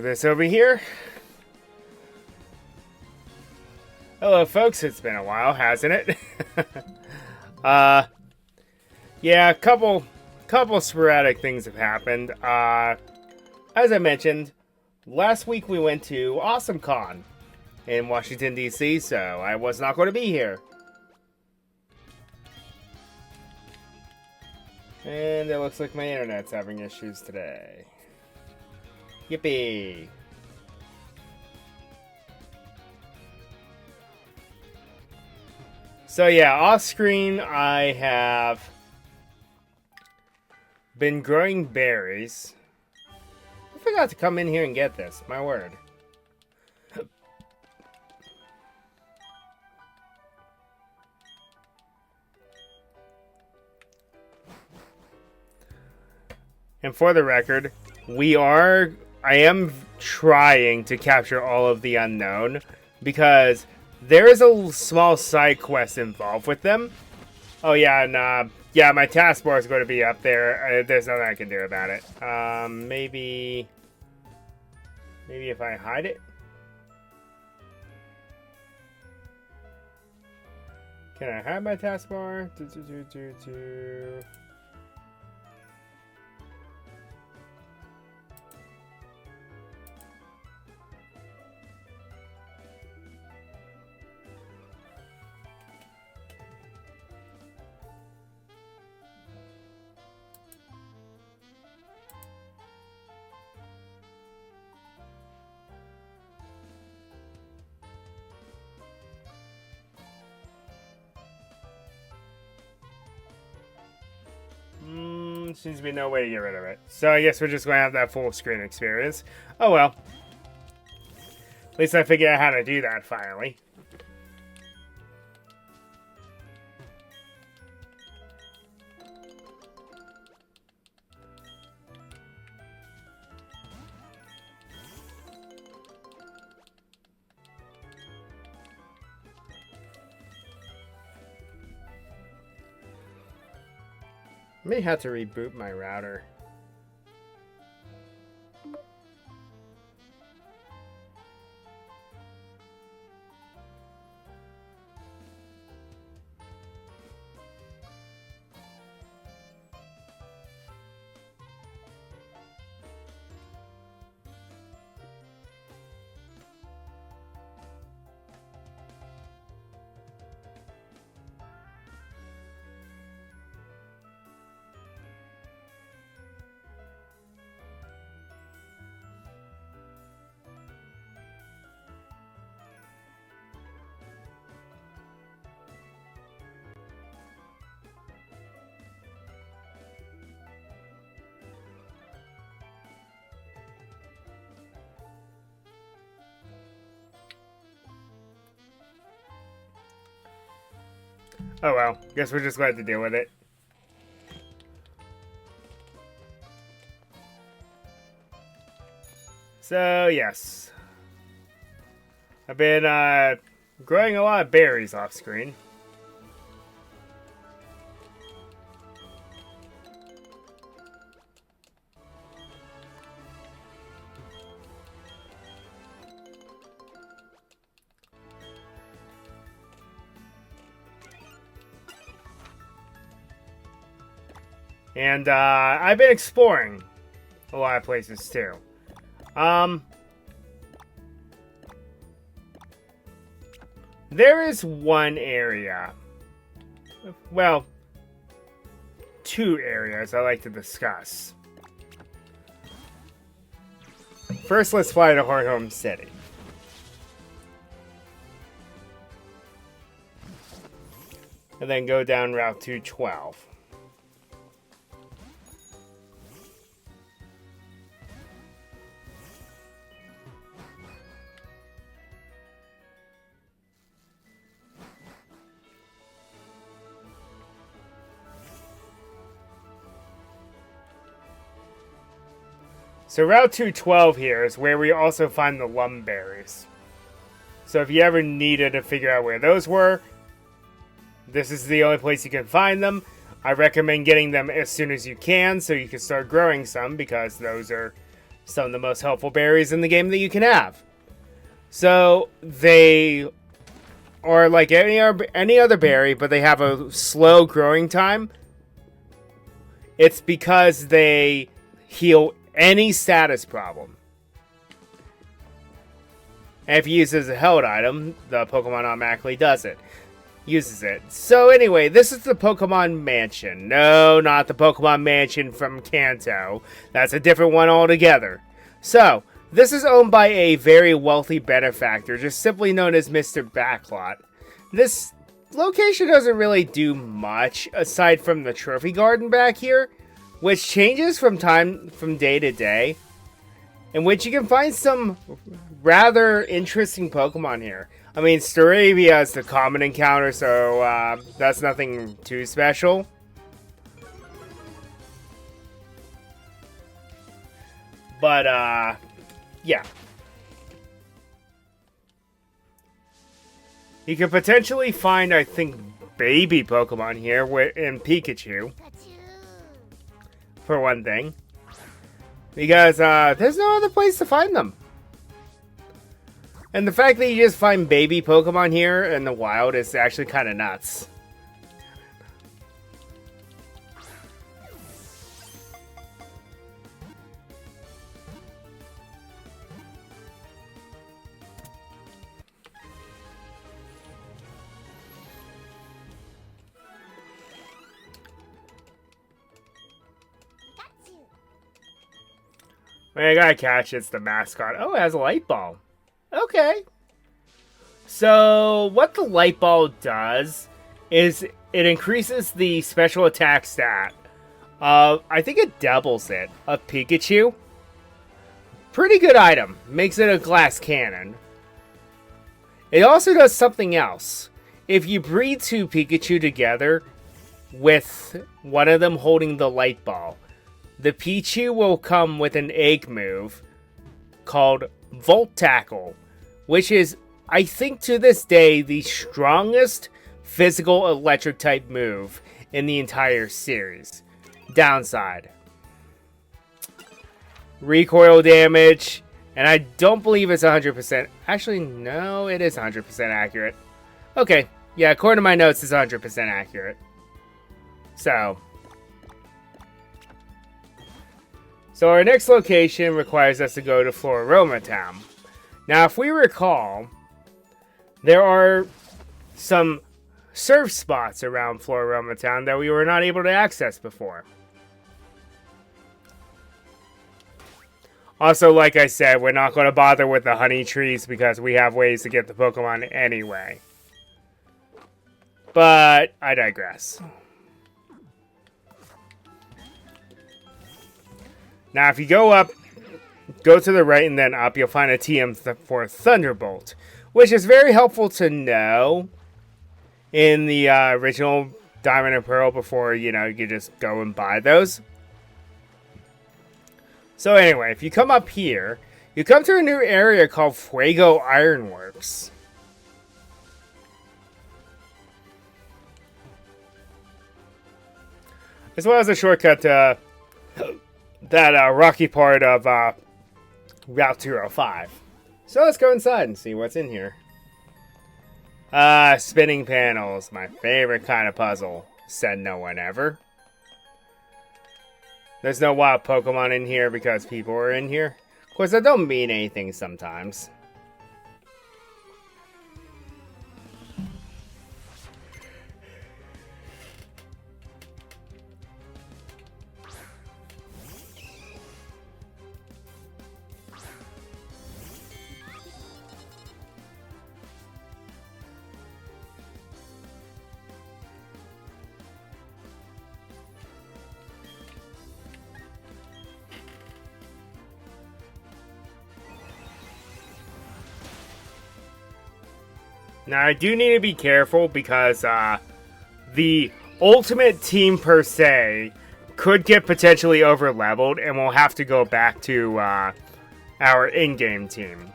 this over here. Hello, folks. It's been a while, hasn't it? Yeah, a couple sporadic things have happened. As I mentioned, last week we went to AwesomeCon in Washington, D.C., so I was not going to be here. And it looks like my internet's having issues today. Yippee! So yeah, off screen I have been growing berries. I forgot to come in here and get this, my word. And for the record, I am trying to capture all of the unknown because there is a small side quest involved with them. Oh yeah, and yeah, my taskbar is going to be up there. There's nothing I can do about it. Maybe if I hide it. Can I hide my taskbar? Seems to be no way to get rid of it. So I guess we're just going to have that full screen experience. Oh well. At least I figured out how to do that finally. I may have to reboot my router. Oh well, guess we're just going to have to deal with it. So, yes. I've been growing a lot of berries off screen. And I've been exploring a lot of places too. There is one area, well, two areas I like to discuss. First, let's fly to Hornholm City. And then go down Route 212. So Route 212 here is where we also find the lumberries. So if you ever needed to figure out where those were, this is the only place you can find them. I recommend getting them as soon as you can so you can start growing some because those are some of the most helpful berries in the game that you can have. So they are like any other berry, but they have a slow growing time. It's because they heal any status problem. And if you use it as a held item, the Pokemon automatically uses it. So anyway, this is the Pokemon Mansion. No, not the Pokemon Mansion from Kanto. That's a different one altogether. So, this is owned by a very wealthy benefactor, just simply known as Mr. Backlot. This location doesn't really do much, aside from the trophy garden back here, which changes from day to day, in which you can find some rather interesting Pokemon here. I mean, Staravia is the common encounter, so that's nothing too special. But, yeah. You could potentially find, I think, baby Pokemon here in Pikachu. For one thing. Because there's no other place to find them. And the fact that you just find baby Pokemon here in the wild is actually kind of nuts. I gotta catch it's the mascot. Oh, it has a light ball. Okay. So, what the light ball does is it increases the special attack stat. I think it doubles it. A Pikachu. Pretty good item. Makes it a glass cannon. It also does something else. If you breed two Pikachu together with one of them holding the light ball, the Pichu will come with an egg move called Volt Tackle, which is, I think to this day, the strongest physical electric type move in the entire series. Downside: recoil damage, and I don't believe it's 100%. Actually, no, it is 100% accurate. Okay, yeah, according to my notes, it's 100% accurate. So our next location requires us to go to Floaroma Town. Now, if we recall, there are some surf spots around Floaroma Town that we were not able to access before. Also, like I said, we're not going to bother with the honey trees because we have ways to get the Pokemon anyway. But I digress. Now, if you go to the right and then up, you'll find a TM for Thunderbolt, which is very helpful to know in the original Diamond and Pearl before, you just go and buy those. So anyway, if you come up here, you come to a new area called Fuego Ironworks. As well as a shortcut to that rocky part of Route 205. So let's go inside and see what's in here. Spinning panels, my favorite kind of puzzle, said no one ever. There's no wild Pokemon in here because people are in here. Of course, that don't mean anything sometimes. Now, I do need to be careful because the ultimate team per se could get potentially over-leveled, and we'll have to go back to our in-game team.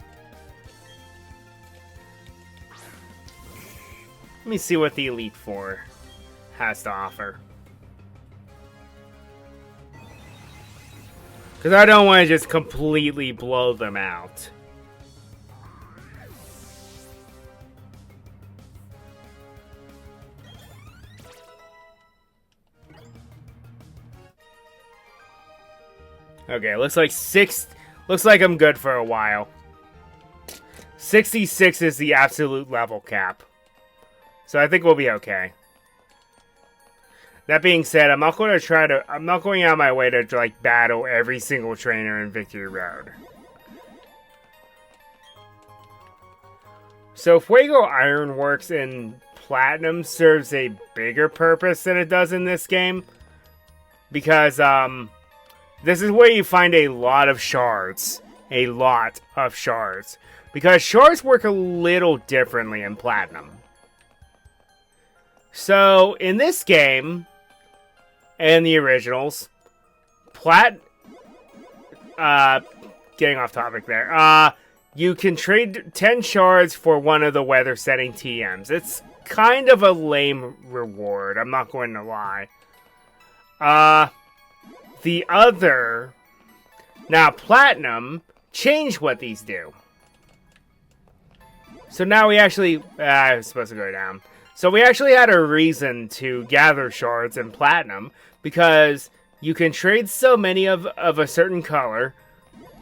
Let me see what the Elite Four has to offer. Because I don't want to just completely blow them out. Okay, looks like I'm good for a while. 66 is the absolute level cap. So I think we'll be okay. That being said, I'm not going out of my way to like battle every single trainer in Victory Road. So Fuego Ironworks in Platinum serves a bigger purpose than it does in this game. Because, this is where you find a lot of shards. A lot of shards. Because shards work a little differently in Platinum. So, in this game, and the originals, getting off topic there, you can trade 10 shards for one of the weather setting TMs. It's kind of a lame reward, I'm not going to lie. Now Platinum changed what these do. So now we actually, I was supposed to go down. So we actually had a reason to gather shards in Platinum, because you can trade so many of a certain color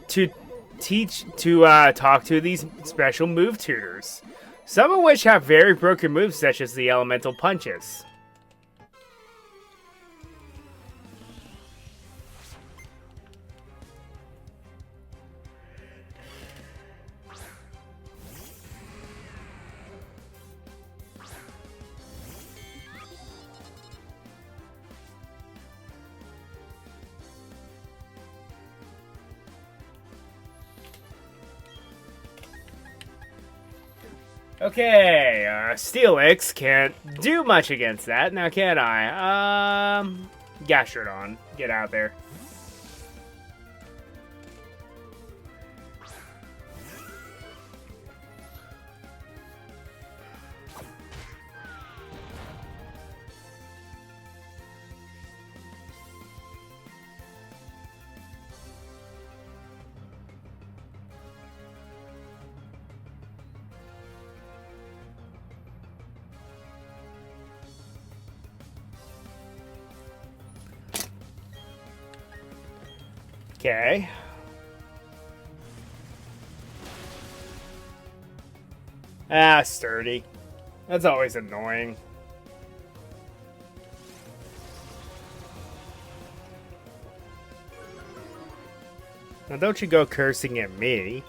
to talk to these special move tutors. Some of which have very broken moves, such as the elemental punches. Okay, Steelix can't do much against that, now can I? Gastrodon, get out there. Okay. Sturdy. That's always annoying. Now don't you go cursing at me.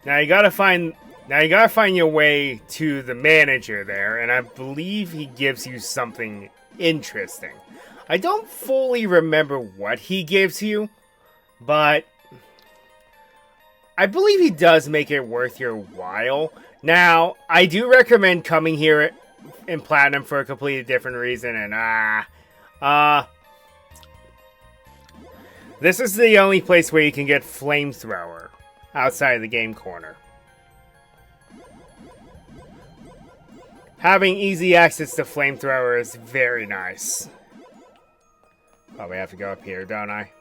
Now you gotta find your way to the manager there, and I believe he gives you something interesting. I don't fully remember what he gives you, but I believe he does make it worth your while. Now, I do recommend coming here in Platinum for a completely different reason, and this is the only place where you can get Flamethrower. Outside of the game corner. Having easy access to Flamethrower is very nice. Probably have to go up here, don't I?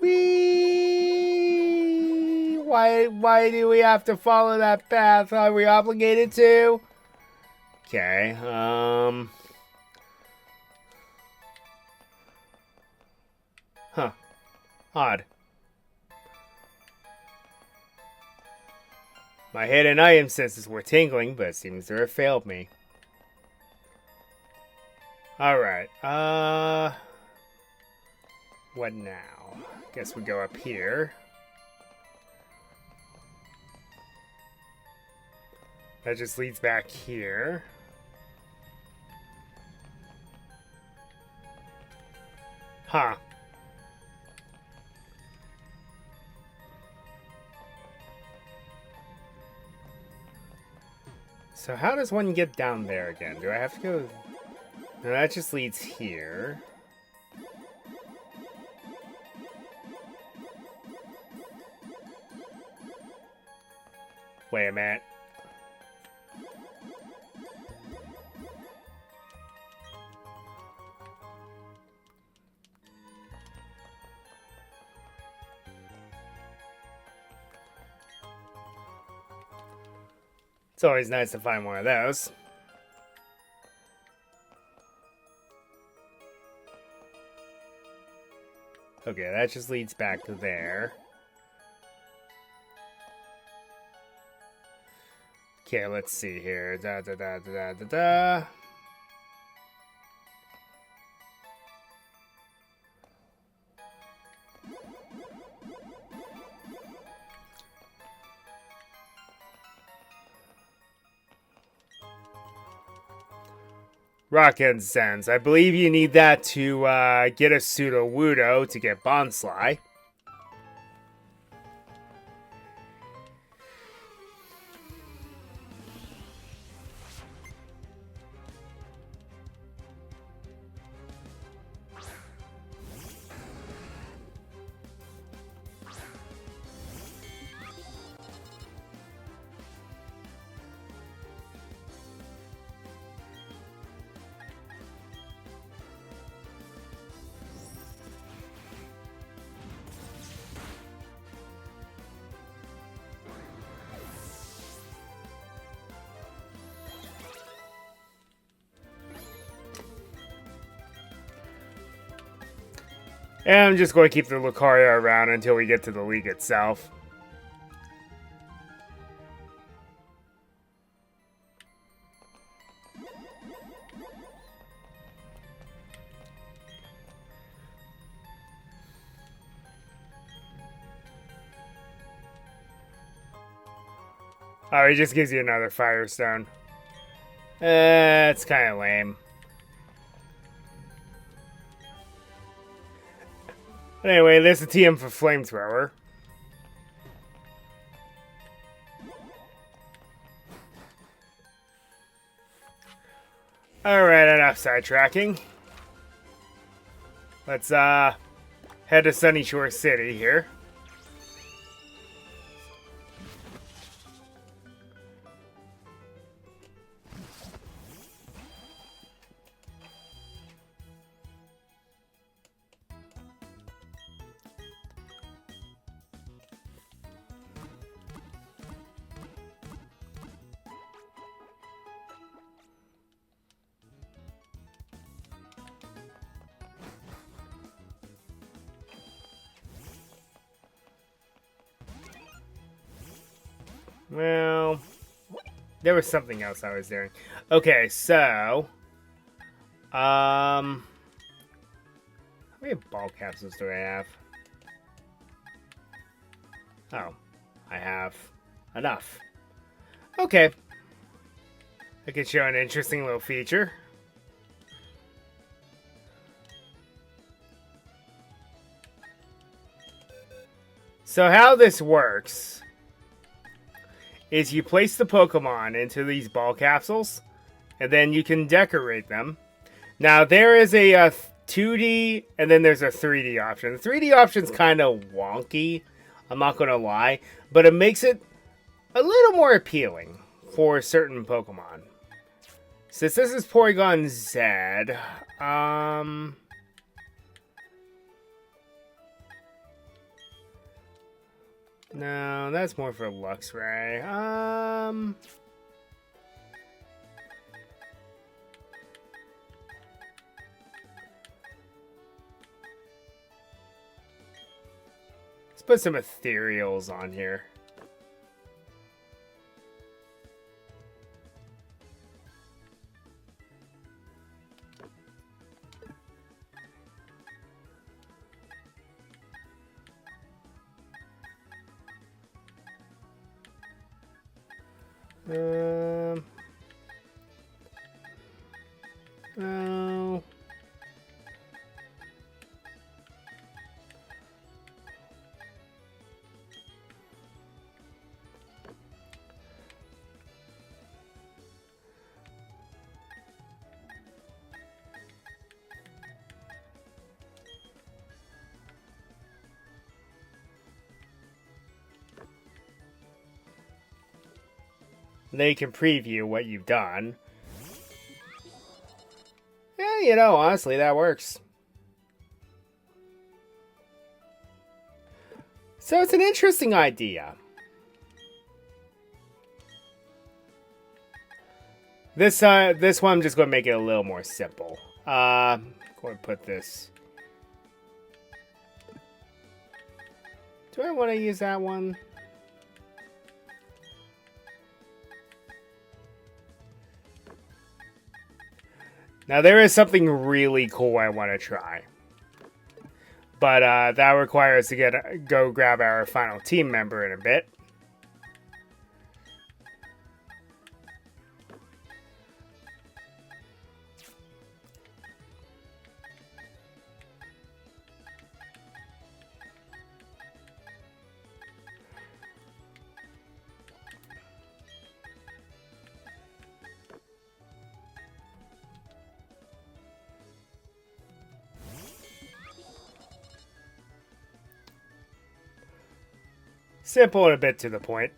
Whee! Why do we have to follow that path? Are we obligated to? Okay, Huh. Odd. My hidden item senses were tingling, but it seems to have failed me. Alright, what now? Guess we go up here. That just leads back here. Huh. So how does one get down there again? Do I have to go... No, that just leads here. Wait a minute. It's always nice to find one of those. Okay, that just leads back to there. Okay, let's see here. Da da da da da da. Rock Incense. I believe you need that to get a Sudowoodo to get Bonsly. And I'm just going to keep the Lucario around until we get to the league itself. Oh, he just gives you another Firestone. It's kind of lame. Anyway, there's a TM for Flamethrower. Alright, enough sidetracking. Let's head to Sunyshore City here. Well, there was something else I was doing. Okay, so, how many ball capsules do I have? Oh, I have enough. Okay. I can show an interesting little feature. So how this works is you place the Pokemon into these ball capsules, and then you can decorate them. Now, there is a 2D, and then there's a 3D option. The 3D option's kind of wonky, I'm not going to lie, but it makes it a little more appealing for certain Pokemon. Since this is Porygon Z, no, that's more for Luxray. Let's put some ethereals on here. Oh. They can preview what you've done. Yeah, you know, honestly, that works. So it's an interesting idea. This one I'm just going to make it a little more simple. I'm going to put this. Do I want to use that one? Now there is something really cool I want to try. But that requires to go grab our final team member in a bit. Simple and a bit to the point.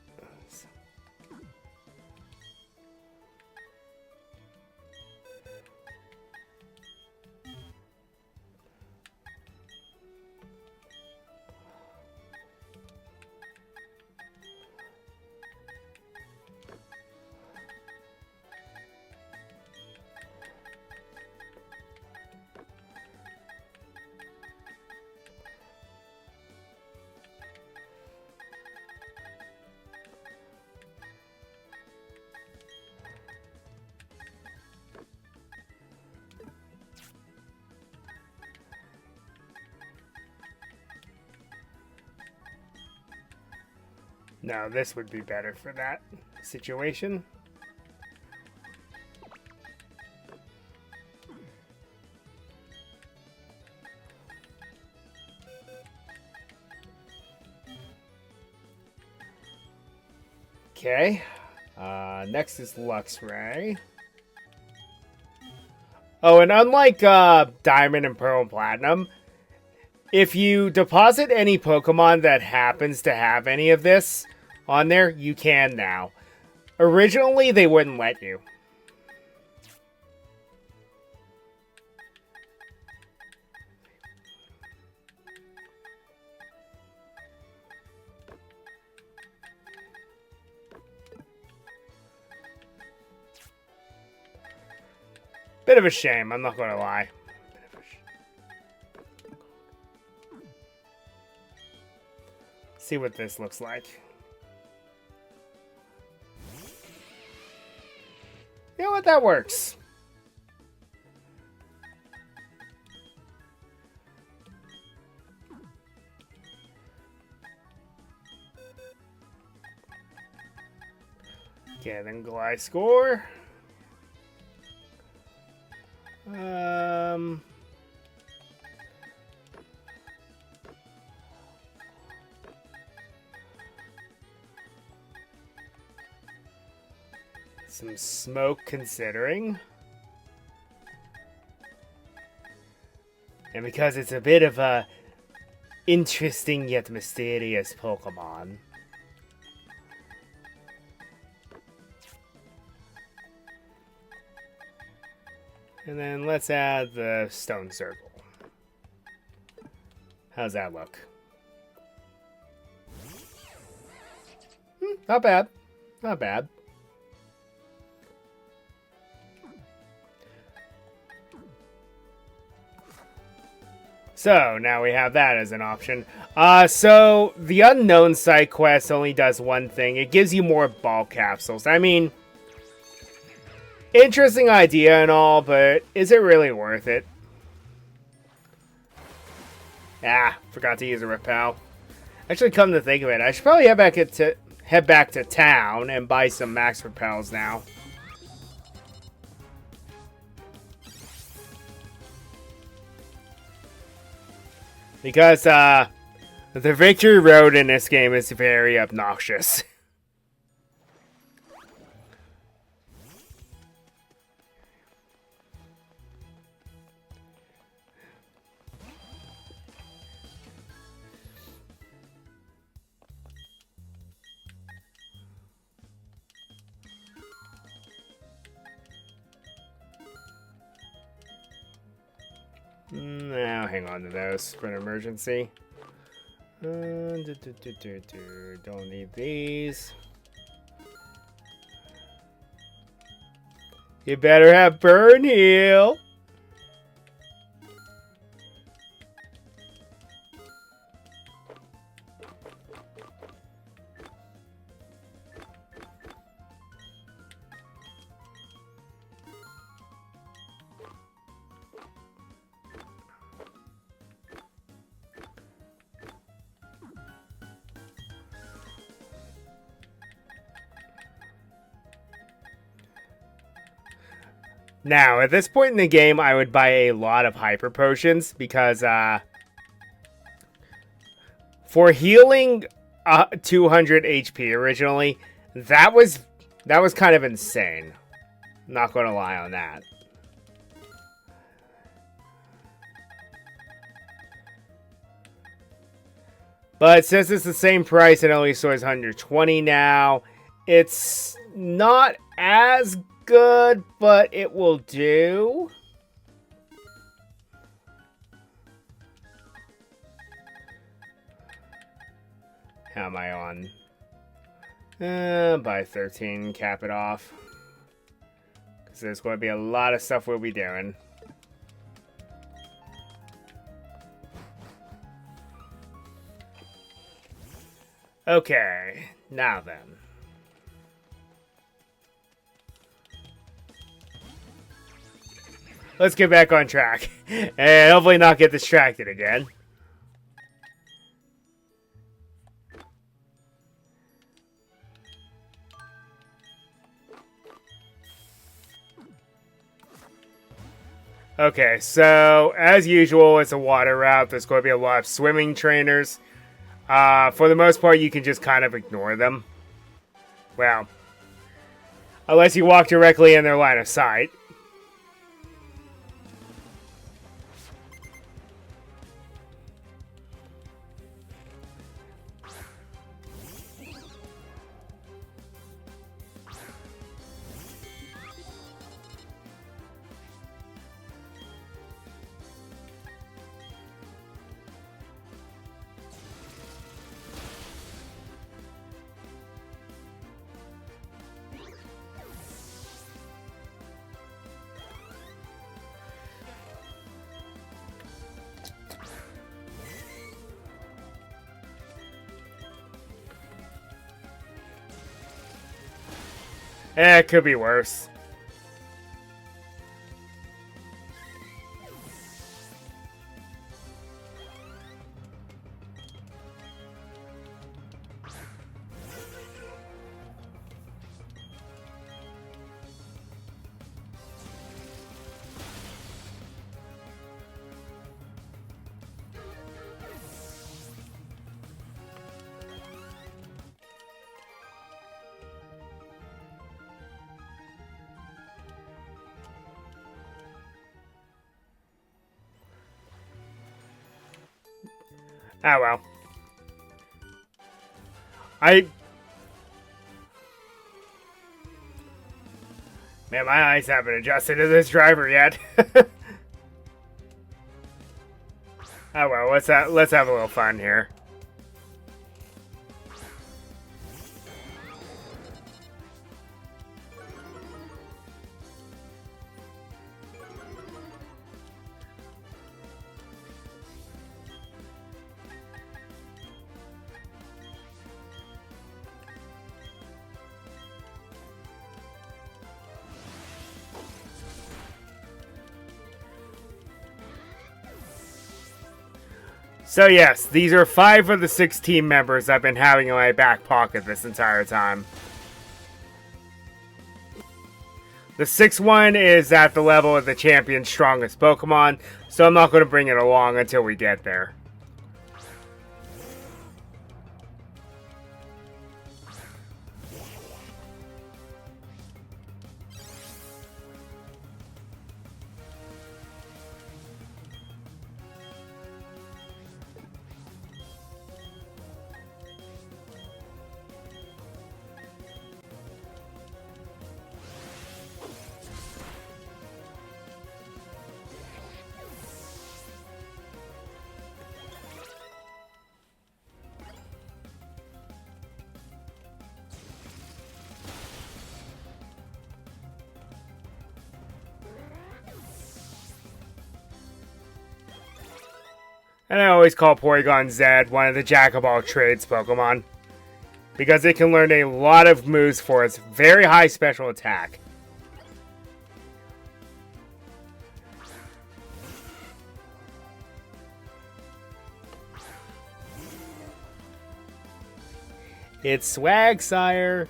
No, this would be better for that situation. Okay. Next is Luxray. Oh, and unlike Diamond and Pearl and Platinum, if you deposit any Pokemon that happens to have any of this on there, you can now. Originally, they wouldn't let you. Bit of a shame, I'm not going to lie. See what this looks like. You know what? That works. Okay, then Gliscor. Some smoke considering. And because it's a bit of a interesting yet mysterious Pokemon. And then let's add the Stone Circle. How's that look? Not bad. Not bad. So, now we have that as an option. So, the Unknown side quest only does one thing. It gives you more ball capsules. I mean, interesting idea and all, but is it really worth it? Ah, forgot to use a Repel. Actually, come to think of it, I should probably head back to town and buy some Max Repels now. Because, the victory road in this game is very obnoxious. Now, hang on to those for an emergency. Don't need these. You better have burn heal. Now, at this point in the game, I would buy a lot of hyper potions because for healing 200 HP originally, that was kind of insane. Not going to lie on that. But since it's the same price and only stores 120 now, it's not as good, but it will do. How am I on? By 13, cap it off. Because there's going to be a lot of stuff we'll be doing. Okay, now then. Let's get back on track. And hopefully not get distracted again. Okay, so as usual, it's a water route. There's going to be a lot of swimming trainers. For the most part, you can just kind of ignore them. Well, unless you walk directly in their line of sight. It could be worse. Ah, well. Man, my eyes haven't adjusted to this driver yet. Oh well, let's have a little fun here. So yes, these are 5 of the 6 team members I've been having in my back pocket this entire time. The 6th one is at the level of the champion's strongest Pokemon, so I'm not going to bring it along until we get there. And I always call Porygon Z one of the Jack-of-all-trades Pokemon, because it can learn a lot of moves for its very high special attack. It's swag, sire.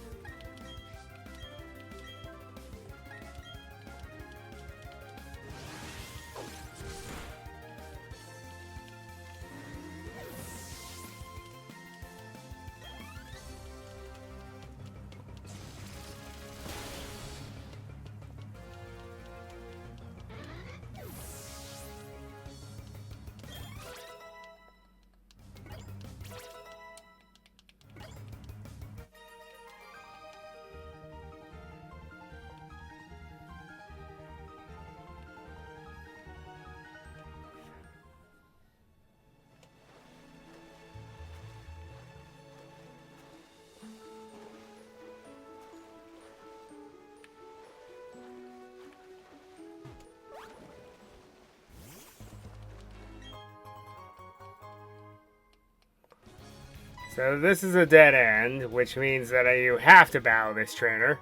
So this is a dead end, which means that you have to battle this trainer.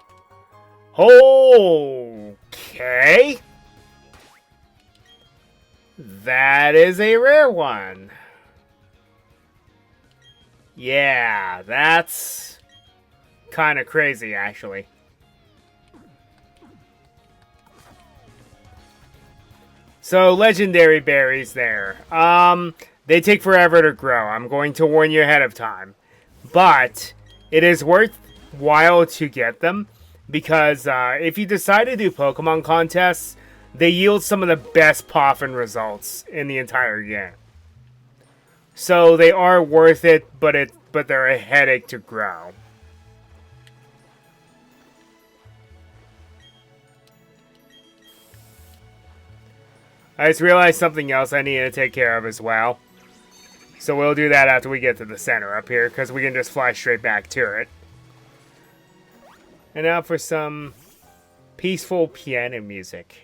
Okay. That is a rare one. Yeah, that's kind of crazy, actually. So, legendary berries there. They take forever to grow. I'm going to warn you ahead of time. But it is worthwhile to get them, because if you decide to do Pokemon contests, they yield some of the best Poffin results in the entire game. So they are worth it, but they're a headache to grow. I just realized something else I need to take care of as well. So we'll do that after we get to the center up here, because we can just fly straight back to it. And now for some peaceful piano music.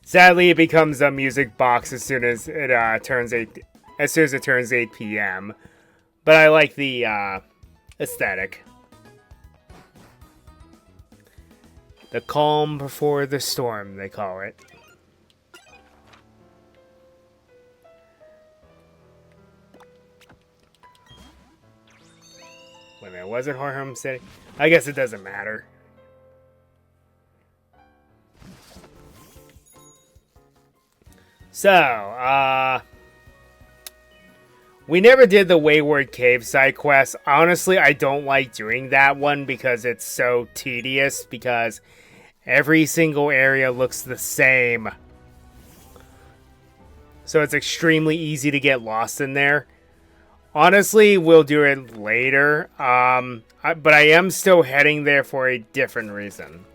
Sadly, it becomes a music box as soon as it turns 8 p.m. But I like the aesthetic. The calm before the storm, they call it. Wait a minute, was it Horham City? I guess it doesn't matter. So, we never did the Wayward Cave side quest. Honestly, I don't like doing that one because it's so tedious, because every single area looks the same. So it's extremely easy to get lost in there. Honestly, we'll do it later, but I am still heading there for a different reason.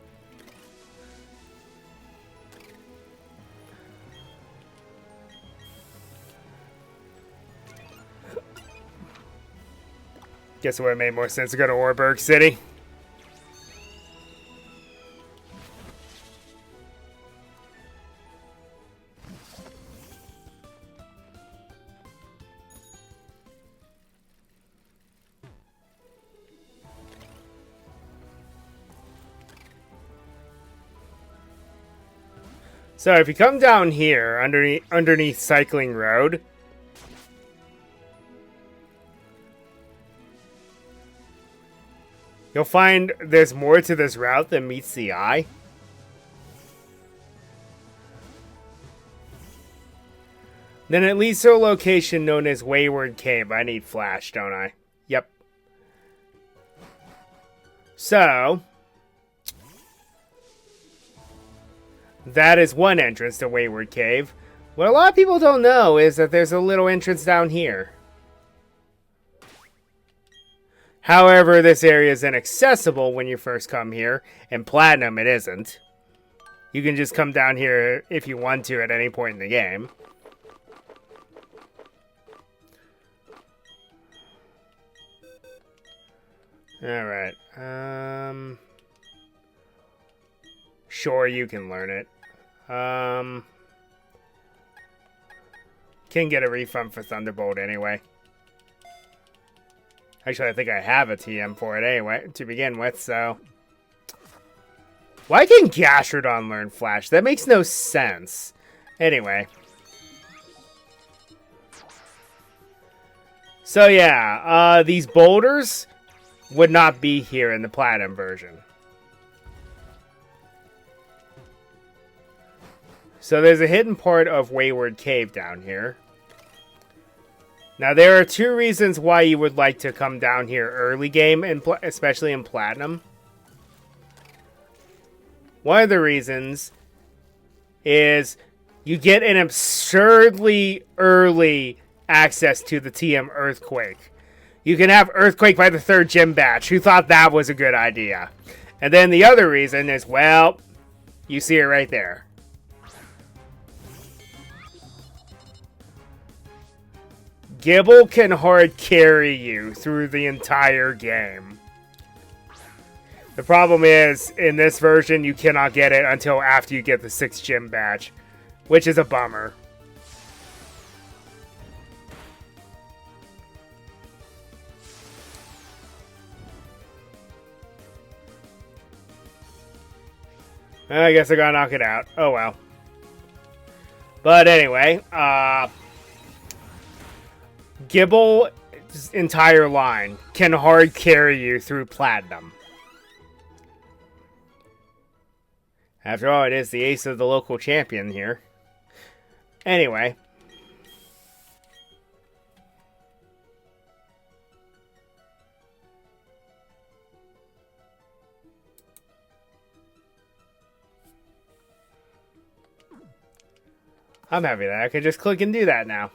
Guess it would have made more sense to go to Oreburgh City. So if you come down here, underneath Cycling Road, you'll find there's more to this route than meets the eye. Then it leads to a location known as Wayward Cave. I need flash, don't I? Yep. So, that is one entrance to Wayward Cave. What a lot of people don't know is that there's a little entrance down here. However, this area is inaccessible when you first come here. In Platinum, it isn't. You can just come down here if you want to at any point in the game. Alright. Sure, you can learn it. Can get a refund for Thunderbolt anyway. Actually, I think I have a TM for it anyway, to begin with, so... Why can Gastrodon learn Flash? That makes no sense. Anyway. So yeah, these boulders would not be here in the Platinum version. So there's a hidden part of Wayward Cave down here. Now there are two reasons why you would like to come down here early game, especially in Platinum. One of the reasons is you get an absurdly early access to the TM Earthquake. You can have Earthquake by the 3rd gym batch. Who thought that was a good idea? And then the other reason is, well, you see it right there. Gible can hard carry you through the entire game. The problem is, in this version, you cannot get it until after you get the 6th gym badge, which is a bummer. I guess I gotta knock it out. Oh well. But anyway, Gible's entire line can hard carry you through Platinum. After all, it is the ace of the local champion here. Anyway. I'm happy that I can just click and do that now.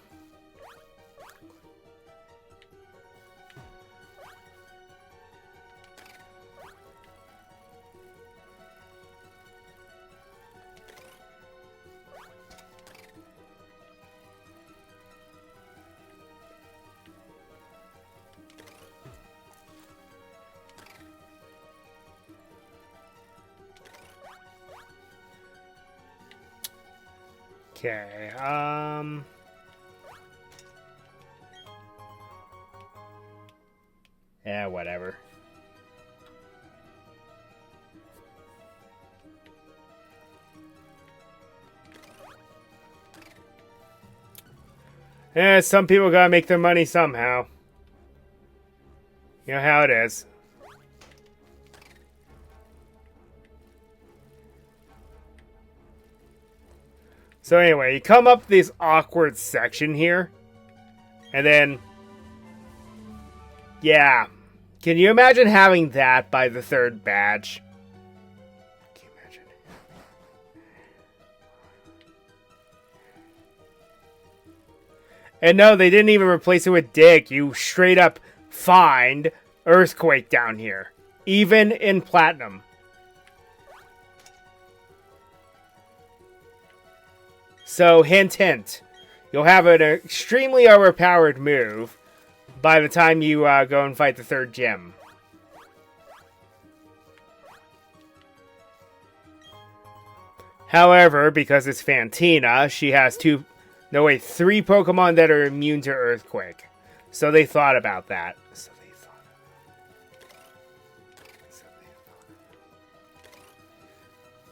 Okay, yeah, whatever. Yeah, some people gotta make their money somehow. You know how it is. So anyway, you come up this awkward section here. And then... yeah. Can you imagine having that by the 3rd badge? Can you imagine? And no, they didn't even replace it with Dig. You straight up find Earthquake down here. Even in Platinum. So, hint, hint. You'll have an extremely overpowered move by the time you go and fight the 3rd gym. However, because it's Fantina, she has 3 Pokemon that are immune to Earthquake. So they thought about that.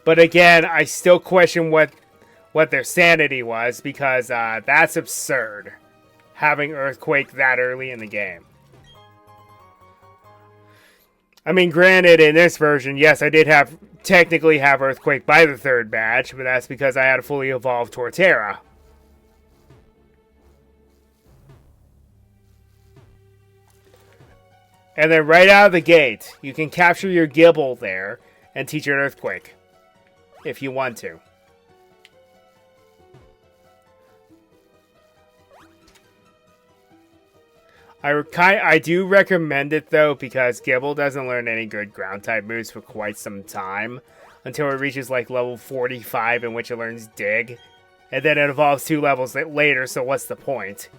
But again, I still question what their sanity was, because that's absurd, having Earthquake that early in the game. I mean, granted, in this version, yes, I did technically have Earthquake by the 3rd badge, but that's because I had a fully evolved Torterra. And then right out of the gate, you can capture your Gible there and teach it Earthquake, if you want to. I do recommend it though, because Gible doesn't learn any good ground type moves for quite some time until it reaches like level 45, in which it learns Dig, and then it evolves 2 levels later. So what's the point?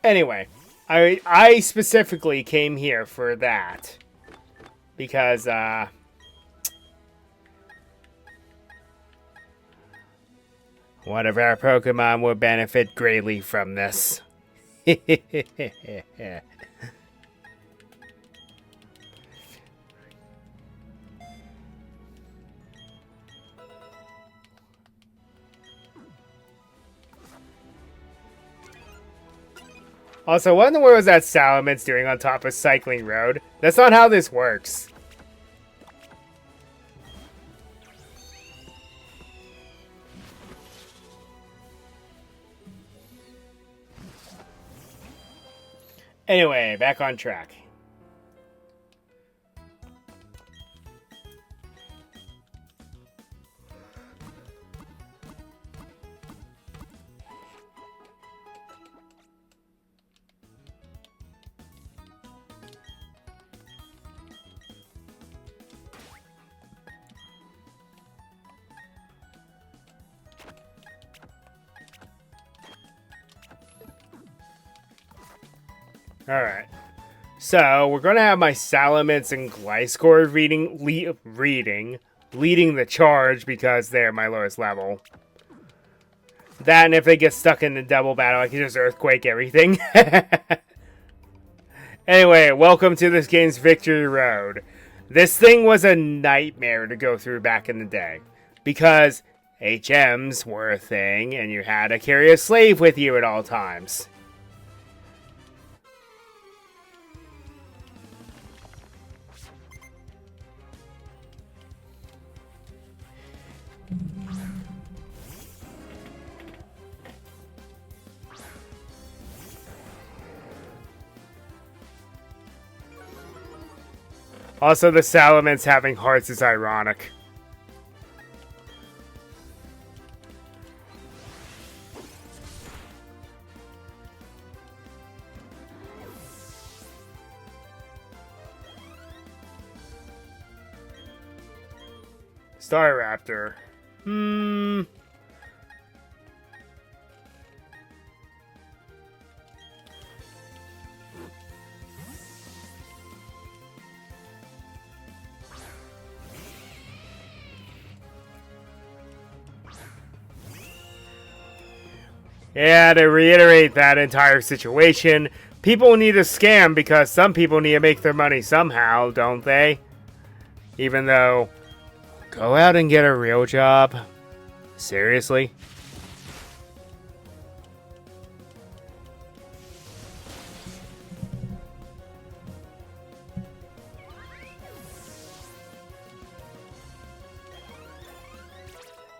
Anyway, I specifically came here for that because one of our Pokemon will benefit greatly from this. Also, what in the world was that Salamence doing on top of Cycling Road? That's not how this works. Anyway, back on track. Alright. So, we're going to have my Salamence and Gliscor leading the charge because they're my lowest level. That, and if they get stuck in the double battle, I can just Earthquake everything. Anyway, welcome to this game's Victory Road. This thing was a nightmare to go through back in the day, because HMs were a thing, and you had to carry a slave with you at all times. Also, the Salamence having hearts is ironic. Staraptor. Yeah, to reiterate that entire situation, people need to scam because some people need to make their money somehow, don't they? Even though, go out and get a real job? Seriously?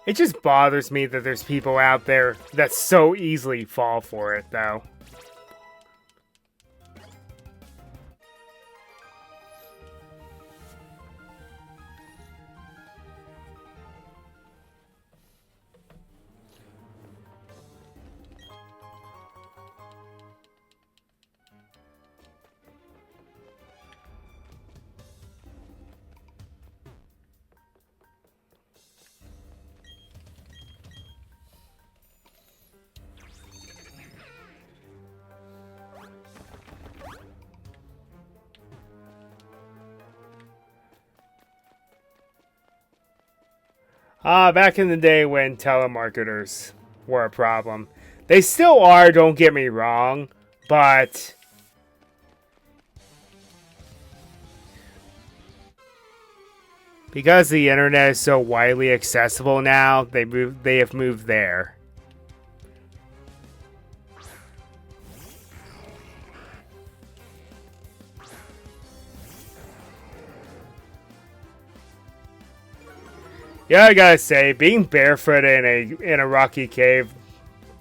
It just bothers me that there's people out there that so easily fall for it, though. Back in the day when telemarketers were a problem. They still are, don't get me wrong, but because the internet is so widely accessible now, they have moved there. Yeah, I gotta say, being barefoot in a rocky cave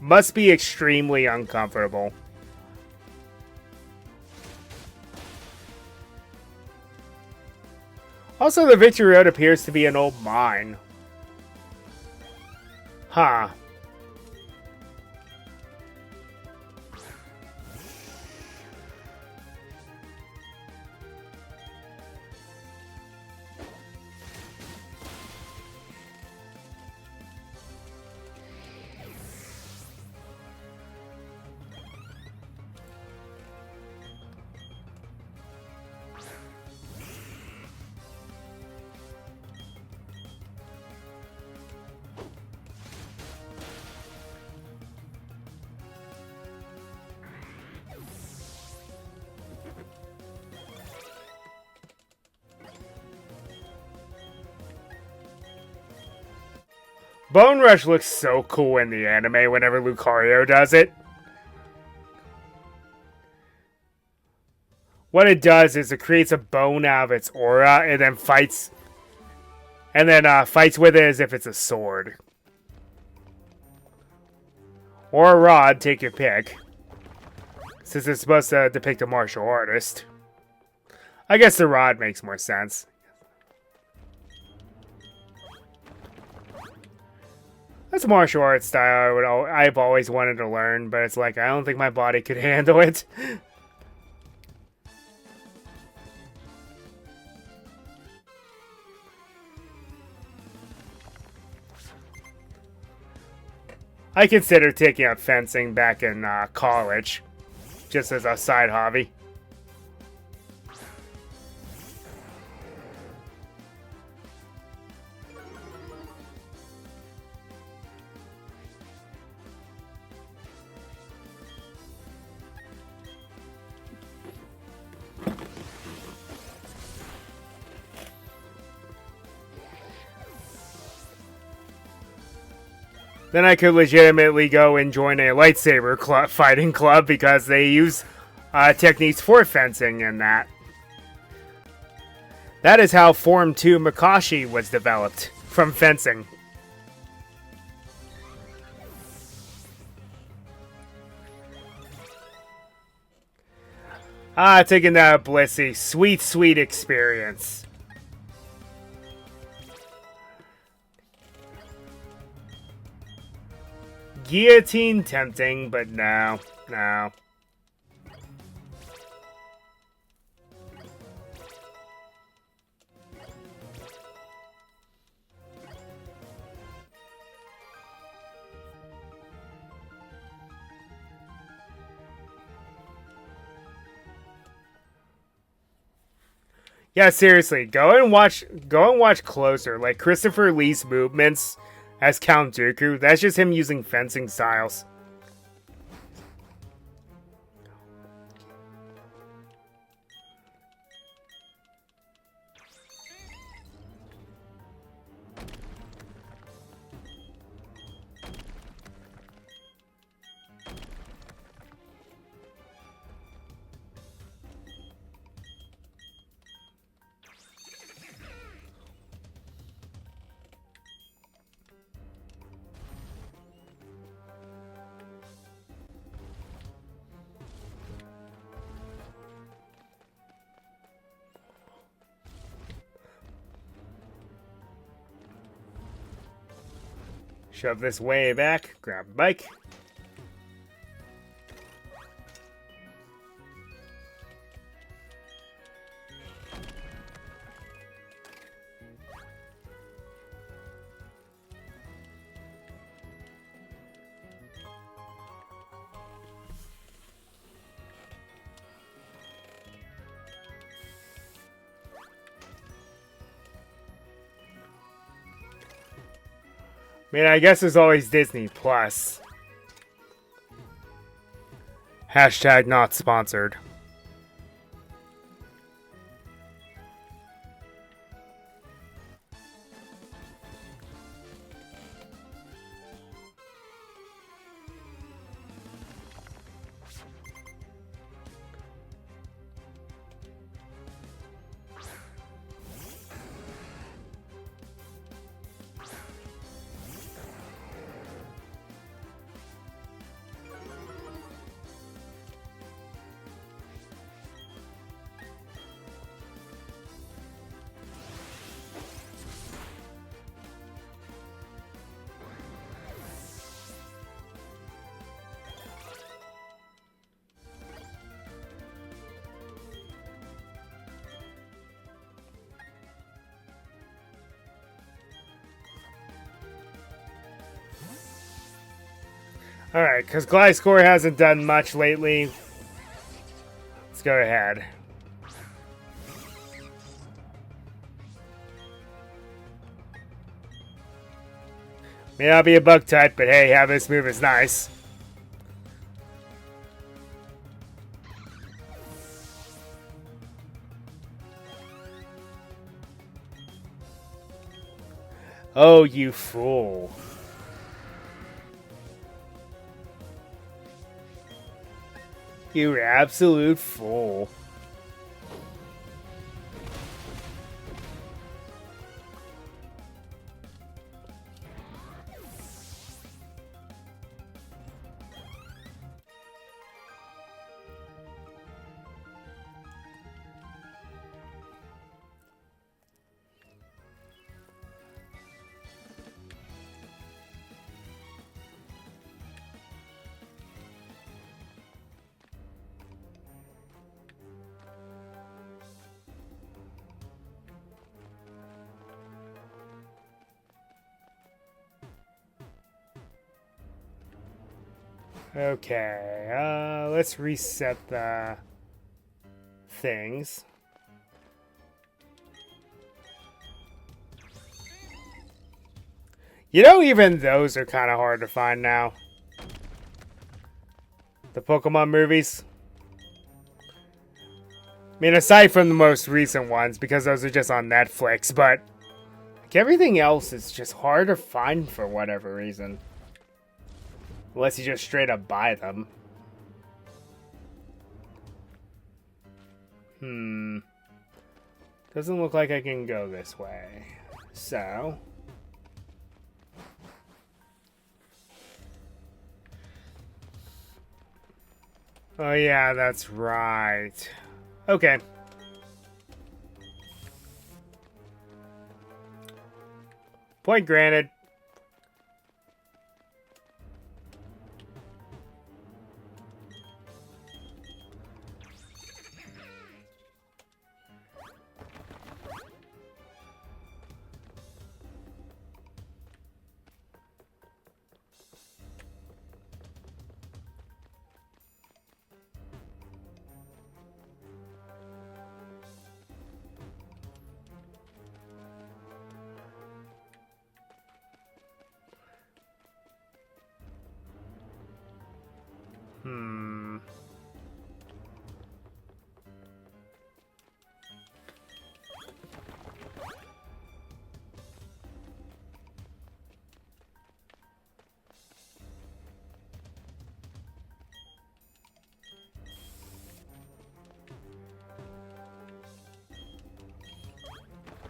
must be extremely uncomfortable. Also, the Victory Road appears to be an old mine. Huh. Bone Rush looks so cool in the anime whenever Lucario does it. What it does is it creates a bone out of its aura and then fights with it as if it's a sword. Or a rod, take your pick. Since it's supposed to depict a martial artist. I guess the rod makes more sense. That's a martial arts style I've always wanted to learn, but it's like, I don't think my body could handle it. I considered taking up fencing back in college, just as a side hobby. Then I could legitimately go and join a lightsaber fighting club because they use techniques for fencing in that. That is how Form 2 Makashi was developed, from fencing. Taking that up, Blissey. Sweet, sweet experience. Guillotine tempting, but no. Yeah, seriously, go and watch closer. Like Christopher Lee's movements as Count Dooku, that's just him using fencing styles. Shove this way back, grab a bike. I mean, I guess there's always Disney Plus. Hashtag not sponsored. Alright, because Gliscor hasn't done much lately. Let's go ahead. May not be a bug type, but hey, having this move is nice. Oh, you fool. You absolute fool. Okay, let's reset the things. You know, even those are kind of hard to find now. The Pokemon movies. I mean, aside from the most recent ones, because those are just on Netflix, but like, everything else is just hard to find for whatever reason. Unless you just straight up buy them. Doesn't look like I can go this way. So... oh yeah, that's right. Okay. Point granted.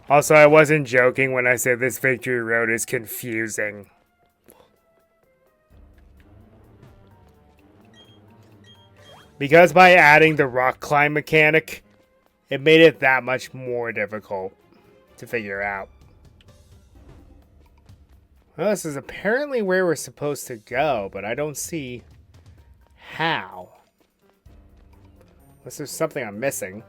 Also, I wasn't joking when I said this Victory Road is confusing. Because by adding the rock climb mechanic, it made it that much more difficult to figure out. Well, this is apparently where we're supposed to go, but I don't see how. Unless there's something I'm missing.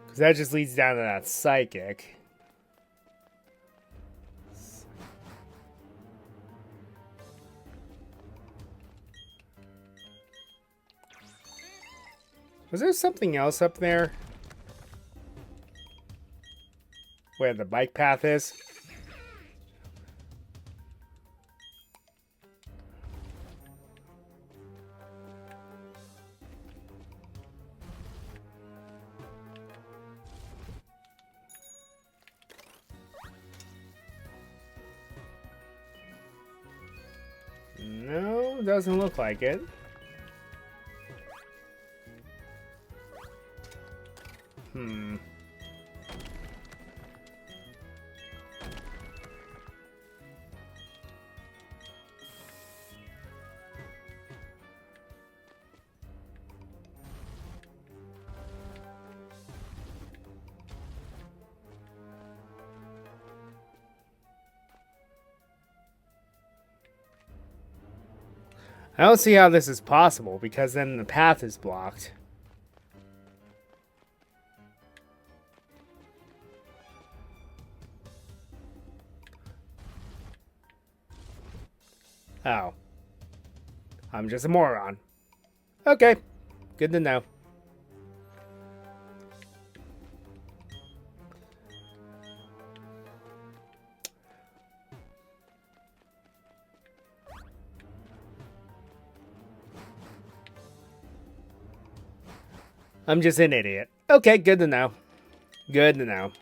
Because that just leads down to that psychic. Was there something else up there? Where the bike path is? No, doesn't look like it. I don't see how this is possible, because then the path is blocked. Oh. I'm just a moron. Okay. Good to know. I'm just an idiot. Okay, good to know. Good to know.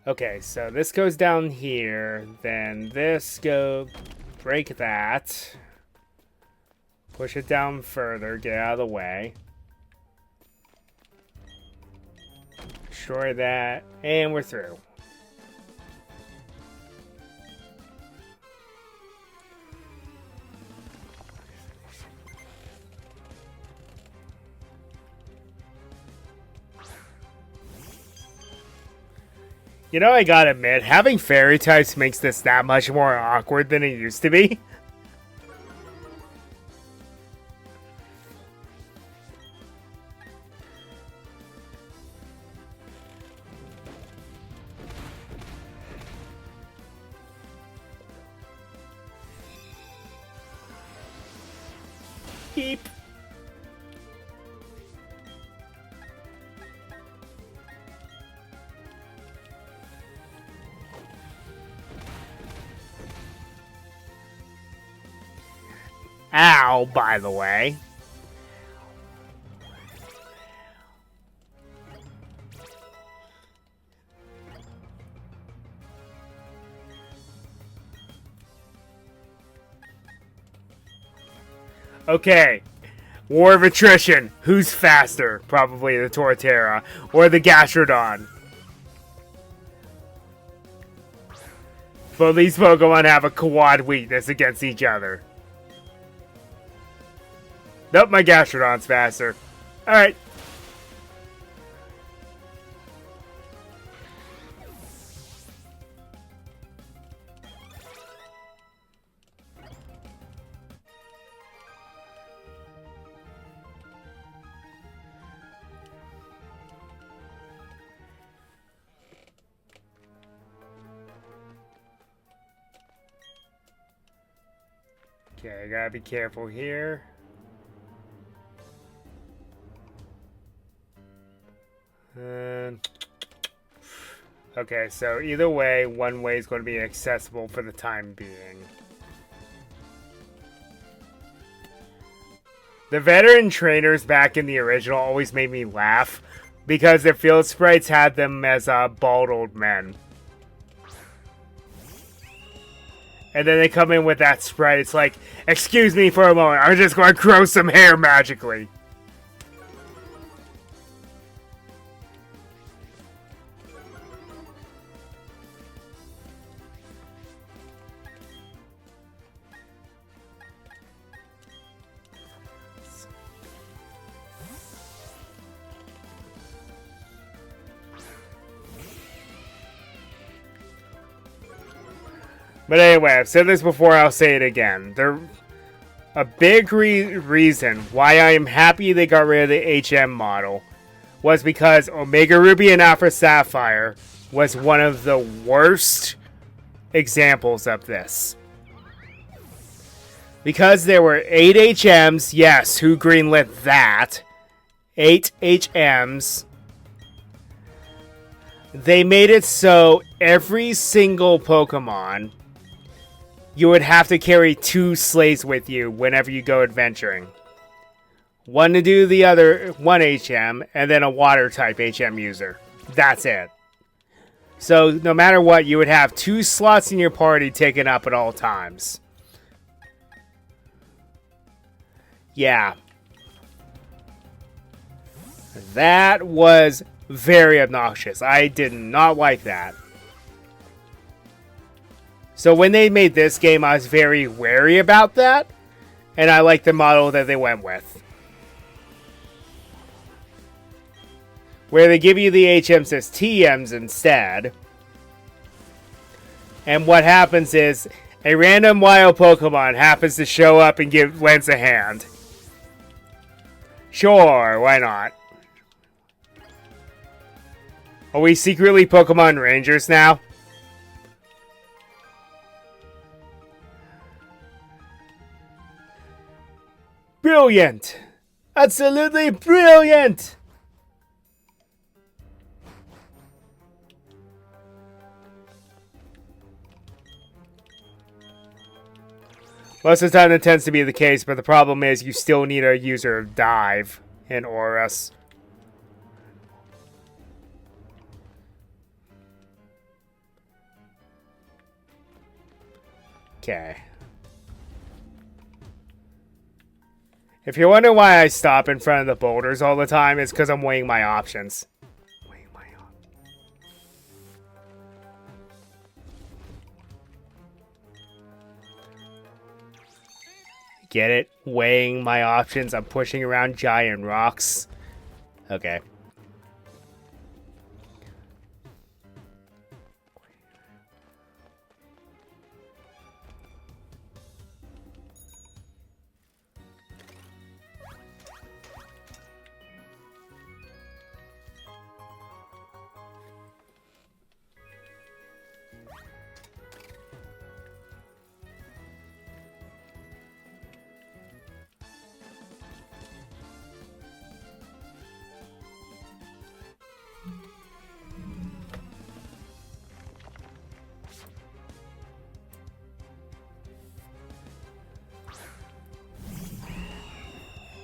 Okay, so this goes down here, then this break that, push it down further, get out of the way, destroy that, and we're through. You know, I gotta admit, having fairy types makes this that much more awkward than it used to be. Beep. Ow, by the way. Okay. War of attrition. Who's faster? Probably the Torterra or the Gastrodon. Both these Pokemon have a quad weakness against each other. Nope, my Gastrodon's faster. Alright. Okay, I gotta be careful here. Okay, so either way, one way is going to be accessible for the time being. The veteran trainers back in the original always made me laugh because their field sprites had them as bald old men. And then they come in with that sprite. It's like, excuse me for a moment, I'm just going to grow some hair magically. But anyway, I've said this before, I'll say it again. A big reason why I am happy they got rid of the HM model was because Omega Ruby and Alpha Sapphire was one of the worst examples of this. Because there were 8 HMs, yes, who greenlit that? 8 HMs. They made it so every single Pokemon, you would have to carry 2 sleighs with you whenever you go adventuring. One to do the other, one HM, and then a water type HM user. That's it. So no matter what, you would have 2 slots in your party taken up at all times. Yeah. That was very obnoxious. I did not like that. So when they made this game, I was very wary about that. And I like the model that they went with, where they give you the HMs as TMs instead. And what happens is a random wild Pokemon happens to show up and lends a hand. Sure, why not? Are we secretly Pokemon Rangers now? Brilliant! Absolutely brilliant! Most of the time that tends to be the case, but the problem is you still need a user of Dive in Aurus. Okay. If you're wondering why I stop in front of the boulders all the time, it's because I'm weighing my options. Get it? Weighing my options. I'm pushing around giant rocks. Okay.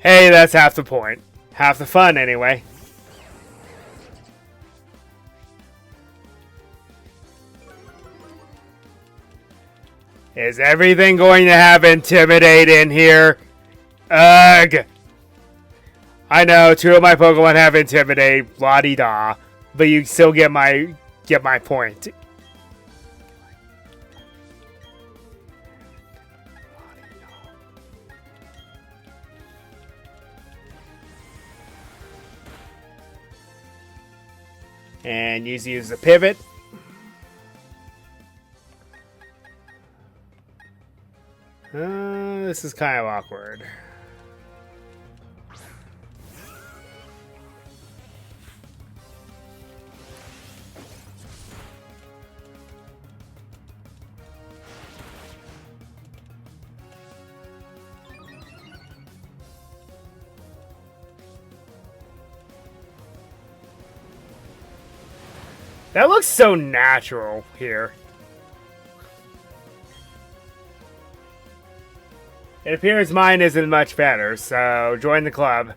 Hey, that's half the point. Half the fun, anyway. Is everything going to have Intimidate in here? Ugh! I know, 2 of my Pokemon have Intimidate, la-di-da, but you still get my point. And use the pivot. This is kind of awkward. That looks so natural here. It appears mine isn't much better, so join the club.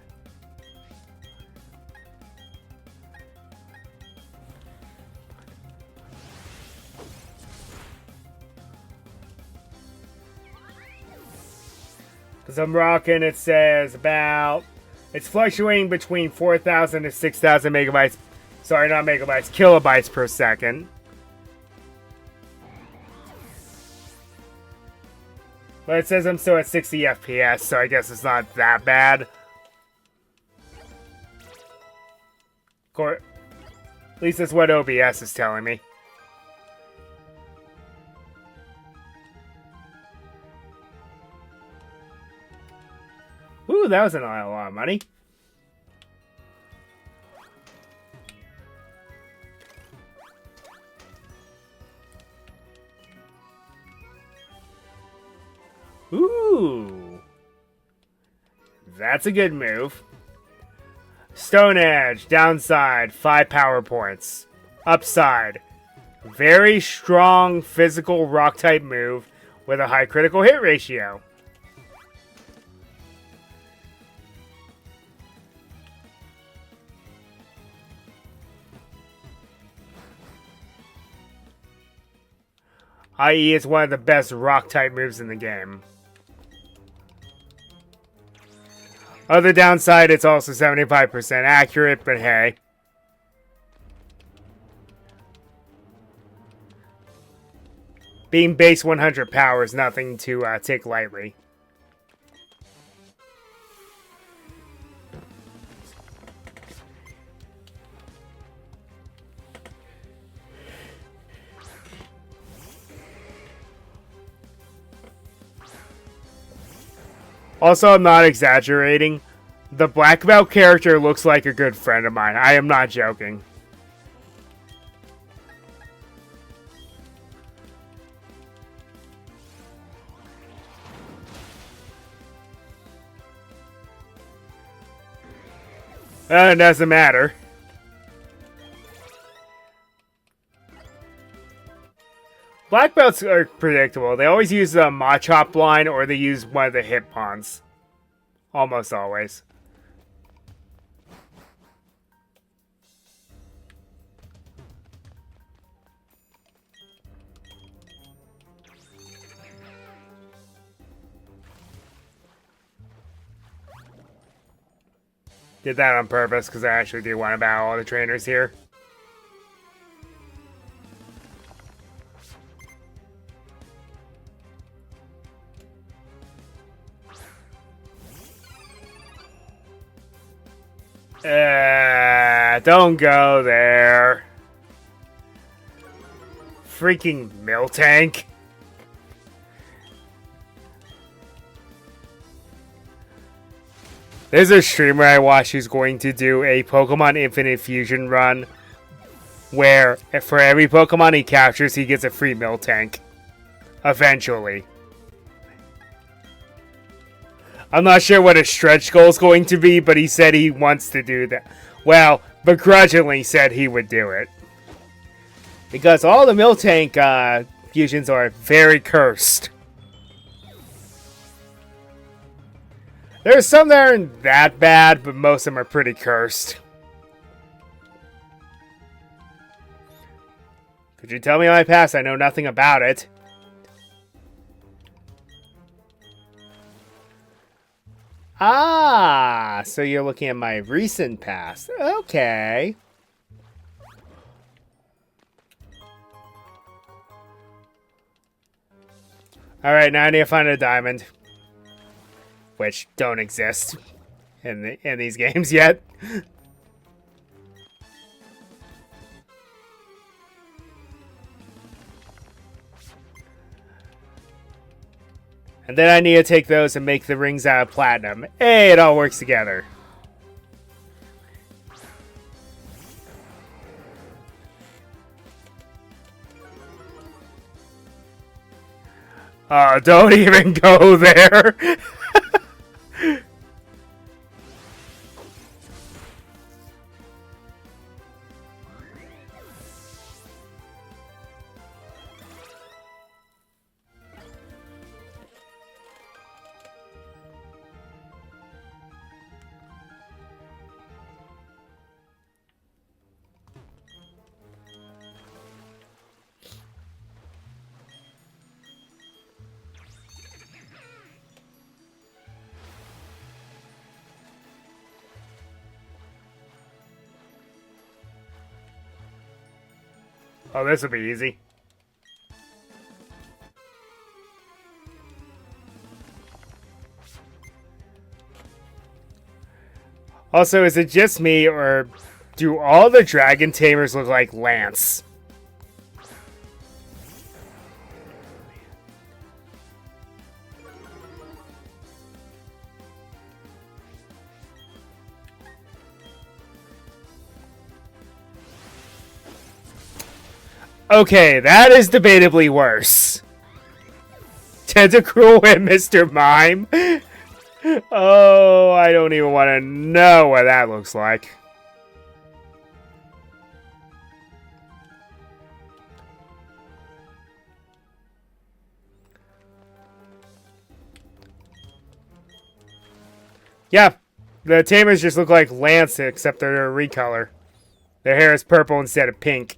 Because I'm rocking, it says about... It's fluctuating between 4,000 to 6,000 megabytes. Sorry, not megabytes, kilobytes per second. But it says I'm still at 60 FPS, so I guess it's not that bad. At least that's what OBS is telling me. Ooh, that was not a lot of money. Ooh. That's a good move. Stone Edge, downside, 5 power points. Upside, very strong physical rock type move with a high critical hit ratio. i.e. it's one of the best rock type moves in the game. Other downside, it's also 75% accurate, but hey. Being base 100 power is nothing to take lightly. Also, I'm not exaggerating. The black belt character looks like a good friend of mine. I am not joking. It doesn't matter. Black belts are predictable. They always use the Machop line or they use one of the hit pawns. Almost always. Did that on purpose because I actually do want to battle all the trainers here. Don't go there. Freaking Miltank. There's a streamer I watch who's going to do a Pokemon Infinite Fusion run where for every Pokemon he captures, he gets a free Miltank. Eventually. I'm not sure what his stretch goal is going to be, but he said he wants to do that. Well, begrudgingly said he would do it. Because all the Miltank fusions are very cursed. There's some that aren't that bad, but most of them are pretty cursed. Could you tell me my past? I know nothing about it. Ah, so you're looking at my recent past. Okay. Alright, now I need to find a diamond. Which don't exist in these games yet. And then I need to take those and make the rings out of platinum. Hey, it all works together. Don't even go there. Oh, this will be easy. Also, is it just me, or do all the dragon tamers look like Lance? Okay, that is debatably worse. Tentacruel and Mr. Mime? Oh, I don't even want to know what that looks like. Yeah, the Tamers just look like Lance, except they're a recolor. Their hair is purple instead of pink.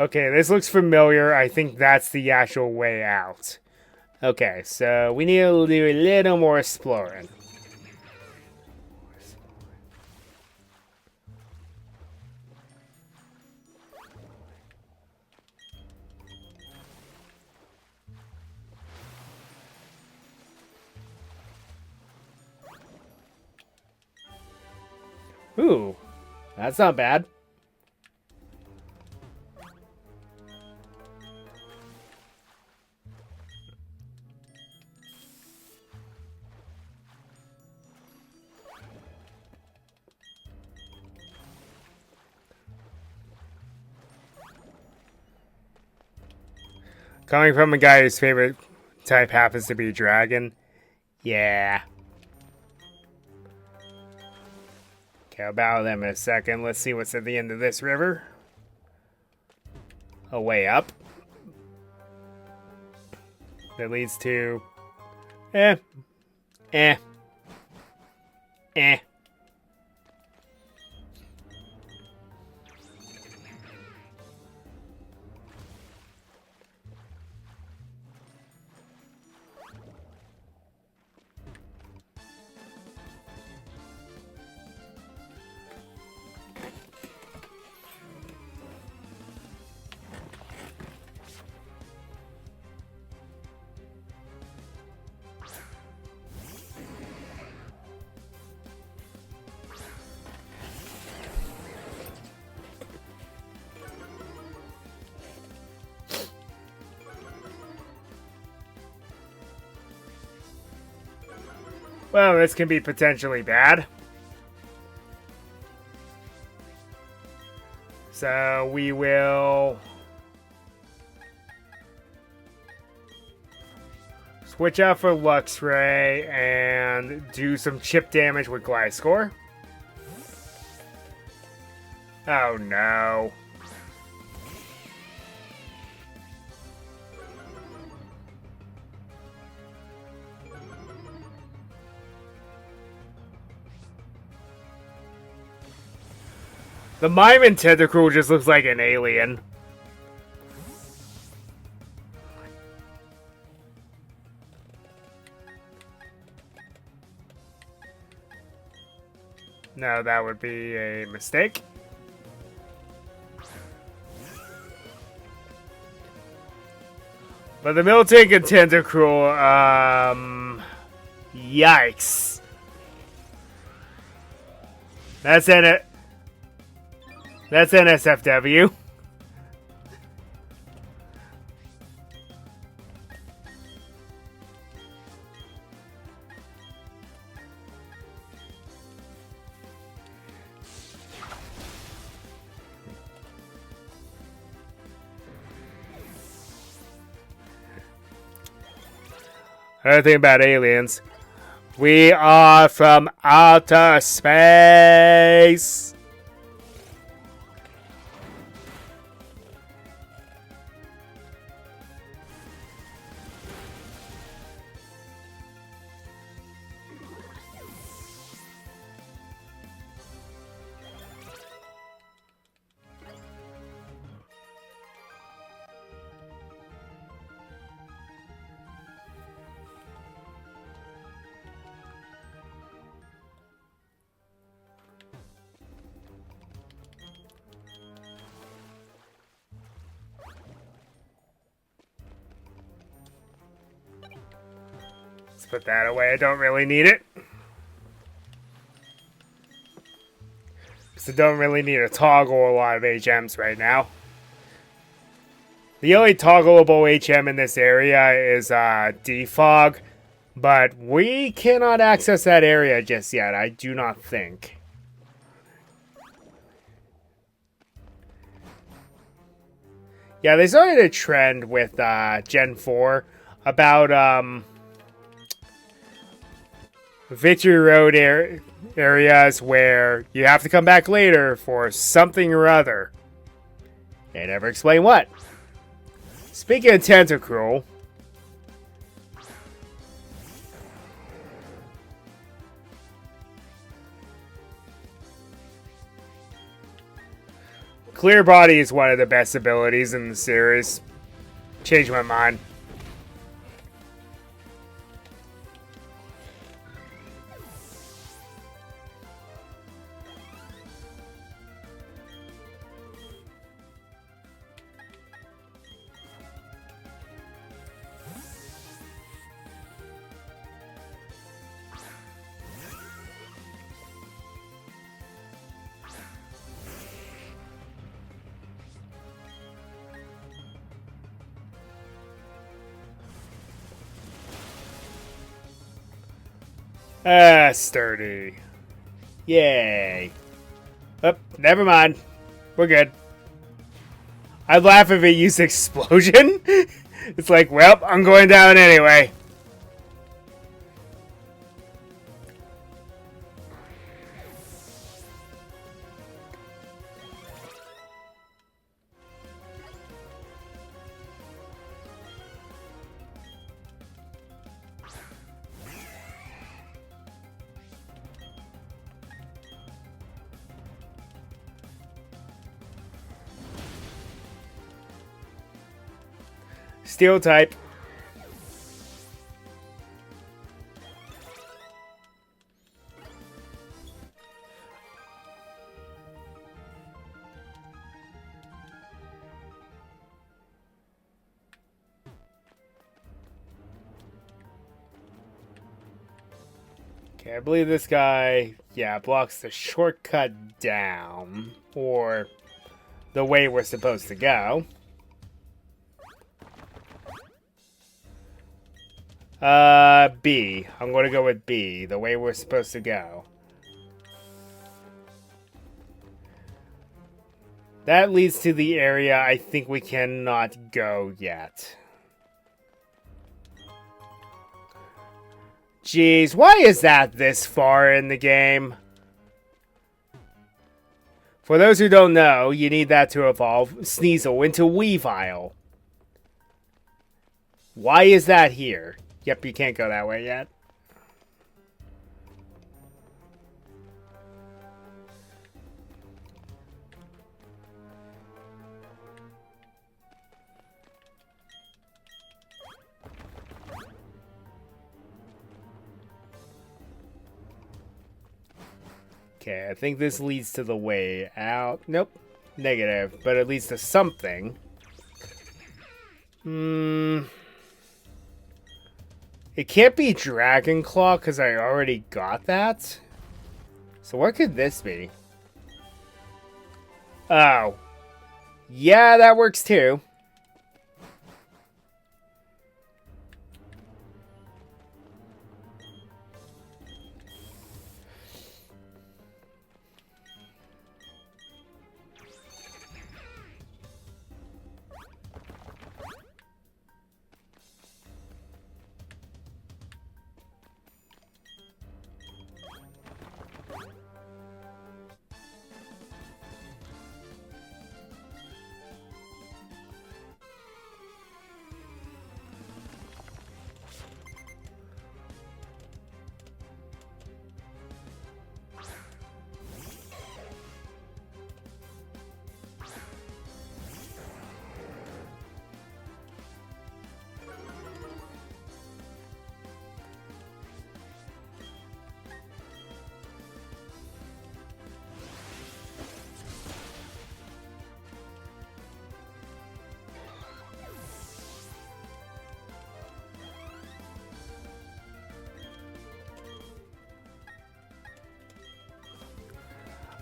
Okay, this looks familiar. I think that's the actual way out. Okay, so we need to do a little more exploring. Ooh, that's not bad. Coming from a guy whose favorite type happens to be dragon. Yeah. Okay, I'll battle them in a second. Let's see what's at the end of this river. A way up. That leads to... Eh. Eh. Eh. Well, this can be potentially bad. So we will switch out for Luxray and do some chip damage with Gliscor. Oh no. The Mime in Tentacruel just looks like an alien. No, that would be a mistake. But the Miltank and Tentacruel, yikes. That's in it. That's NSFW. Another thing about aliens. We are from outer space. Let's put that away. I don't really need it. Because I don't really need to toggle a lot of HMs right now. The only toggleable HM in this area is Defog. But we cannot access that area just yet, I do not think. Yeah, they started a trend with Gen 4 about Victory Road areas where you have to come back later for something or other. They never explain what. Speaking of Tentacruel, Clear Body is one of the best abilities in the series. Changed my mind. Ah, sturdy. Yay. Oh, never mind. We're good. I'd laugh if it used explosion. It's like, well, I'm going down anyway. Steel type. Okay, I believe this guy, yeah, blocks the shortcut down, or the way we're supposed to go. B. I'm going to go with B, the way we're supposed to go. That leads to the area I think we cannot go yet. Jeez, why is that this far in the game? For those who don't know, you need that to evolve Sneasel into Weavile. Why is that here? Yep, you can't go that way yet. Okay, I think this leads to the way out. Nope. Negative, but it leads to something. It can't be Dragon Claw because I already got that. So what could this be? Oh. Yeah, that works too.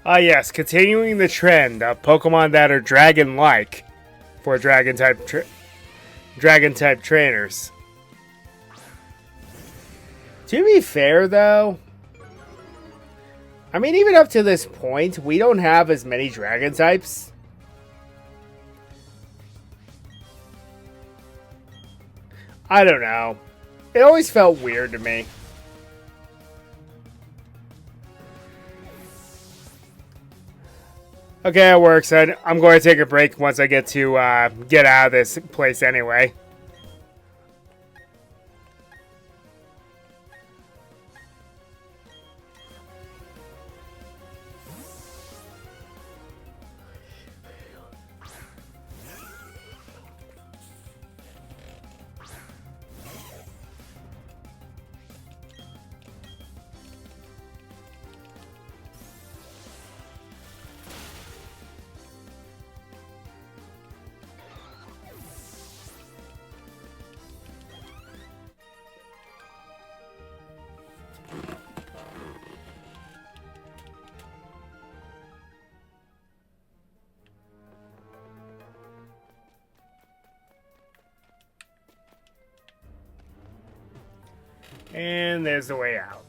Ah yes, continuing the trend of Pokemon that are dragon-like for dragon-type trainers. To be fair, though, I mean, even up to this point, we don't have as many dragon types. I don't know. It always felt weird to me. Okay, it works. I'm going to take a break once I get to get out of this place anyway. And there's the way out.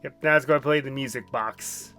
Yep, now it's going to play the music box.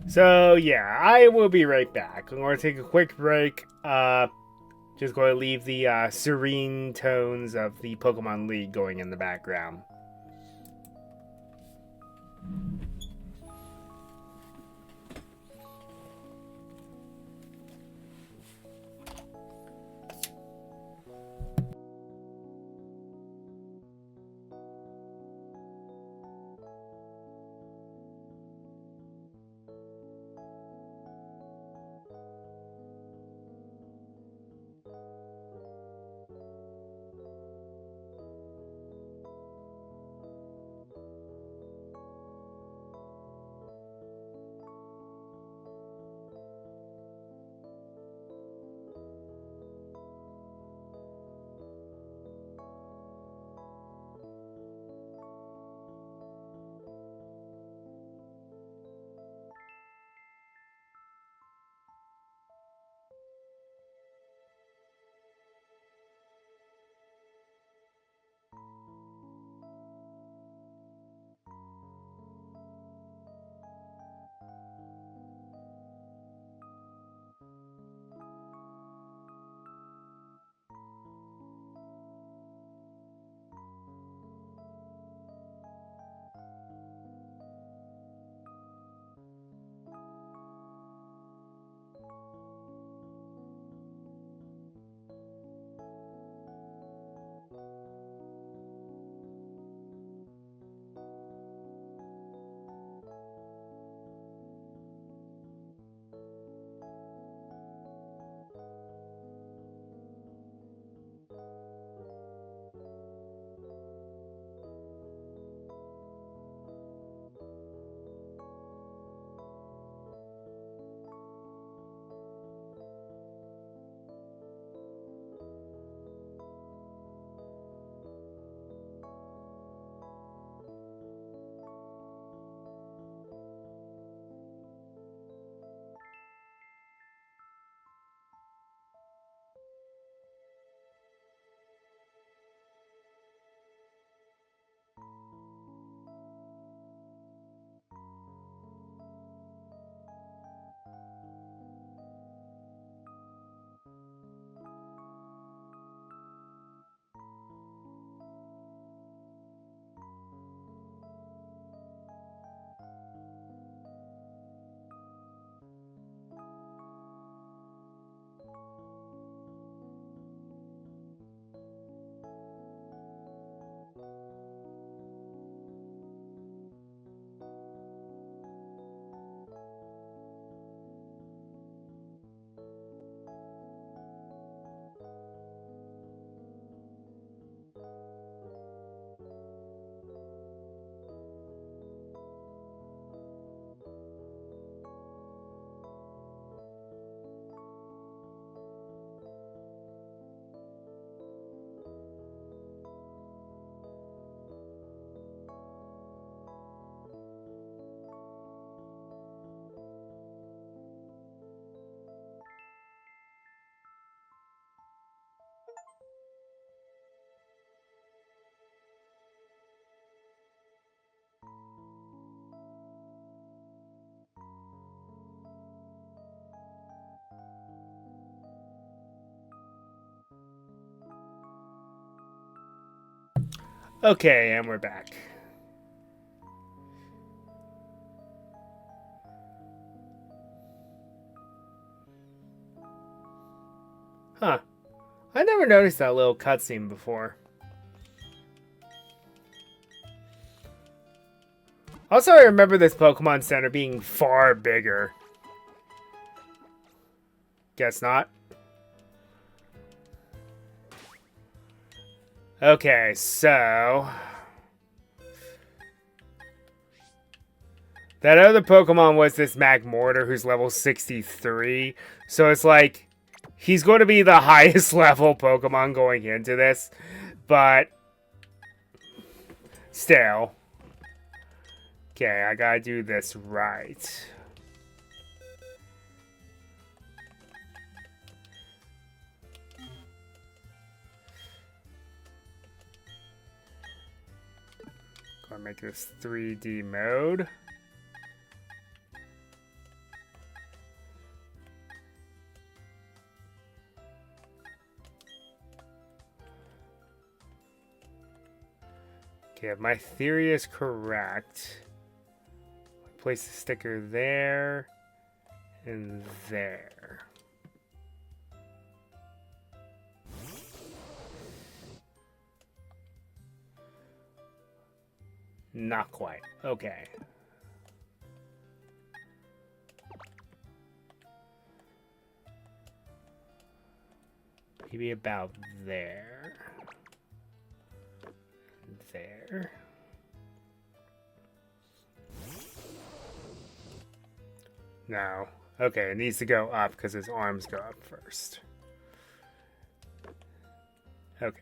So yeah, I will be right back. I'm going to take a quick break. Just going to leave the serene tones of the Pokemon League going in the background. Okay, and we're back. Huh. I never noticed that little cutscene before. Also, I remember this Pokemon Center being far bigger. Guess not. Okay, so... That other Pokemon was this Magmortar who's level 63. So it's like, he's going to be the highest level Pokemon going into this. But, still. Okay, I gotta do this right. Gonna make this 3D mode. Okay, if my theory is correct, place the sticker there and there. Not quite. Okay. Maybe about there. There. No. Okay, it needs to go up because his arms go up first. Okay.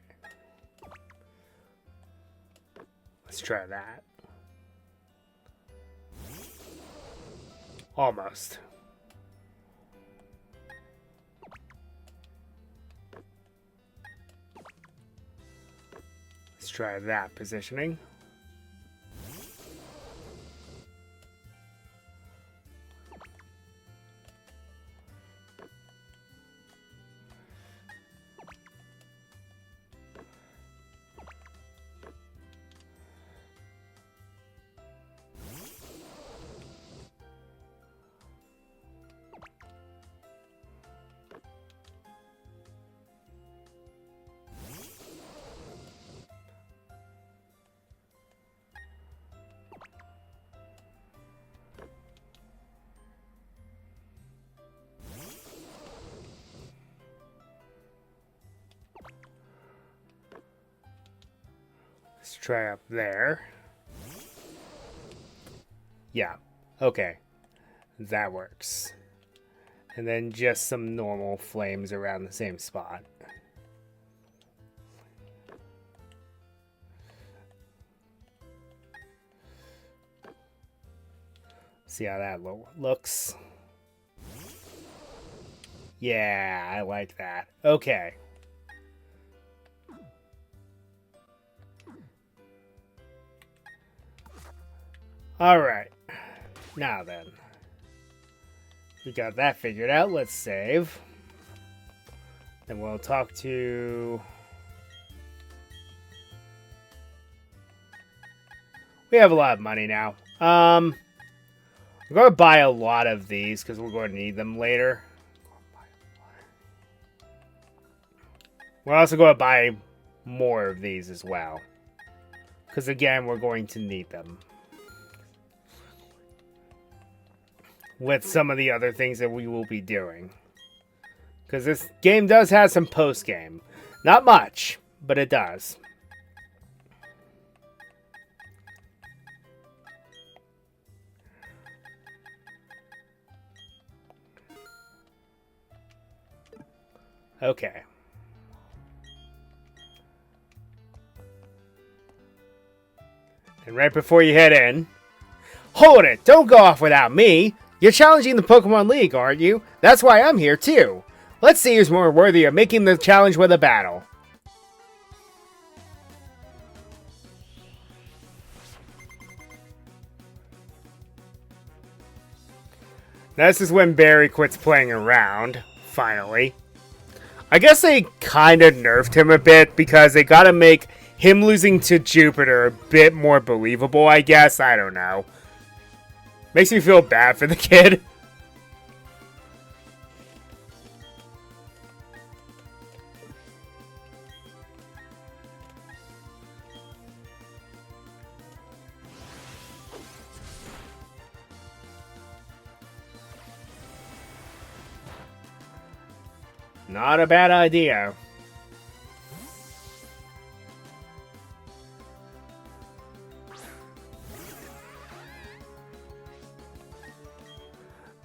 Let's try that. Almost. Let's try that positioning. Let's try up there. Yeah, okay. That works. And then just some normal flames around the same spot. See how that looks. Yeah, I like that. Okay. Alright. Now then. We got that figured out. Let's save. Then we'll talk to... We have a lot of money now. We're going to buy a lot of these because we're going to need them later. We're also going to buy more of these as well. Because again, we're going to need them. With some of the other things that we will be doing. Because this game does have some post-game. Not much, but it does. Okay. And right before you head in... Hold it! Don't go off without me! You're challenging the Pokemon League, aren't you? That's why I'm here, too. Let's see who's more worthy of making the challenge with a battle. This is when Barry quits playing around, finally. I guess they kind of nerfed him a bit because they gotta make him losing to Jupiter a bit more believable, I guess. I don't know. Makes me feel bad for the kid. Not a bad idea.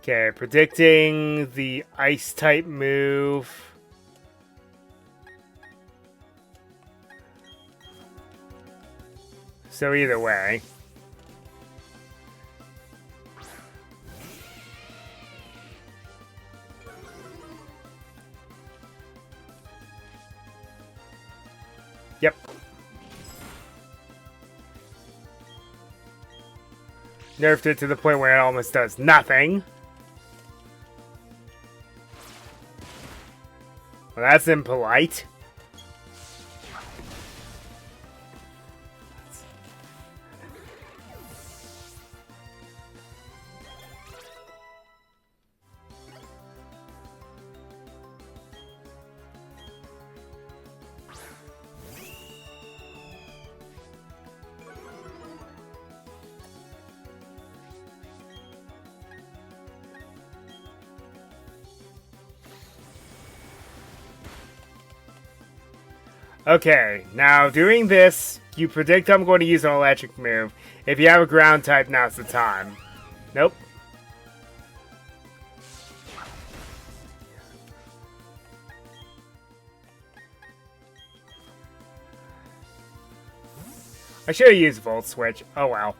Okay, predicting the ice type move. So either way. Yep. Nerfed it to the point where it almost does nothing. Well, that's impolite. Okay, now doing this, you predict I'm going to use an electric move. If you have a ground type, now's the time. Nope. I should have used Volt Switch. Oh well.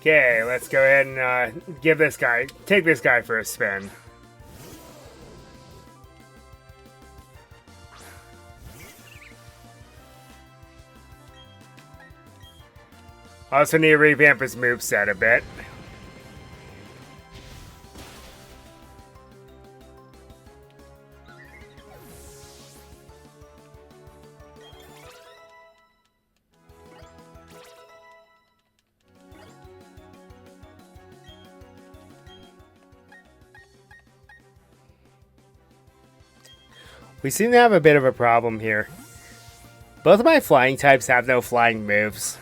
Okay, let's go ahead and take this guy for a spin. Also need to revamp his moveset a bit. We seem to have a bit of a problem here. Both of my flying types have no flying moves.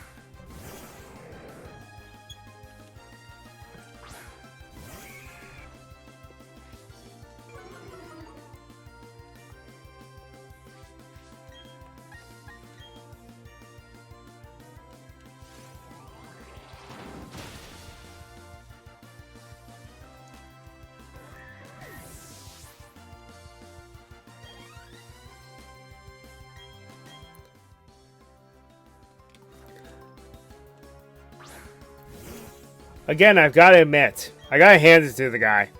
Again, I've got to admit, I gotta hand it to the guy.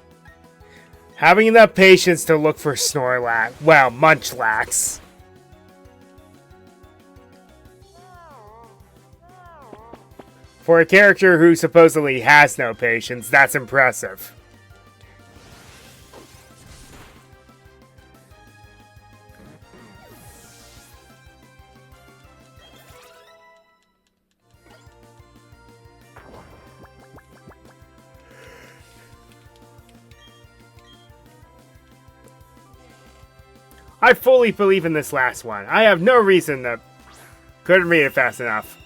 Having enough patience to look for Snorlax, well, Munchlax. For a character who supposedly has no patience, that's impressive. I fully believe in this last one. I have no reason to... Couldn't read it fast enough.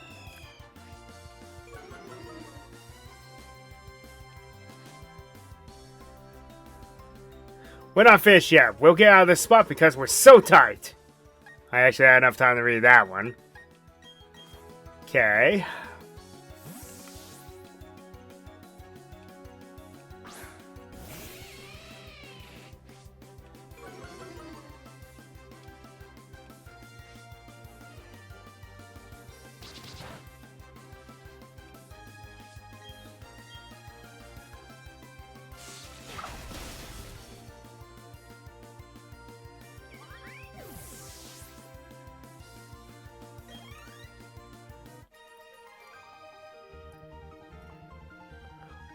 We're not finished yet. We'll get out of this spot because we're so tight. I actually had enough time to read that one. Okay.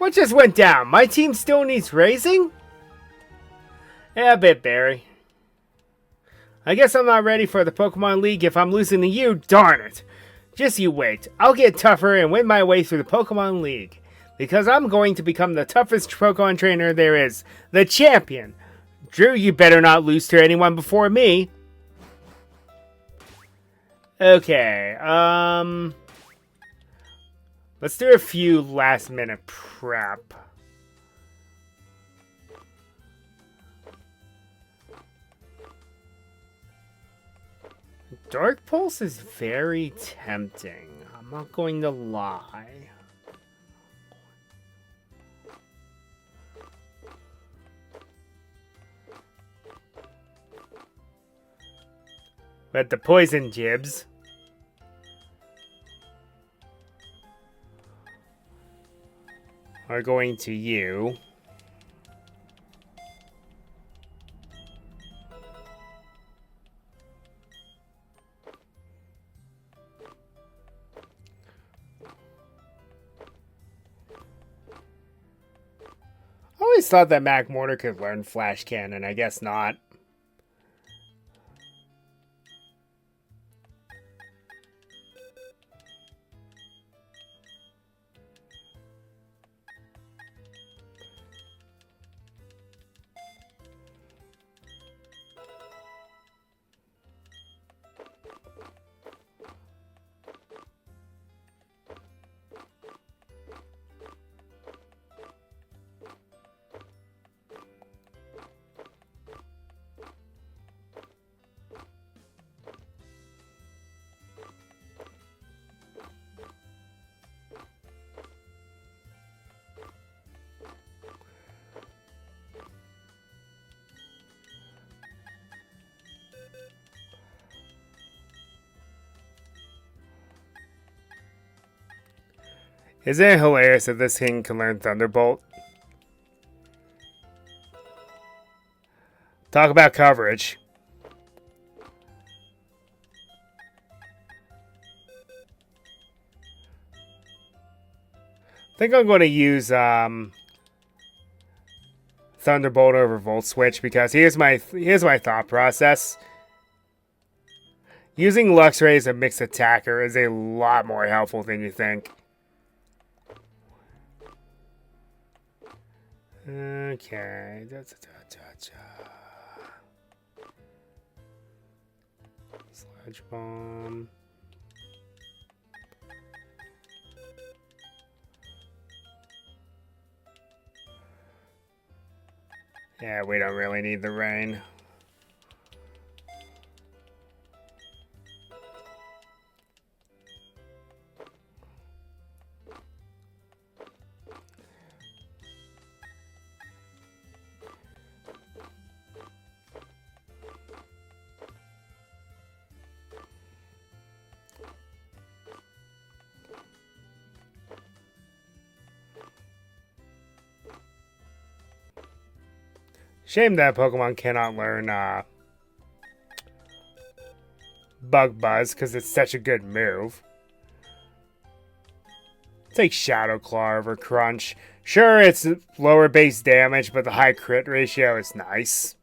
What just went down? My team still needs raising? Yeah, a bit, Barry. I guess I'm not ready for the Pokemon League if I'm losing to you, darn it! Just you wait. I'll get tougher and win my way through the Pokemon League. Because I'm going to become the toughest Pokemon trainer there is. The champion! Drew, you better not lose to anyone before me. Okay, let's do a few last minute prep. Dark Pulse is very tempting. I'm not going to lie. But the poison jibs are going to you. I always thought that Magmortar could learn Flash Cannon. I guess not. Isn't it hilarious that this thing can learn Thunderbolt? Talk about coverage. I think I'm going to use Thunderbolt over Volt Switch because here's my thought process. Using Luxray as a mixed attacker is a lot more helpful than you think. Okay. Sludge Bomb. Yeah, we don't really need the rain. Shame that Pokemon cannot learn Bug Buzz because it's such a good move. Take Shadow Claw over Crunch. Sure, it's lower base damage, but the high crit ratio is nice.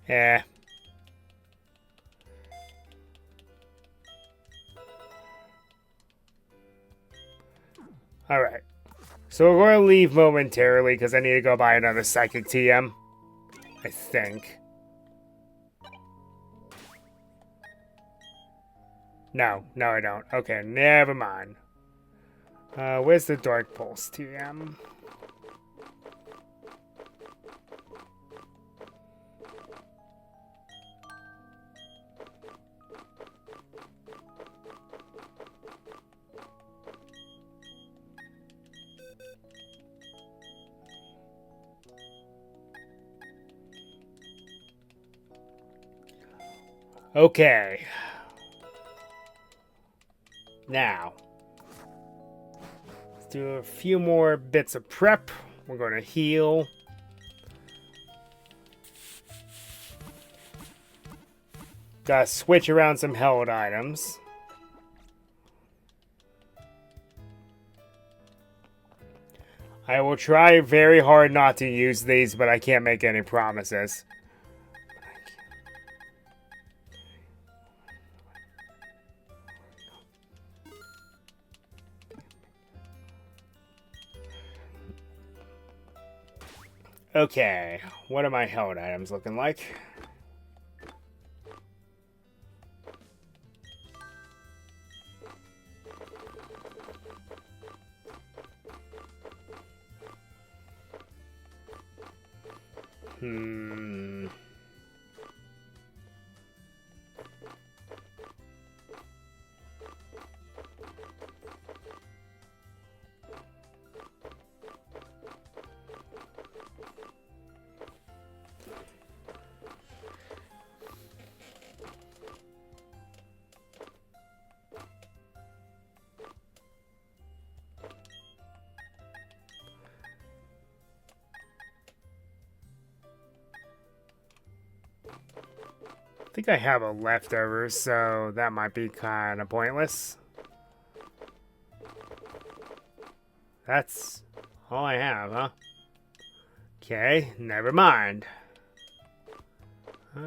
Yeah. Alright. So we're going to leave momentarily because I need to go buy another Psychic TM. I think. No, I don't. Okay, never mind. Where's the Dark Pulse TM? Okay. Now, let's do a few more bits of prep. We're going to heal. Gotta switch around some held items. I will try very hard not to use these, but I can't make any promises. Okay, what are my held items looking like? I think I have a leftover, so that might be kind of pointless. That's all I have, huh? Okay, never mind. Do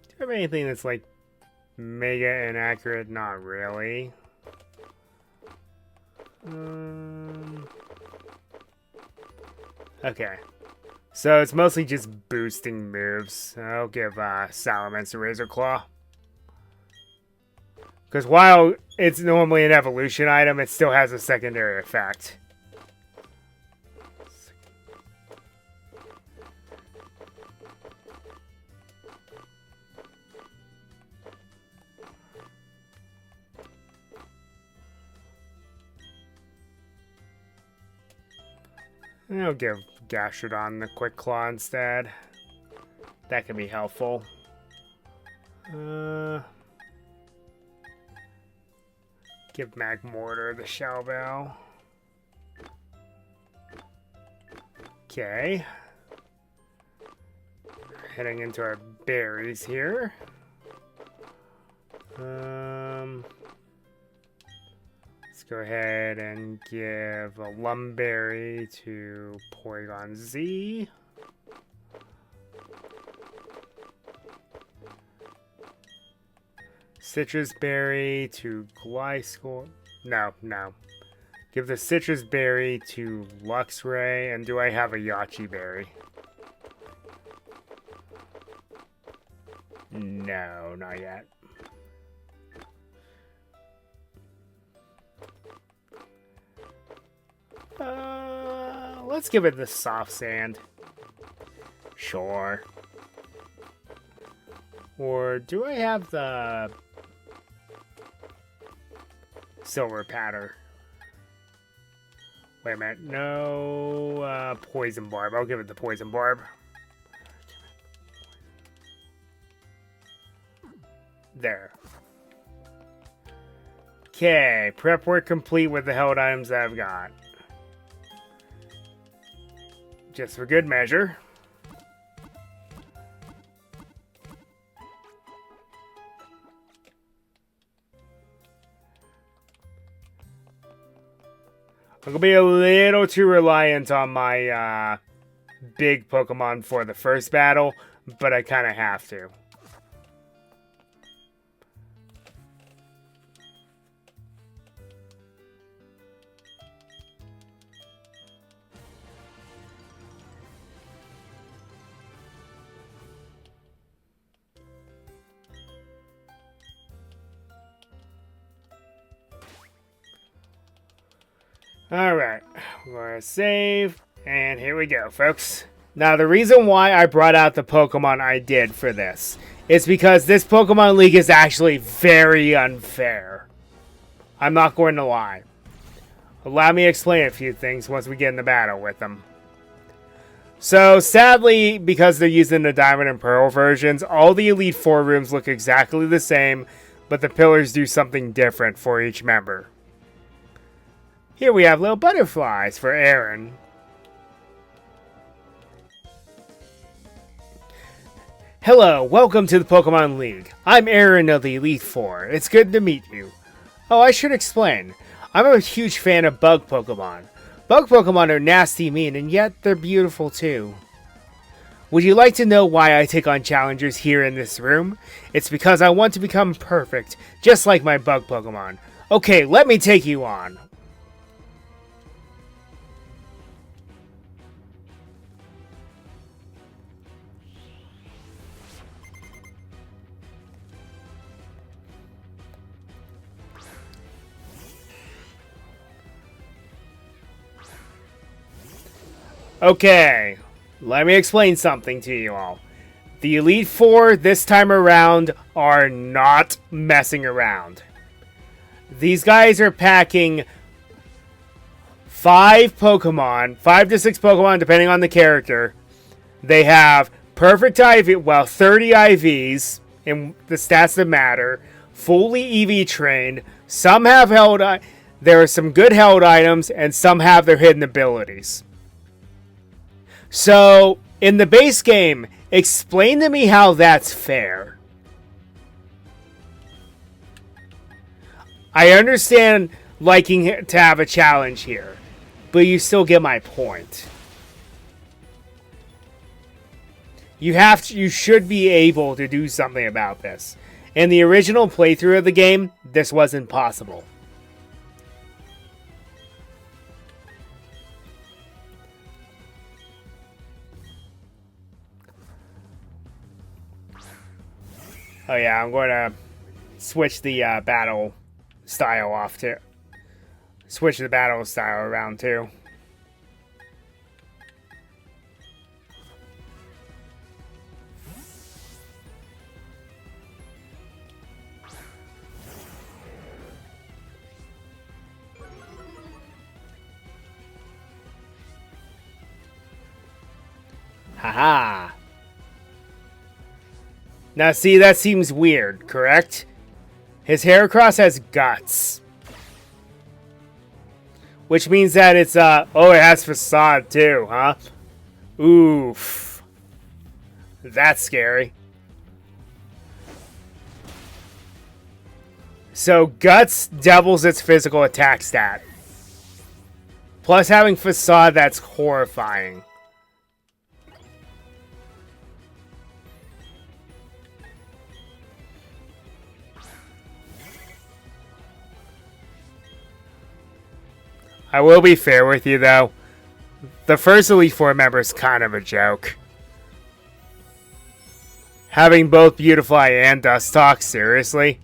you have anything that's like mega inaccurate? Not really. Okay. So it's mostly just boosting moves. I'll give Salamence a Razor Claw. Because while it's normally an evolution item, it still has a secondary effect. And I'll give Gastrodon the Quick Claw instead. That can be helpful. Give Magmortar the Shell Bell. Okay. Heading into our berries here. Let's go ahead and give a Lumberry to Porygon Z. Citrus Berry to Gliscor. No. Give the Citrus Berry to Luxray. And do I have a Yache Berry? No, not yet. Let's give it the Soft Sand. Sure. Or do I have the Silver Patter? Wait a minute. No, Poison Barb. I'll give it the Poison Barb. There. Okay, prep work complete with the held items that I've got. Just for good measure. I'm gonna be a little too reliant on my big Pokemon for the first battle, but I kind of have to. Alright, we're gonna save, and here we go, folks. Now, the reason why I brought out the Pokemon I did for this is because this Pokemon League is actually very unfair. I'm not going to lie. Allow me to explain a few things once we get in the battle with them. So sadly, because they're using the Diamond and Pearl versions, all the Elite Four rooms look exactly the same, but the pillars do something different for each member. Here we have little butterflies for Aaron. Hello, welcome to the Pokemon League. I'm Aaron of the Elite Four. It's good to meet you. Oh, I should explain. I'm a huge fan of bug Pokemon. Bug Pokemon are nasty mean, and yet they're beautiful too. Would you like to know why I take on challengers here in this room? It's because I want to become perfect, just like my bug Pokemon. Okay, let me take you on. Okay, let me explain something to you all. The Elite Four this time around are not messing around. These guys are packing 5 Pokemon, 5 to 6 Pokemon depending on the character. They have perfect IV, well, 30 IVs in the stats that matter, fully EV trained. Some have held, there are some good held items, and some have their hidden abilities. So, in the base game, explain to me how that's fair. I understand liking to have a challenge here, but you still get my point. You should be able to do something about this. In the original playthrough of the game, this wasn't possible. Oh yeah, I'm going to switch the battle style off too. Switch the battle style around too. Haha. Now see, that seems weird, correct? His Heracross has guts. Which means that it's, oh, it has Facade too, huh? Oof. That's scary. So, Guts doubles its physical attack stat. Plus having Facade, that's horrifying. I will be fair with you, though. The first Elite Four member is kind of a joke. Having both Beautifly and Dustox, seriously?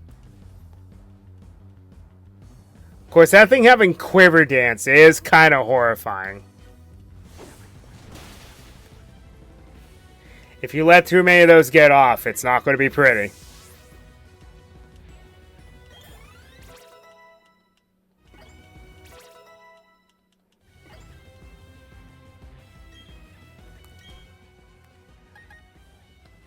Of course, that thing having Quiver Dance is kind of horrifying. If you let too many of those get off, it's not going to be pretty.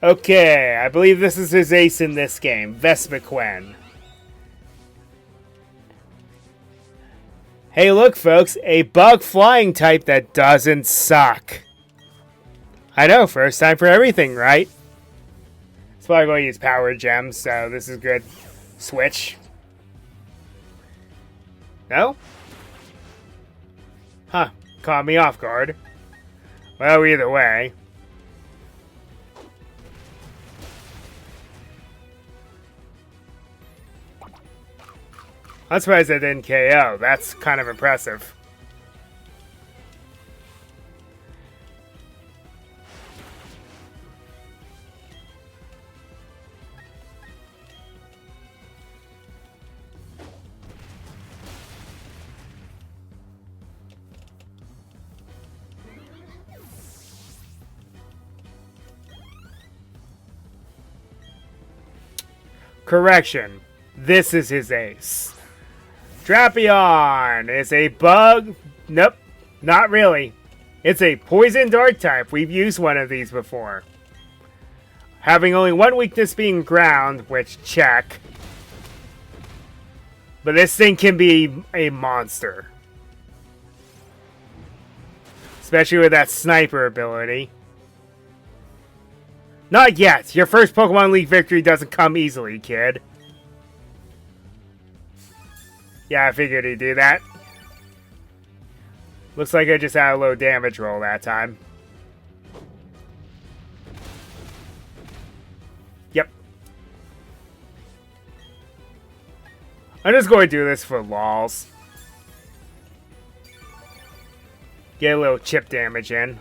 Okay, I believe this is his ace in this game, Vespiquen. Hey, look, folks, a bug flying type that doesn't suck. I know, first time for everything, right? It's probably going to use Power Gems, so this is good. Switch. No? Huh, caught me off guard. Well, either way. I'm surprised I didn't KO. That's kind of impressive. Correction. This is his ace. Drapion is a bug. Nope, not really. It's a poison dark type. We've used one of these before. Having only one weakness being ground, which check. But this thing can be a monster. Especially with that sniper ability. Not yet! Your first Pokemon League victory doesn't come easily, kid. Yeah, I figured he'd do that. Looks like I just had a low damage roll that time. Yep. I'm just going to do this for lols. Get a little chip damage in.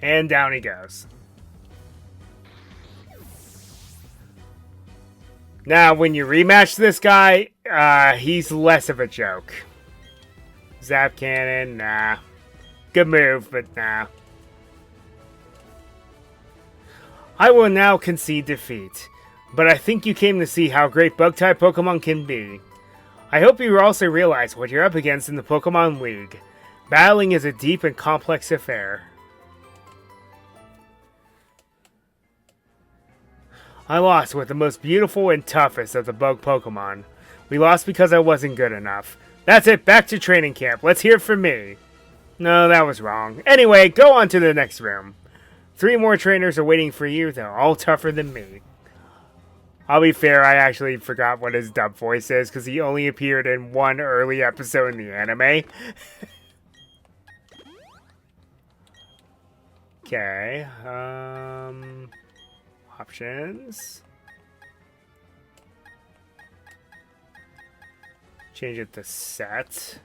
And down he goes. Now, when you rematch this guy, he's less of a joke. Zap Cannon, nah. Good move, but nah. I will now concede defeat, but I think you came to see how great Bug-type Pokemon can be. I hope you also realize what you're up against in the Pokemon League. Battling is a deep and complex affair. I lost with the most beautiful and toughest of the bug Pokemon. We lost because I wasn't good enough. That's it, back to training camp. Let's hear it from me. No, that was wrong. Anyway, go on to the next room. 3 more trainers are waiting for you. They're all tougher than me. I'll be fair, I actually forgot what his dub voice is because he only appeared in one early episode in the anime. Okay, options. Change it to set.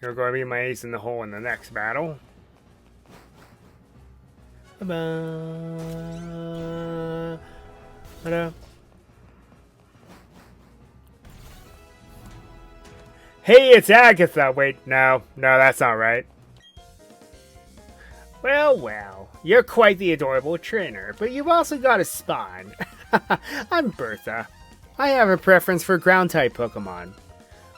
You're going to be my ace in the hole in the next battle. Hey, it's Agatha! Wait, no, that's not right. Well, you're quite the adorable trainer, but you've also got a spawn. I'm Bertha. I have a preference for ground-type Pokemon.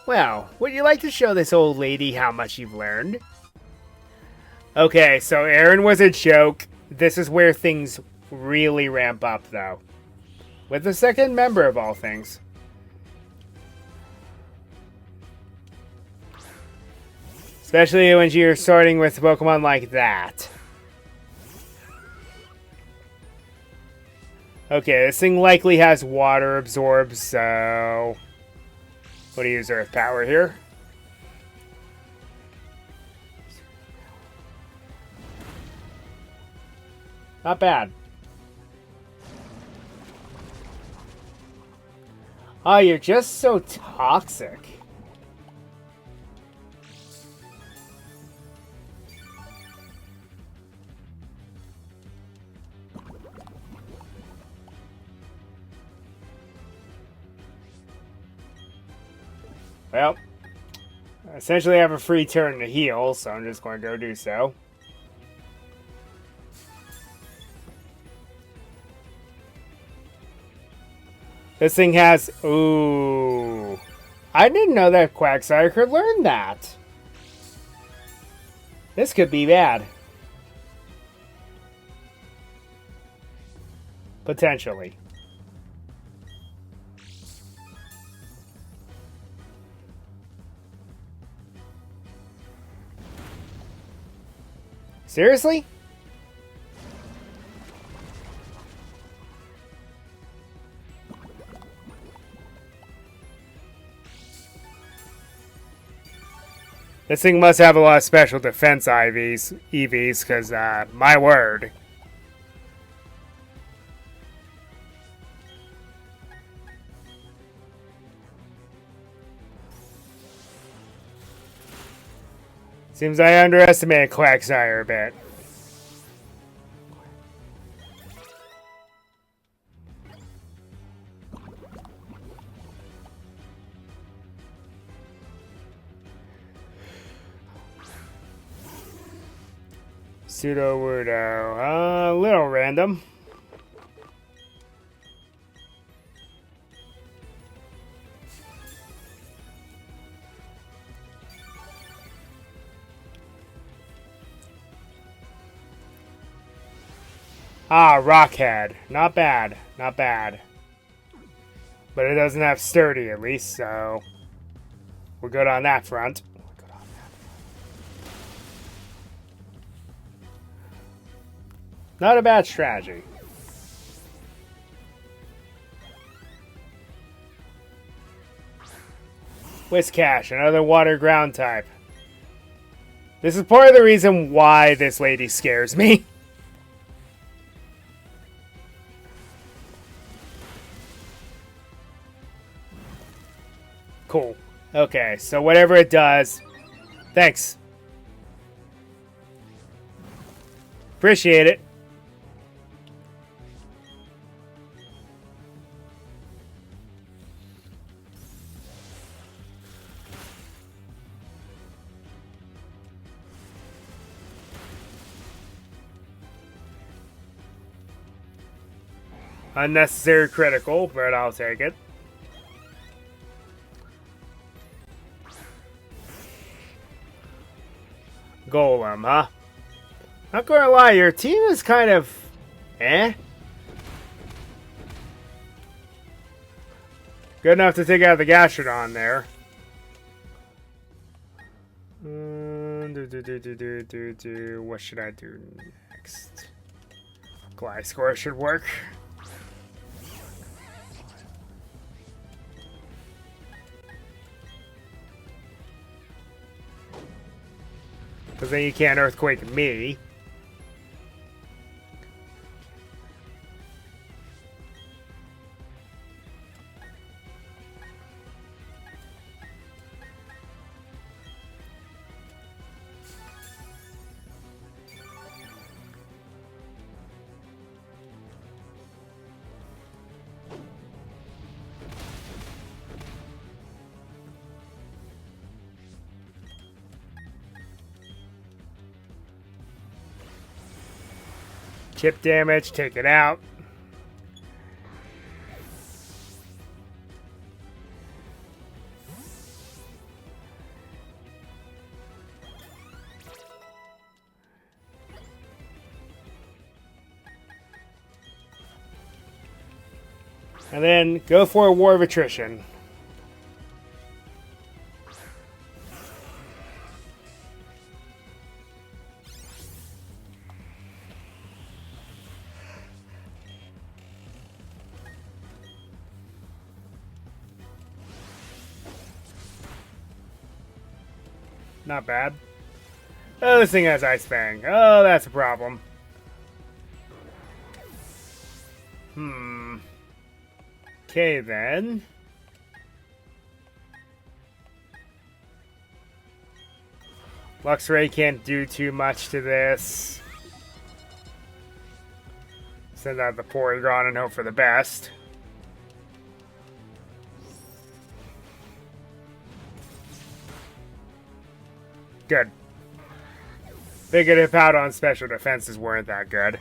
Well, would you like to show this old lady how much you've learned? Okay, so Aaron was a joke. This is where things really ramp up, though. With the second member of all things. Especially when you're starting with Pokemon like that. Okay, this thing likely has water absorbs, so... We'll use Earth Power here. Not bad. Oh, you're just so toxic. Well, essentially I have a free turn to heal, so I'm just going to go do so. This thing has... Ooh. I didn't know that Quagsire could learn that. This could be bad. Potentially. Seriously? This thing must have a lot of special defense EVs, because, my word. Seems I underestimated Quagsire a bit. Sudowoodo. A little random. Ah, Rockhead. Not bad. Not bad. But it doesn't have Sturdy, at least, so we're good on that front. Not a bad strategy. Whiscash, another water ground type. This is part of the reason why this lady scares me. Cool. Okay, so whatever it does, thanks. Appreciate it. Unnecessary critical, but I'll take it. Golem, huh? Not gonna lie, your team is kind of eh. Good enough to take out the Gastrodon there. What should I do next? Gliscor should work. Because then you can't Earthquake me. Chip damage, take it out. And then go for a War of Attrition. Not bad. Oh, this thing has Ice Fang. Oh, that's a problem. Okay, then. Luxray can't do too much to this. Send out the Porygon and hope for the best. Good. Figured Hippowdon special defenses weren't that good.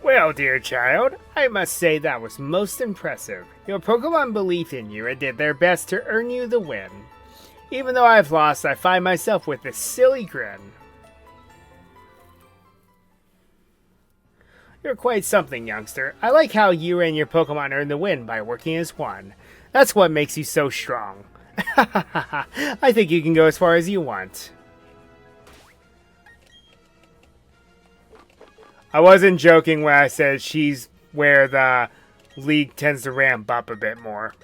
Well, dear child, I must say that was most impressive. Your Pokemon believed in you and did their best to earn you the win. Even though I've lost, I find myself with this silly grin. You're quite something, youngster. I like how you and your Pokemon earn the win by working as one. That's what makes you so strong. I think you can go as far as you want. I wasn't joking when I said she's where the league tends to ramp up a bit more.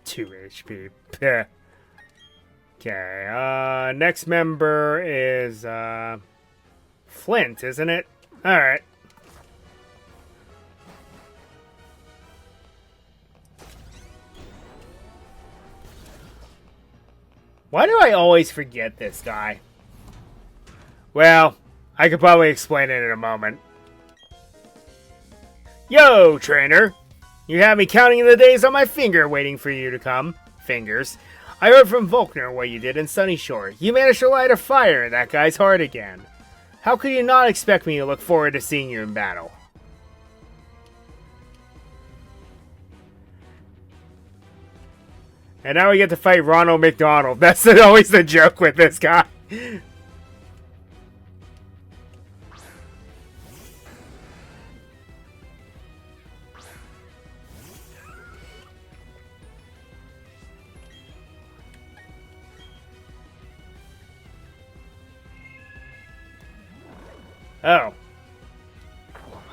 Two HP. Okay, next member is, Flint, isn't it? Alright. Why do I always forget this guy? Well, I could probably explain it in a moment. Yo, trainer! You have me counting the days on my finger waiting for you to come. Fingers. I heard from Volkner what you did in Sunnyshore. You managed to light a fire in that guy's heart again. How could you not expect me to look forward to seeing you in battle? And now we get to fight Ronald McDonald. That's always the joke with this guy. Oh.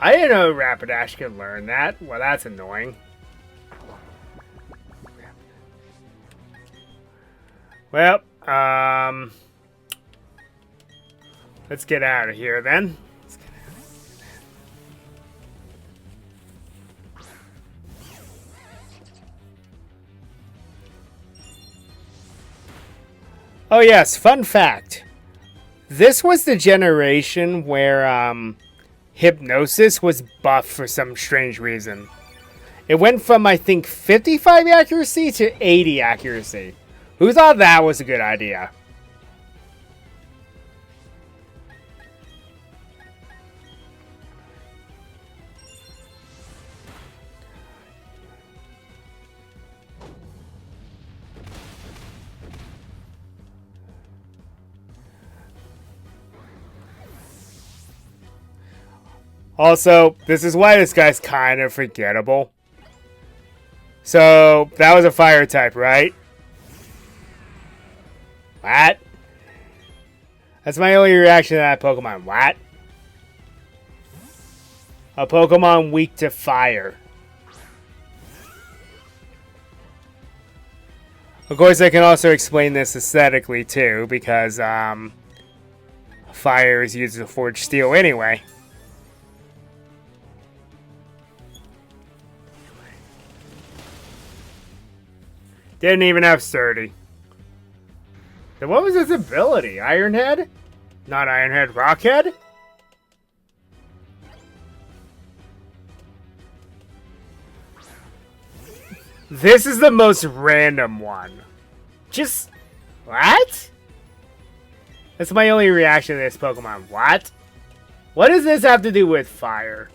I didn't know Rapidash could learn that. Well, that's annoying. Well, let's get out of here then. Oh yes, fun fact. This was the generation where Hypnosis was buffed for some strange reason. It went from, I think, 55 accuracy to 80 accuracy. Who thought that was a good idea? Also, this is why this guy's kind of forgettable. So, that was a fire type, right? What? That's my only reaction to that Pokemon. What? A Pokemon weak to fire. Of course, I can also explain this aesthetically, too, because, fire is used to forge steel anyway. Didn't even have Sturdy. Then what was his ability? Iron Head? Not Iron Head, Rock Head? This is the most random one. Just... what? That's my only reaction to this Pokemon. What? What does this have to do with fire?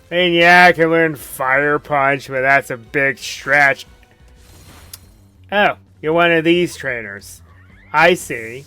And yeah, I can learn Fire Punch, but that's a big stretch. Oh, you're one of these trainers. I see.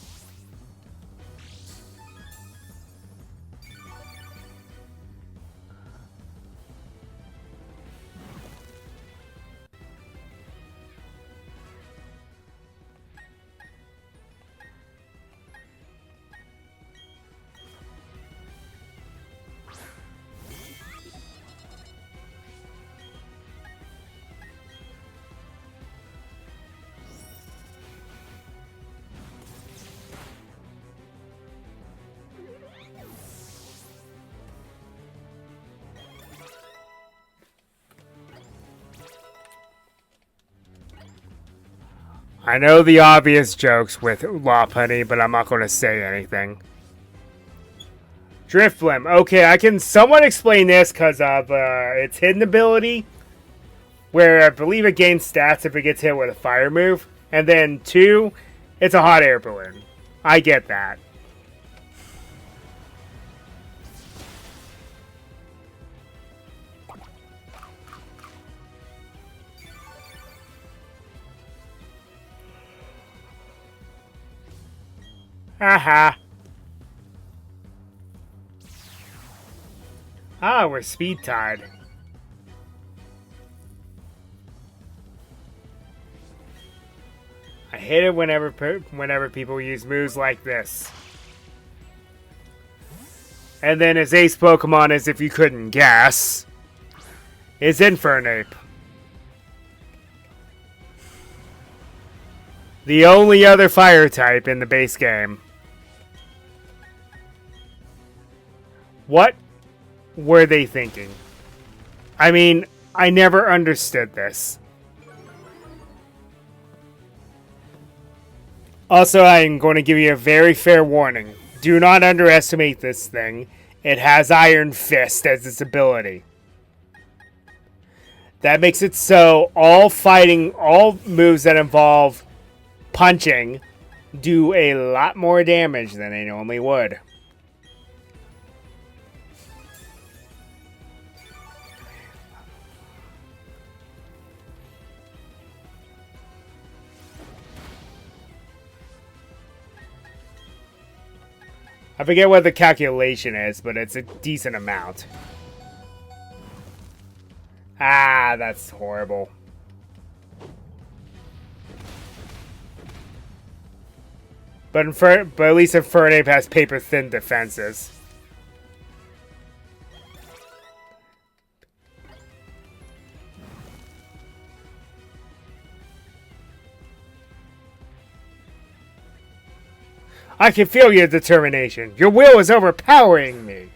I know the obvious jokes with Lopunny, but I'm not going to say anything. Drifblim. Okay, I can somewhat explain this because of its hidden ability, where I believe it gains stats if it gets hit with a fire move. And then 2, it's a hot air balloon. I get that. Haha. Ah, we're speed tied. I hate it whenever people use moves like this. And then his ace Pokemon, as if you couldn't guess, is Infernape. The only other fire type in the base game. What were they thinking? I mean, I never understood this. Also, I'm going to give you a very fair warning. Do not underestimate this thing. It has Iron Fist as its ability. That makes it so all moves that involve punching do a lot more damage than they normally would. I forget what the calculation is, but it's a decent amount. Ah, that's horrible. But at least Infernape has paper-thin defenses. I can feel your determination. Your will is overpowering me.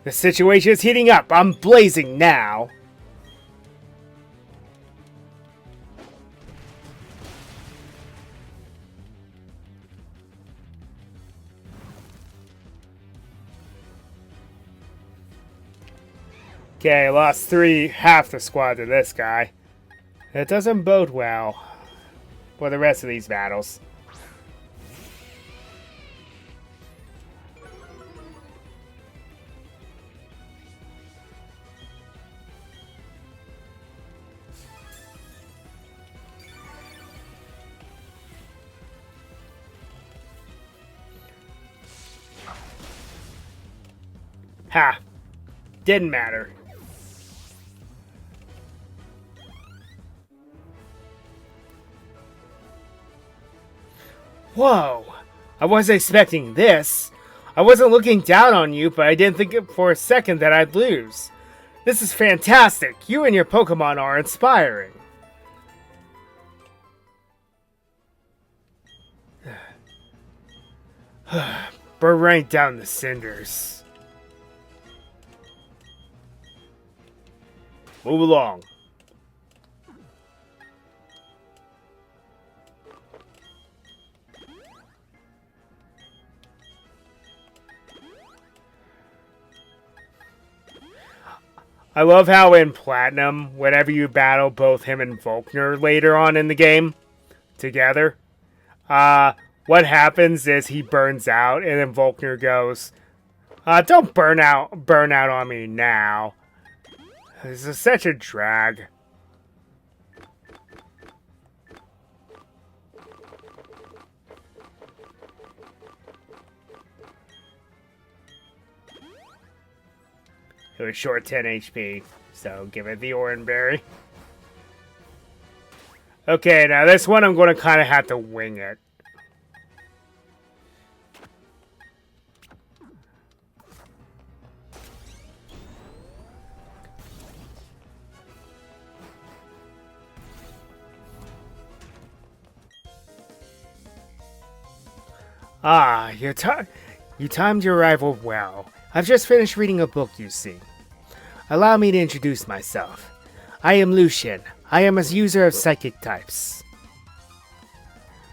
The situation is heating up. I'm blazing now. Okay, lost half the squad to this guy. It doesn't bode well for the rest of these battles. Ha! Didn't matter. Whoa! I wasn't expecting this. I wasn't looking down on you, but I didn't think for a second that I'd lose. This is fantastic. You and your Pokemon are inspiring. Burn right down the cinders. Move along. I love how in Platinum, whenever you battle both him and Volkner later on in the game together, what happens is he burns out, and then Volkner goes, "Don't burn out on me now." This is such a drag. It was short 10 HP, so give it the Oran Berry. Okay, now this one I'm going to kind of have to wing it. Ah, you timed your arrival well. I've just finished reading a book, you see. Allow me to introduce myself. I am Lucian. I am a user of psychic types.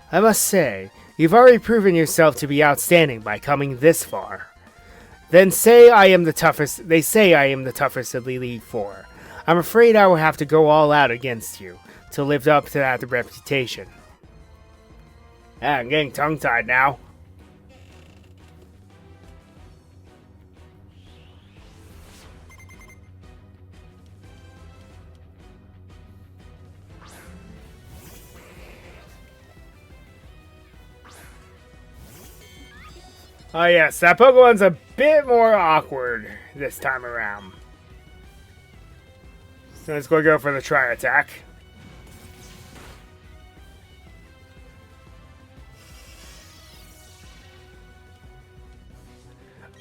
I must say, you've already proven yourself to be outstanding by coming this far. They say I am the toughest of the Elite Four. I'm afraid I will have to go all out against you to live up to that reputation. I'm getting tongue-tied now. Oh yes, that Pokemon's a bit more awkward this time around. So let's go for the Tri-Attack.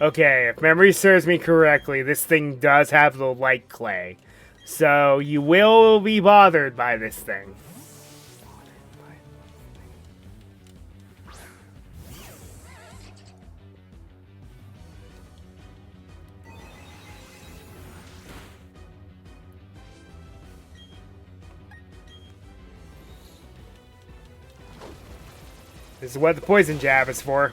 Okay, if memory serves me correctly, this thing does have the Light Clay. So you will be bothered by this thing. This is what the poison jab is for.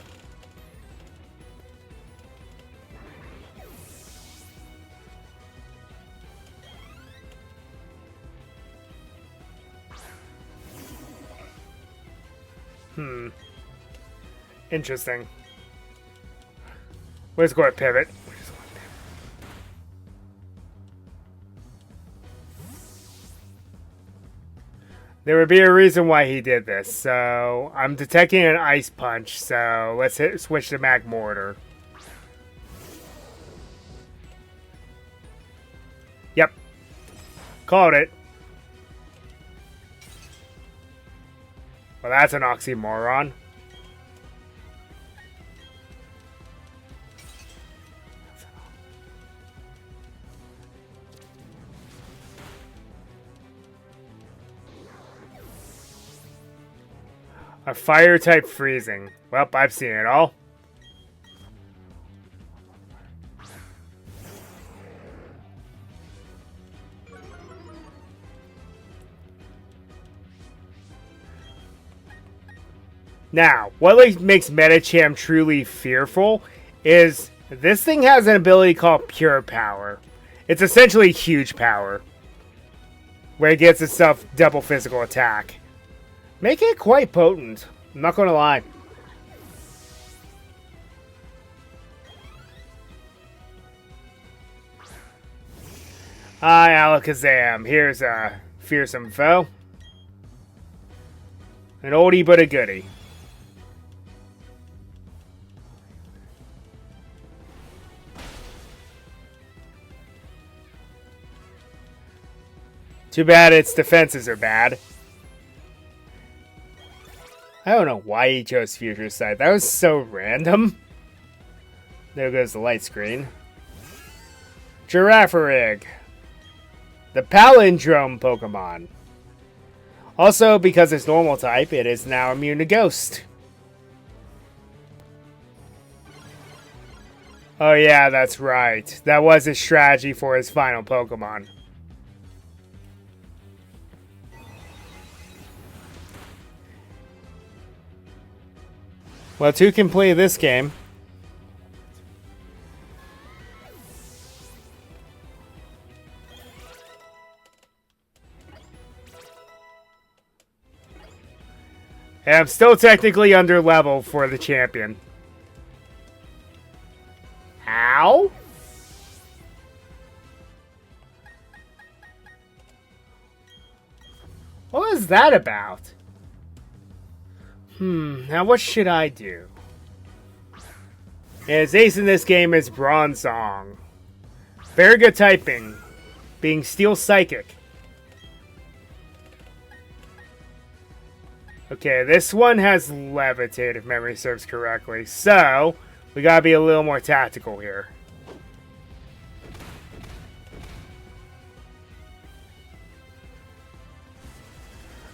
Interesting. Let's go at pivot. There would be a reason why he did this, so I'm detecting an ice punch, so let's switch to Magmortar. Yep. Called it. Well, that's an oxymoron. A fire type freezing. Well, I've seen it all. Now, what makes Medicham truly fearful is this thing has an ability called Pure Power. It's essentially huge power, where it gets itself double physical attack. Make it quite potent. I'm not going to lie. Hi, Alakazam. Here's a fearsome foe. An oldie but a goodie. Too bad its defenses are bad. I don't know why he chose Future Sight. That was so random. There goes the light screen. Girafarig. The Palindrome Pokemon. Also, because it's normal type, it is now immune to Ghost. Oh yeah, that's right. That was his strategy for his final Pokemon. Well, two can play this game. And I'm still technically under level for the champion. How? What was that about? Now what should I do? His ace in this game is Bronzong. Very good typing. Being Steel Psychic. Okay, this one has Levitate if memory serves correctly. So, we gotta be a little more tactical here.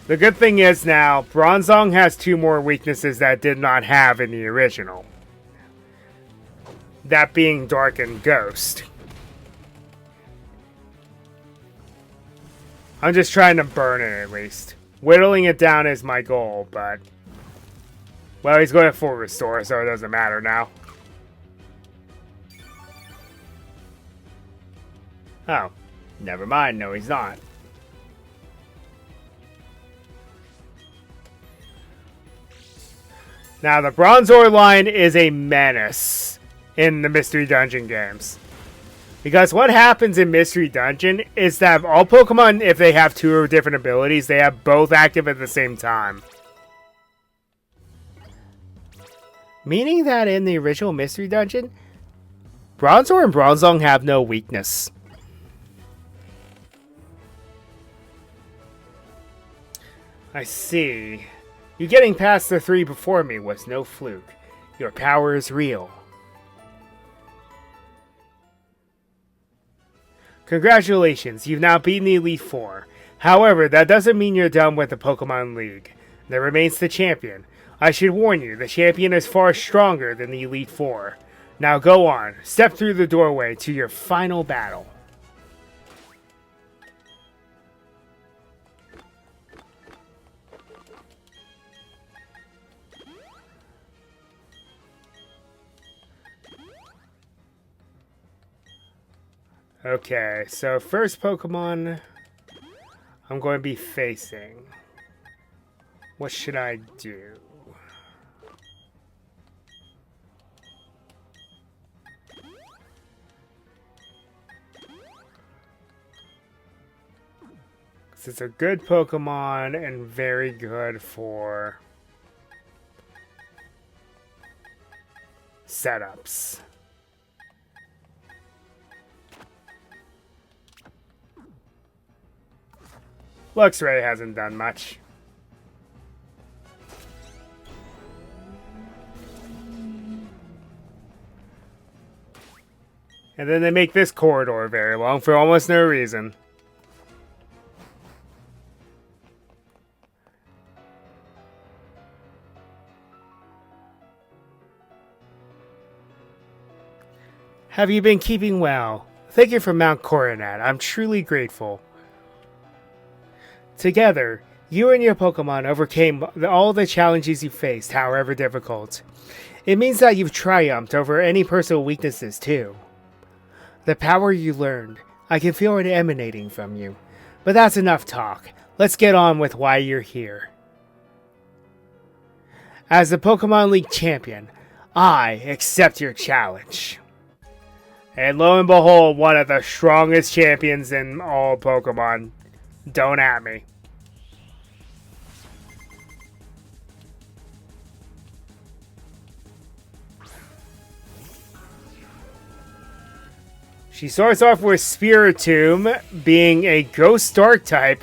The good thing is now, Bronzong has two more weaknesses that it did not have in the original. That being Dark and Ghost. I'm just trying to burn it at least. Whittling it down is my goal, but... Well, he's going to full restore, so it doesn't matter now. Oh, never mind. No, he's not. Now, the Bronzor line is a menace in the Mystery Dungeon games. Because what happens in Mystery Dungeon is that all Pokemon, if they have two different abilities, they have both active at the same time. Meaning that in the original Mystery Dungeon, Bronzor and Bronzong have no weakness. I see. You getting past the three before me was no fluke. Your power is real. Congratulations, you've now beaten the Elite Four. However, that doesn't mean you're done with the Pokemon League. There remains the champion. I should warn you, the champion is far stronger than the Elite Four. Now go on, step through the doorway to your final battle. Okay, so first Pokemon I'm going to be facing. What should I do? It's a good Pokemon and very good for setups. Luxray hasn't done much. And then they make this corridor very long for almost no reason. Have you been keeping well? Thank you for Mount Coronet. I'm truly grateful. Together, you and your Pokemon overcame all the challenges you faced, however difficult. It means that you've triumphed over any personal weaknesses, too. The power you learned, I can feel it emanating from you. But that's enough talk. Let's get on with why you're here. As the Pokemon League champion, I accept your challenge. And lo and behold, one of the strongest champions in all Pokemon. Don't at me. She starts off with Spiritomb being a Ghost Dark type,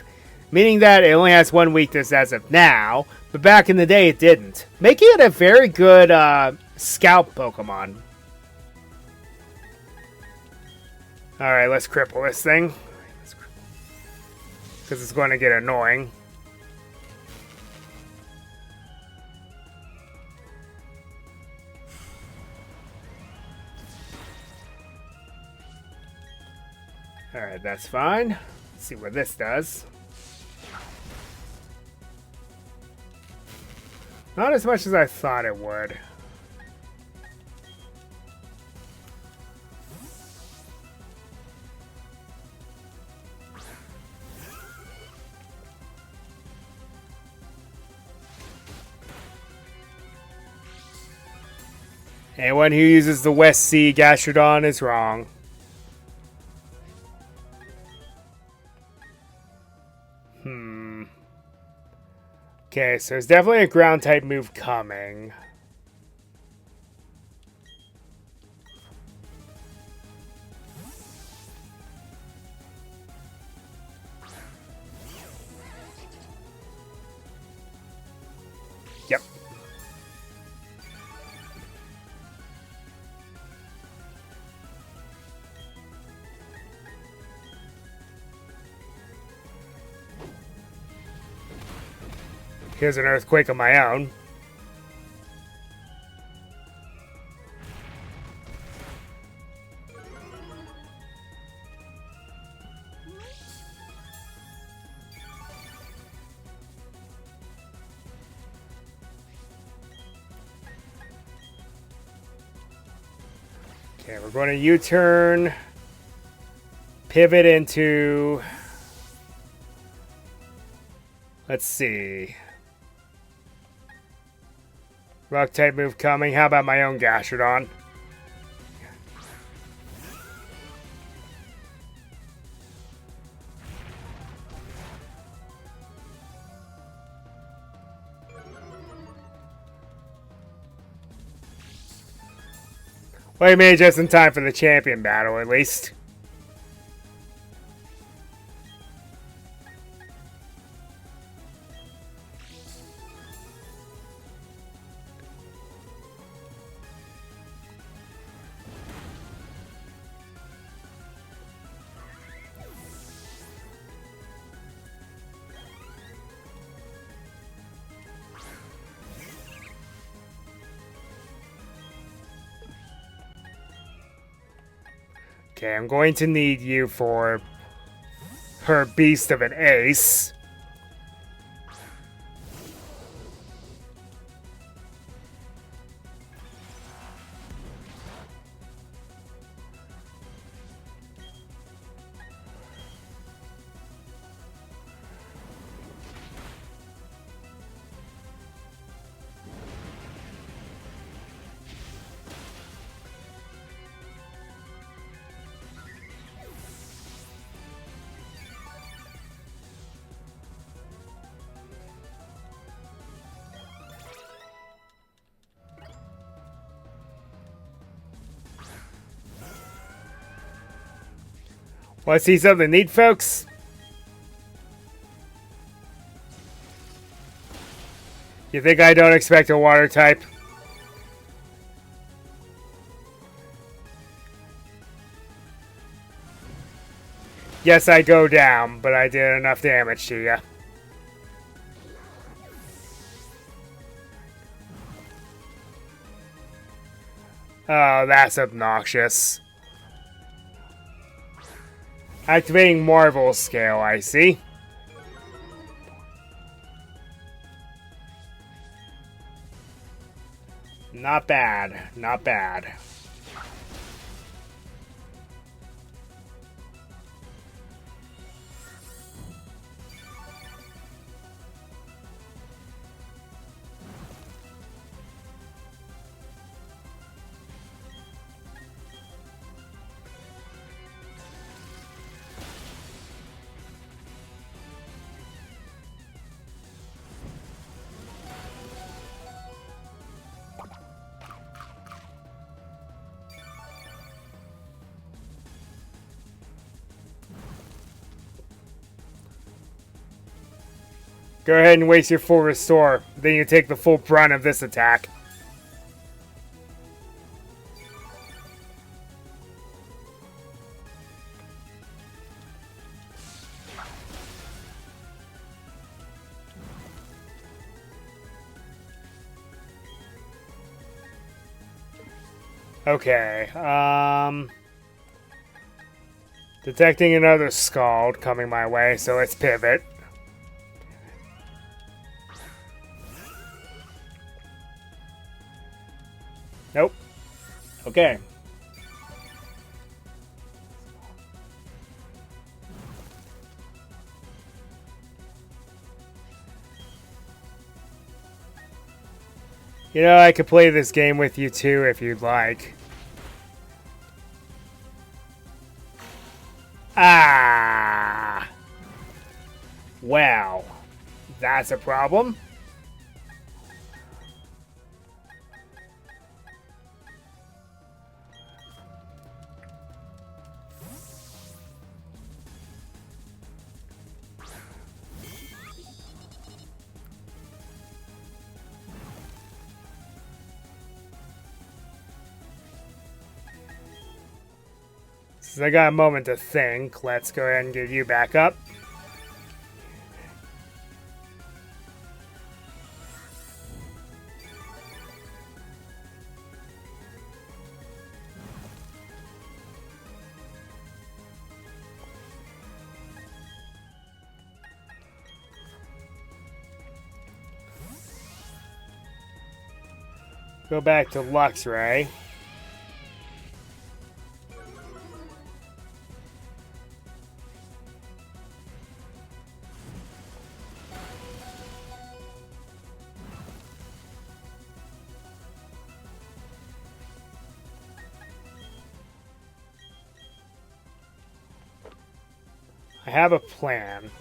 meaning that it only has one weakness as of now, but back in the day it didn't. Making it a very good Scout Pokemon. Alright, let's cripple this thing. Because it's going to get annoying. Alright, that's fine. Let's see what this does. Not as much as I thought it would. Anyone who uses the West Sea Gastrodon is wrong. Okay, so there's definitely a ground type move coming. Yep. Here's an earthquake of my own. Okay, we're going to U-turn, pivot into, let's see, rock type move coming. How about my own Gastrodon? Well, you made it just in time for the champion battle, at least. Okay, I'm going to need you for her beast of an ace. Want to see something neat, folks? You think I don't expect a water type? Yes, I go down, but I did enough damage to you. Oh, that's obnoxious. Activating Marvel Scale, I see. Not bad, not bad. Go ahead and waste your full restore. Then you take the full brunt of this attack. Okay, detecting another Scald coming my way, so let's pivot. Nope. Okay. You know, I could play this game with you too if you'd like. Ah! Well, that's a problem. Since I got a moment to think, let's go ahead and get you back up. Go back to Luxray. I have a plan.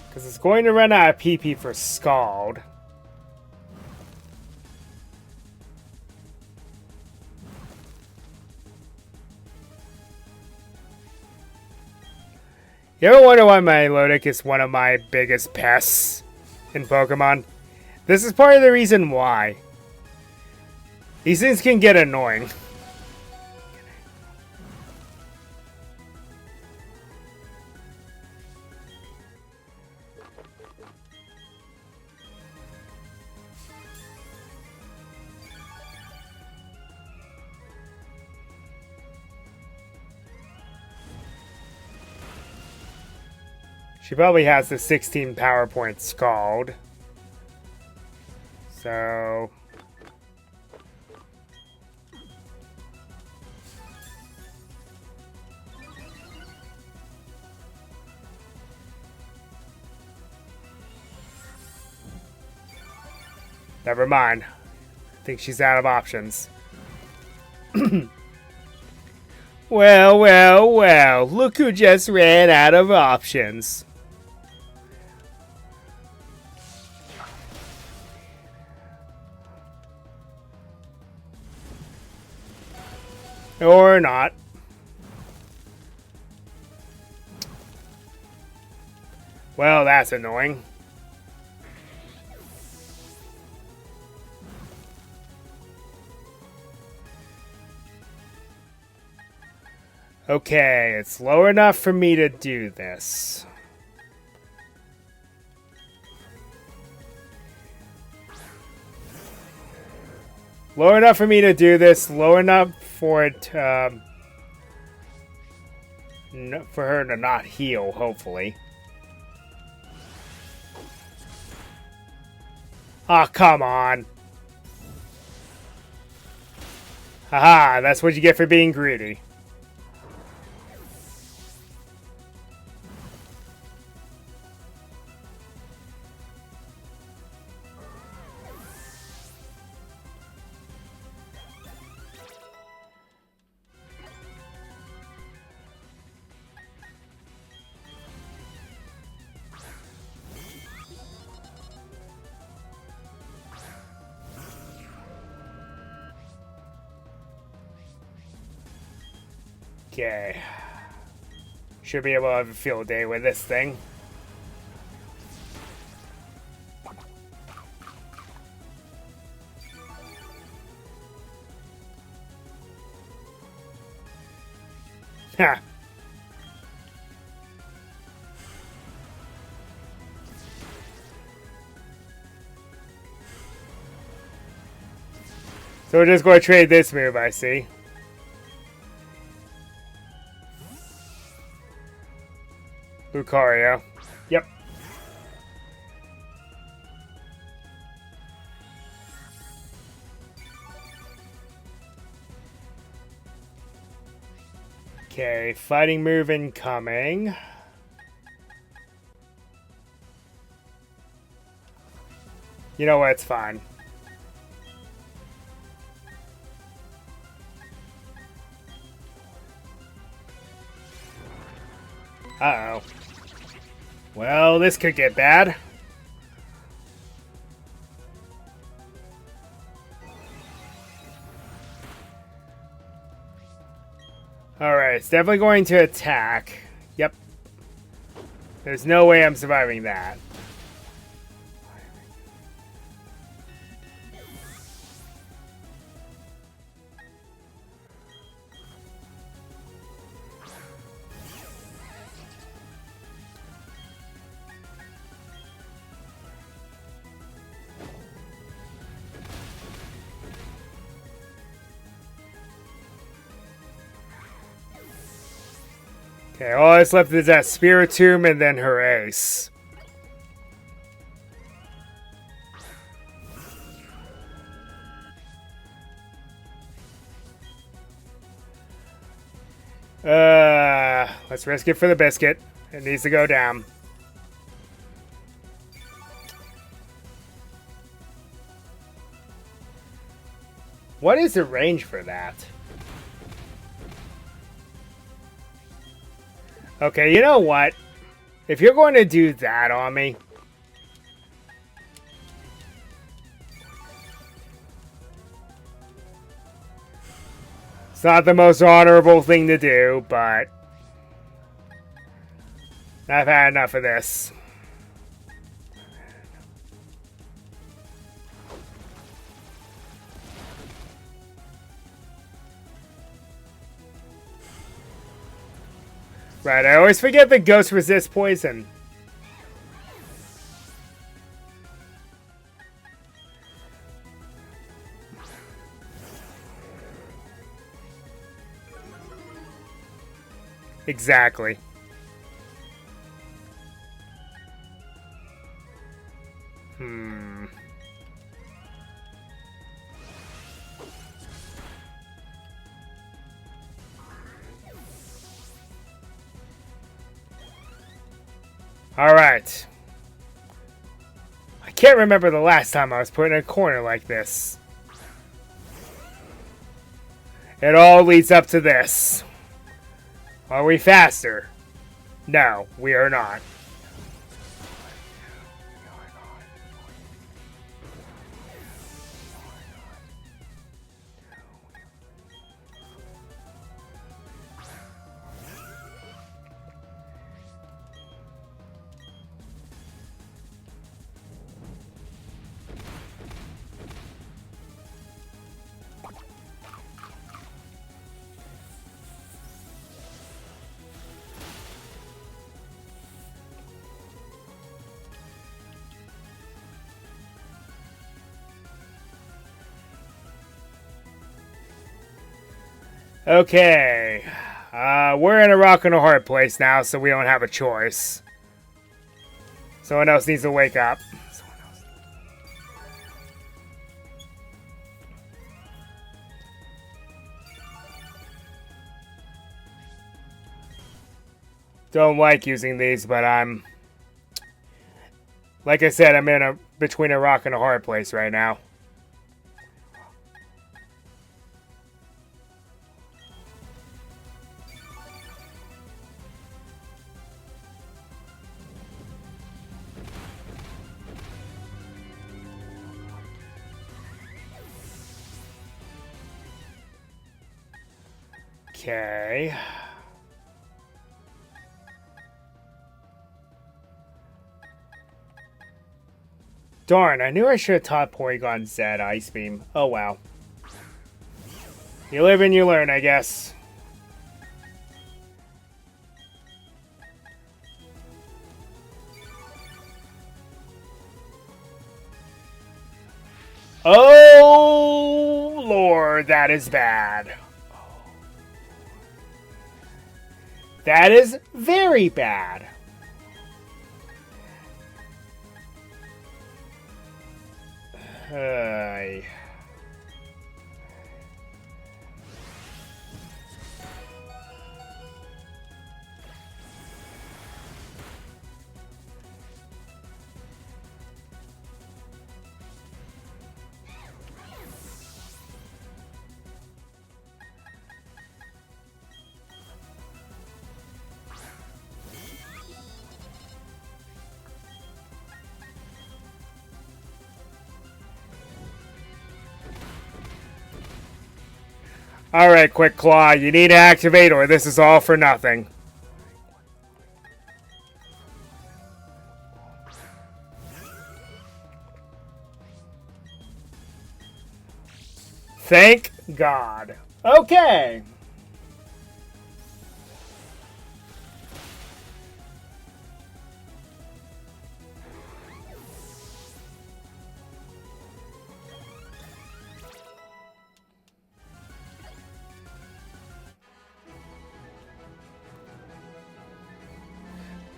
Because it's going to run out of PP for Scald. You ever wonder why Milotic is one of my biggest pests in Pokemon? This is part of the reason why. These things can get annoying. She probably has the 16 power point Scald. So... never mind. I think she's out of options. Well, well, well. Look who just ran out of options. Or not. Well, that's annoying. Okay, it's low enough for me to do this. Low enough for me to do this. Low enough for it, for her to not heal, hopefully. Ah, oh, come on. Haha, that's what you get for being greedy. Okay. Should be able to have a field day with this thing. Ha. So we're just going to trade this move, I see. Lucario. Yep. Okay, fighting move incoming. You know what, it's fine. Uh-oh. Well, this could get bad. Alright, it's definitely going to attack. Yep. There's no way I'm surviving that. Okay, all that's left is that Spiritomb and then her ace. Let's risk it for the biscuit. It needs to go down. What is the range for that? Okay, you know what? If you're going to do that on me... It's not the most honorable thing to do, but... I've had enough of this. Right, I always forget that ghosts resist poison. Exactly. Alright. I can't remember the last time I was put in a corner like this. It all leads up to this. Are we faster? No, we are not. Okay. We're in a rock and a hard place now, so we don't have a choice. Someone else needs to wake up. Don't like using these, but I'm... Like I said, I'm in between a rock and a hard place right now. Okay. Darn, I knew I should have taught Porygon Z Ice Beam. Oh well. You live and you learn, I guess. Oh, Lord, that is bad. That is very bad. Alright, Quick Claw, you need to activate or this is all for nothing. Thank God. Okay.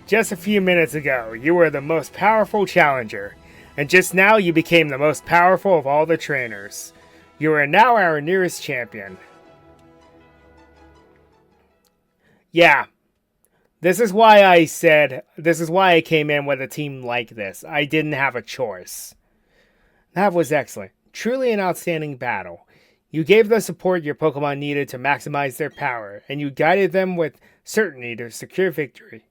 Just a few minutes ago, you were the most powerful challenger, and just now you became the most powerful of all the trainers. You are now our nearest champion. Yeah. This is why I came in with a team like this. I didn't have a choice. That was excellent. Truly an outstanding battle. You gave the support your Pokemon needed to maximize their power, and you guided them with certainty to secure victory.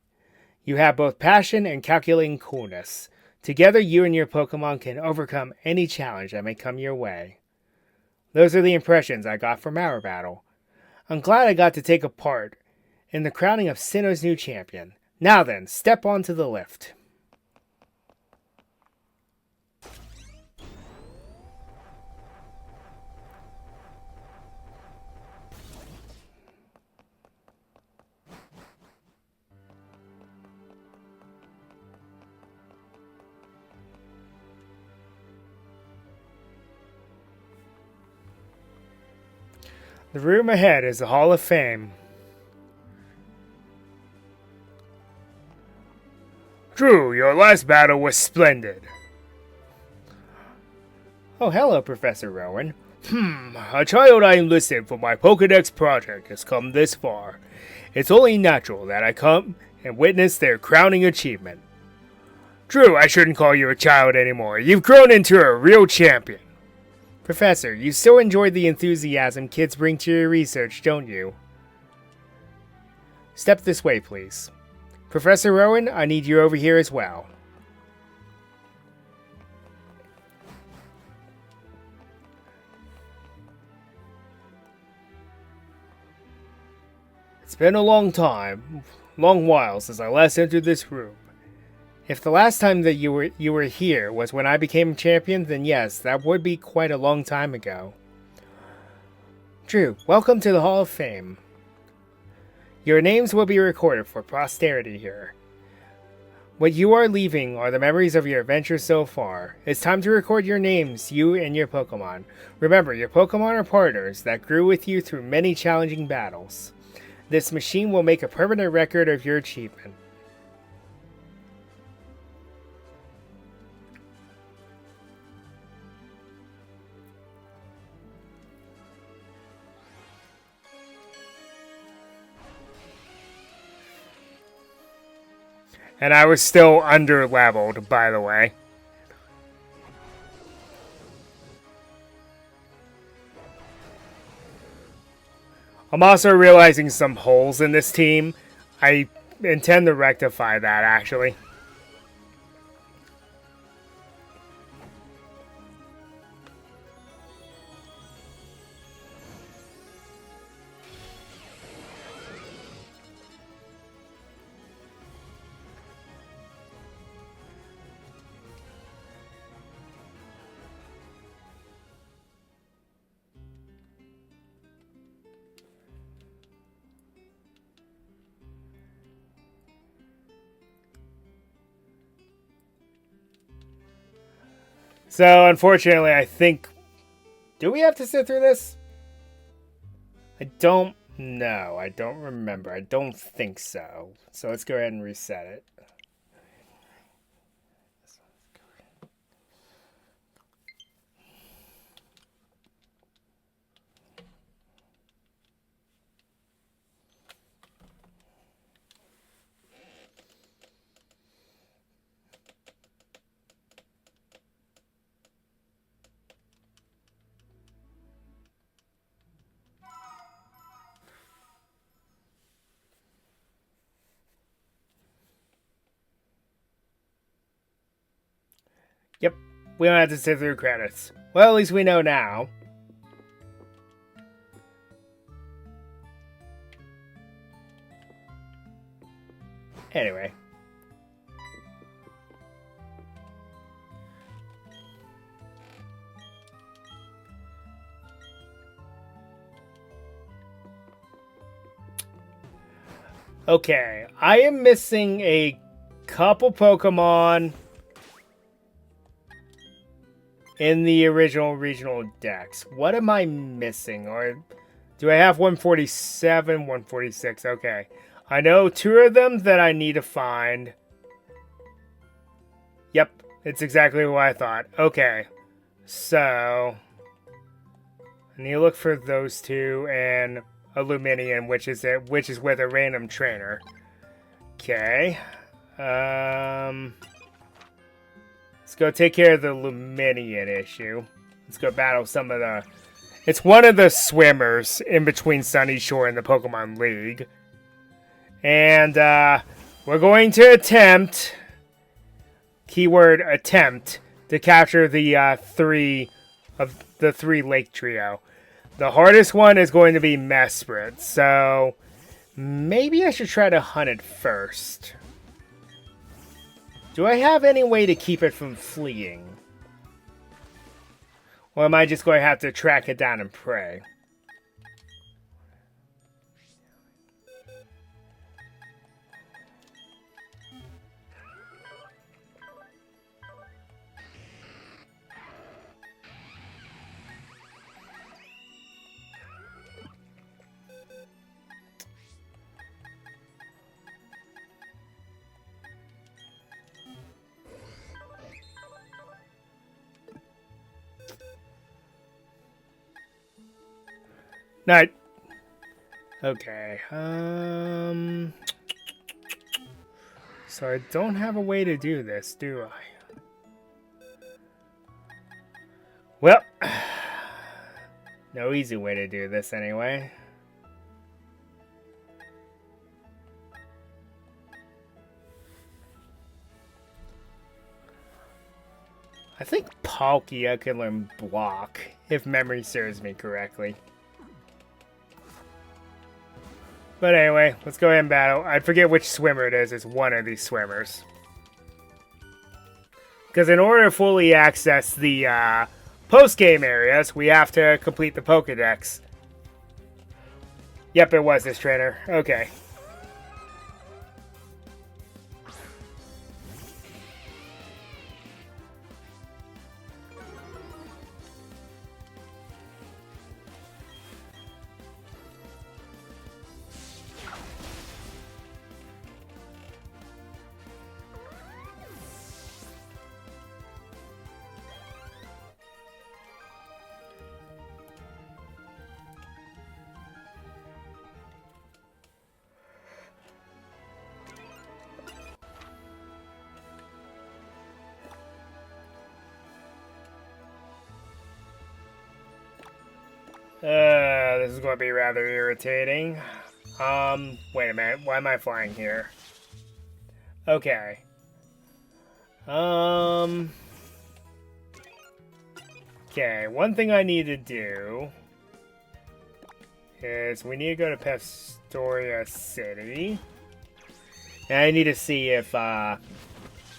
You have both passion and calculating coolness. Together, you and your Pokemon can overcome any challenge that may come your way. Those are the impressions I got from our battle. I'm glad I got to take a part in the crowning of Sinnoh's new champion. Now then, step onto the lift. The room ahead is the Hall of Fame. Drew, your last battle was splendid. Oh, hello, Professor Rowan. A child I enlisted for my Pokedex project has come this far. It's only natural that I come and witness their crowning achievement. Drew, I shouldn't call you a child anymore. You've grown into a real champion. Professor, you still enjoy the enthusiasm kids bring to your research, don't you? Step this way, please. Professor Rowan, I need you over here as well. It's been a long while since I last entered this room. If the last time that you were here was when I became champion, then yes, that would be quite a long time ago. Drew, welcome to the Hall of Fame. Your names will be recorded for posterity here. What you are leaving are the memories of your adventures so far. It's time to record your names, you and your Pokemon. Remember, your Pokemon are partners that grew with you through many challenging battles. This machine will make a permanent record of your achievement. And I was still under-leveled, by the way. I'm also realizing some holes in this team. I intend to rectify that, actually. So, unfortunately, I think... Do we have to sit through this? I don't know. I don't remember. I don't think so. So let's go ahead and reset it. Yep, we don't have to sit through credits. Well, at least we know now. Anyway. Okay, I am missing a couple Pokemon in the original regional decks. What am I missing? Or do I have 147, 146? Okay. I know two of them that I need to find. Yep, it's exactly what I thought. Okay. So I need to look for those two and a Luminion, which is with a random trainer. Okay. Let's go take care of the Luminion issue. Let's go battle some of the... It's one of the swimmers in between Sunny Shore and the Pokemon League. And we're going to attempt, keyword attempt, to capture the three Lake Trio. The hardest one is going to be Mesprit, so maybe I should try to hunt it first. Do I have any way to keep it from fleeing? Or am I just going to have to track it down and pray? No. Okay. So I don't have a way to do this, do I? Well, no easy way to do this anyway. I think Palkia can learn Block, if memory serves me correctly. But anyway, let's go ahead and battle. I forget which swimmer it is. It's one of these swimmers. Because in order to fully access the post-game areas, we have to complete the Pokedex. Yep, it was this trainer. Okay. This is going to be rather irritating. Wait a minute. Why am I flying here? Okay. Okay, one thing I need to do is we need to go to Pastoria City. And I need to see if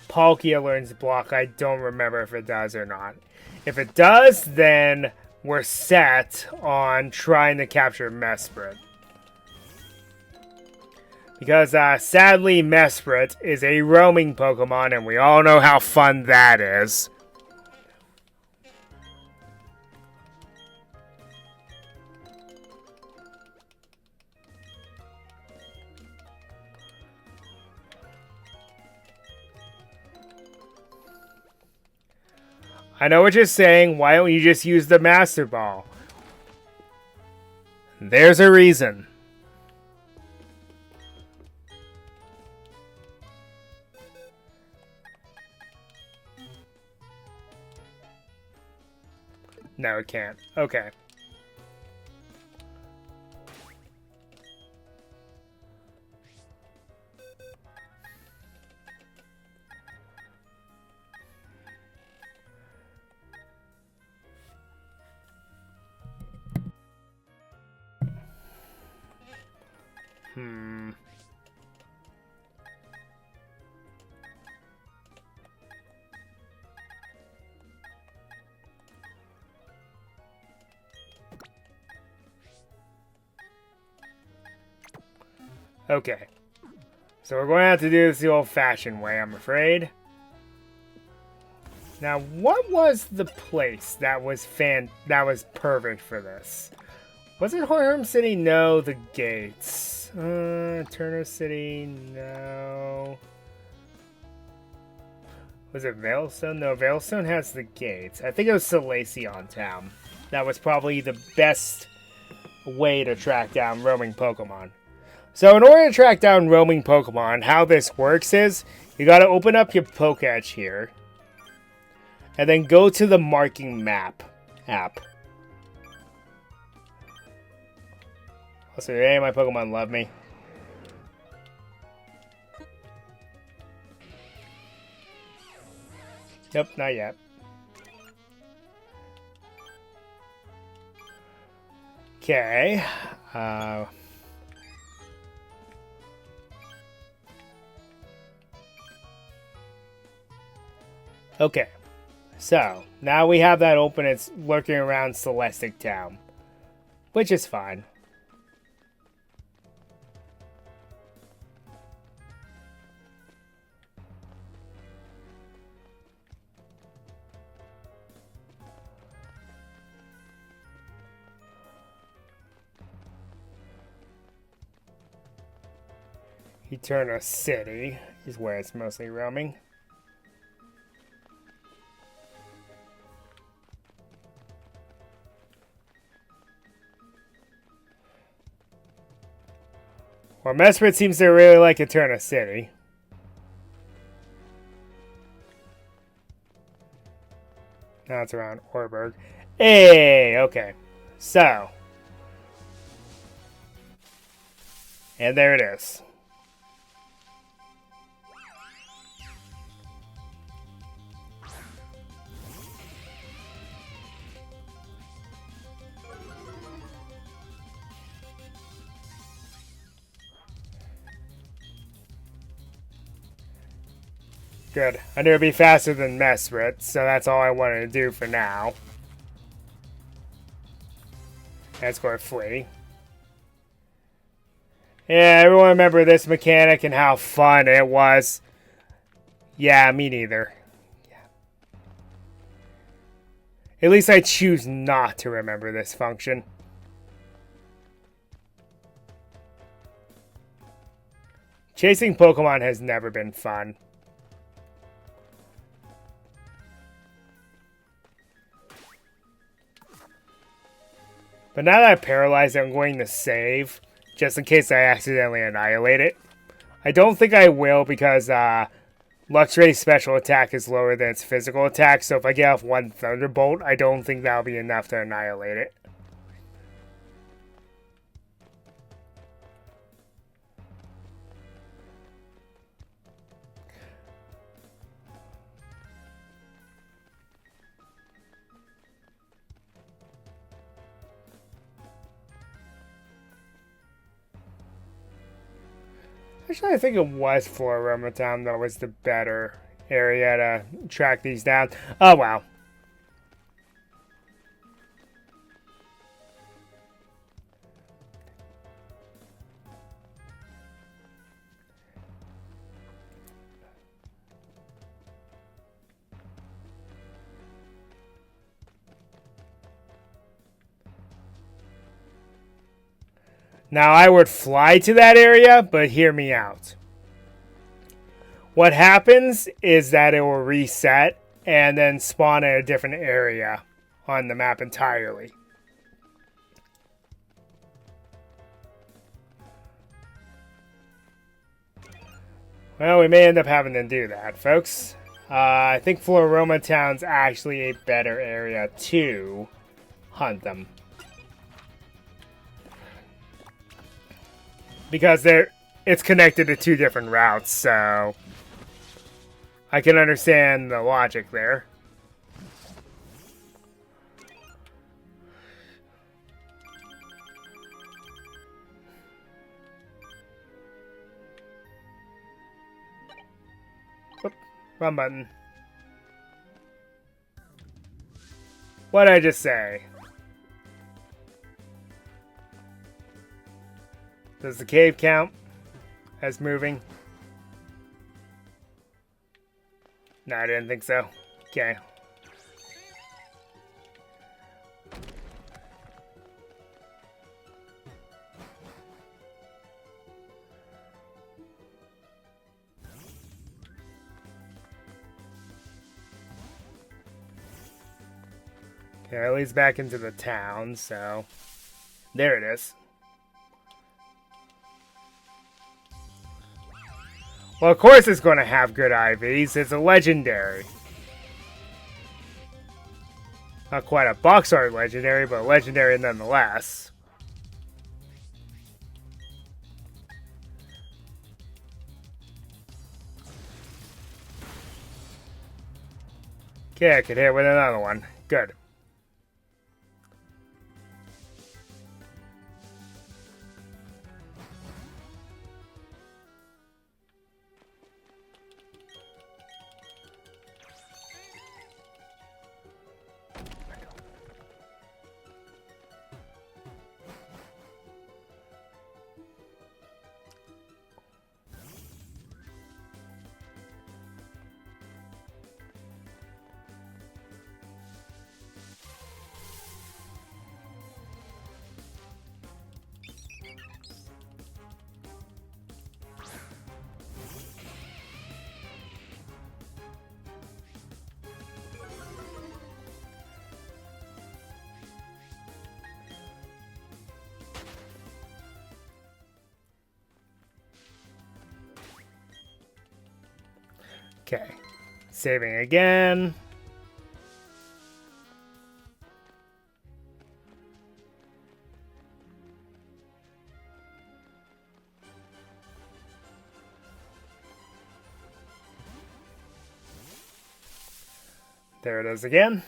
Palkia learns block. I don't remember if it does or not. If it does, then we're set on trying to capture Mesprit. Because sadly, Mesprit is a roaming Pokemon, and we all know how fun that is. I know what you're saying. Why don't you just use the Master Ball? There's a reason. No, it can't. Okay. Okay. So we're going to have to do this the old-fashioned way, I'm afraid. Now, what was the place that was perfect for this? Was it Hornheim City? No, the gates. Turner City? No. Was it Veilstone? No, Veilstone has the gates. I think it was Solaceon Town. That was probably the best way to track down roaming Pokemon. So in order to track down roaming Pokemon, how this works is, you gotta open up your Pokédex here, and then go to the marking map app. Also, do any of my Pokemon love me? Nope, not yet. Okay. Okay. So, now we have that open. It's lurking around Celestic Town. Which is fine. Eterna City is where it's mostly roaming. Well, Mesprit seems to really like Eterna City. Now it's around Orberg. Hey, okay. So. And there it is. Good. I knew it'd be faster than Mesprit, so that's all I wanted to do for now. Let's go with Flee. Yeah, everyone remember this mechanic and how fun it was. Yeah, me neither. Yeah. At least I choose not to remember this function. Chasing Pokemon has never been fun. But now that I paralyzed it, I'm going to save, just in case I accidentally annihilate it. I don't think I will, because Luxray's special attack is lower than its physical attack, so if I get off one Thunderbolt, I don't think that'll be enough to annihilate it. Actually, I think it was Floroma Town that was the better area to track these down. Oh, wow. Now, I would fly to that area, but hear me out. What happens is that it will reset and then spawn in a different area on the map entirely. Well, we may end up having to do that, folks. I think Floroma Town's actually a better area to hunt them. Because it's connected to two different routes, so I can understand the logic there. Oop, wrong button. What did I just say? Does the cave count as moving? No, I didn't think so. Okay. Okay, it leads back into the town, so there it is. Well, of course it's going to have good IVs. It's a legendary. Not quite a box art legendary, but legendary nonetheless. Okay, I could hit with another one. Good. Okay, saving again. There it is again.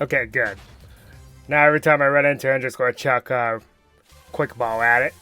Okay, good. Now every time I run into it, I'm just going to chuck a quick ball at it.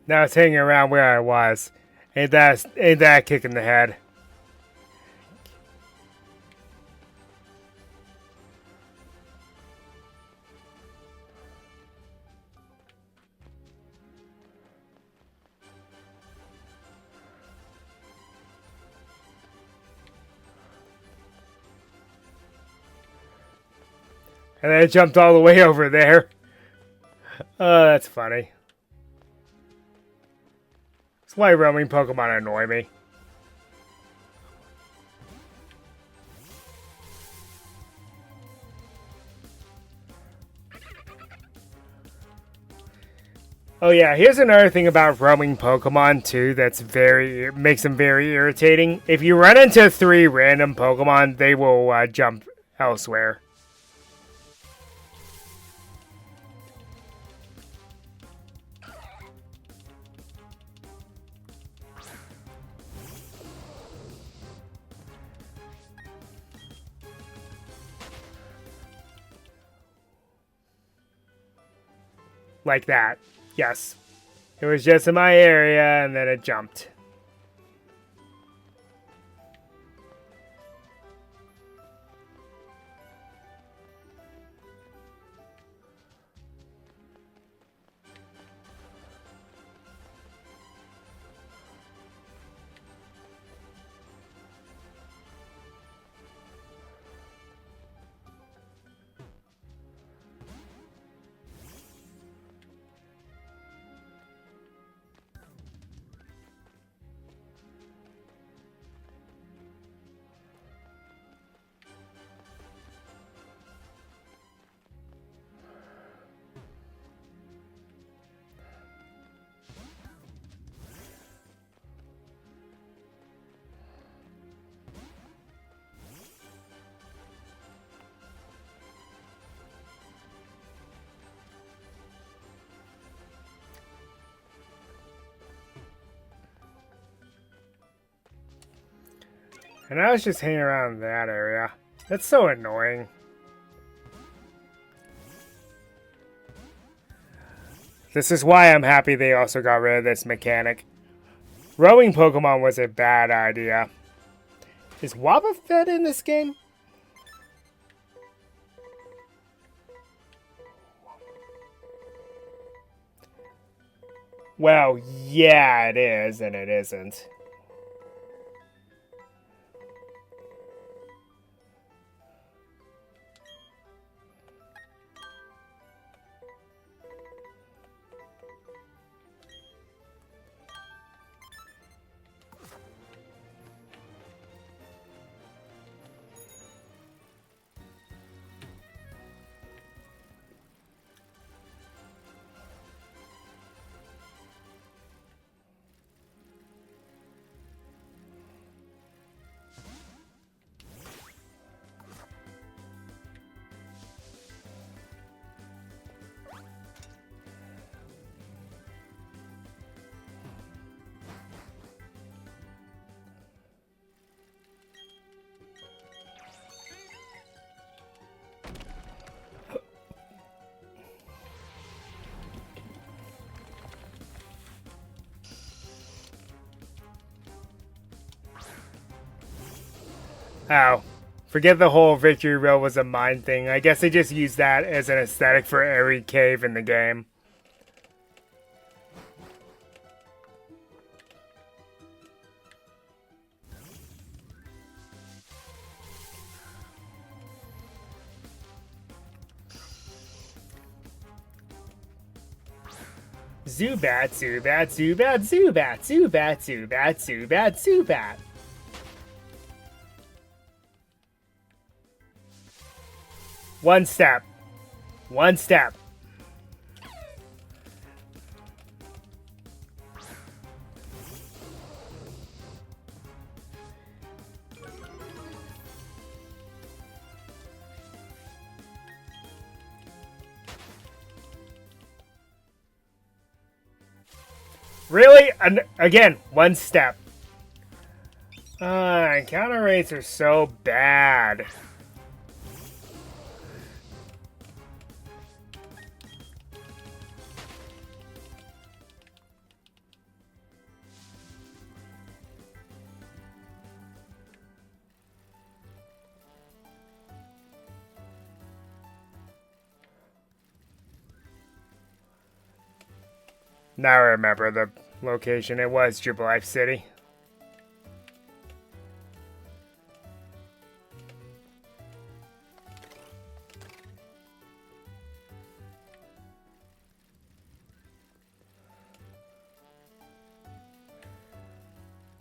Now it's hanging around where I was. Ain't that a kick in the head? And then it jumped all the way over there. Oh, that's funny. That's why roaming Pokemon annoy me. Oh yeah, here's another thing about roaming Pokemon too that's makes them very irritating. If you run into 3 random Pokemon, they will jump elsewhere. Like that. Yes. It was just in my area and then it jumped. And I was just hanging around in that area. That's so annoying. This is why I'm happy they also got rid of this mechanic. Roaming Pokemon was a bad idea. Is Wobbuffet in this game? Well, yeah, it is, and it isn't. Oh. Forget the whole Victory Road was a mine thing. I guess they just used that as an aesthetic for every cave in the game. Zubat, Zubat, Zubat, Zubat, Zubat, Zubat, Zubat, Zubat. One step. One step. Really? Again, one step. Encounter rates are so bad. Now I remember the location. It was Jubilife City.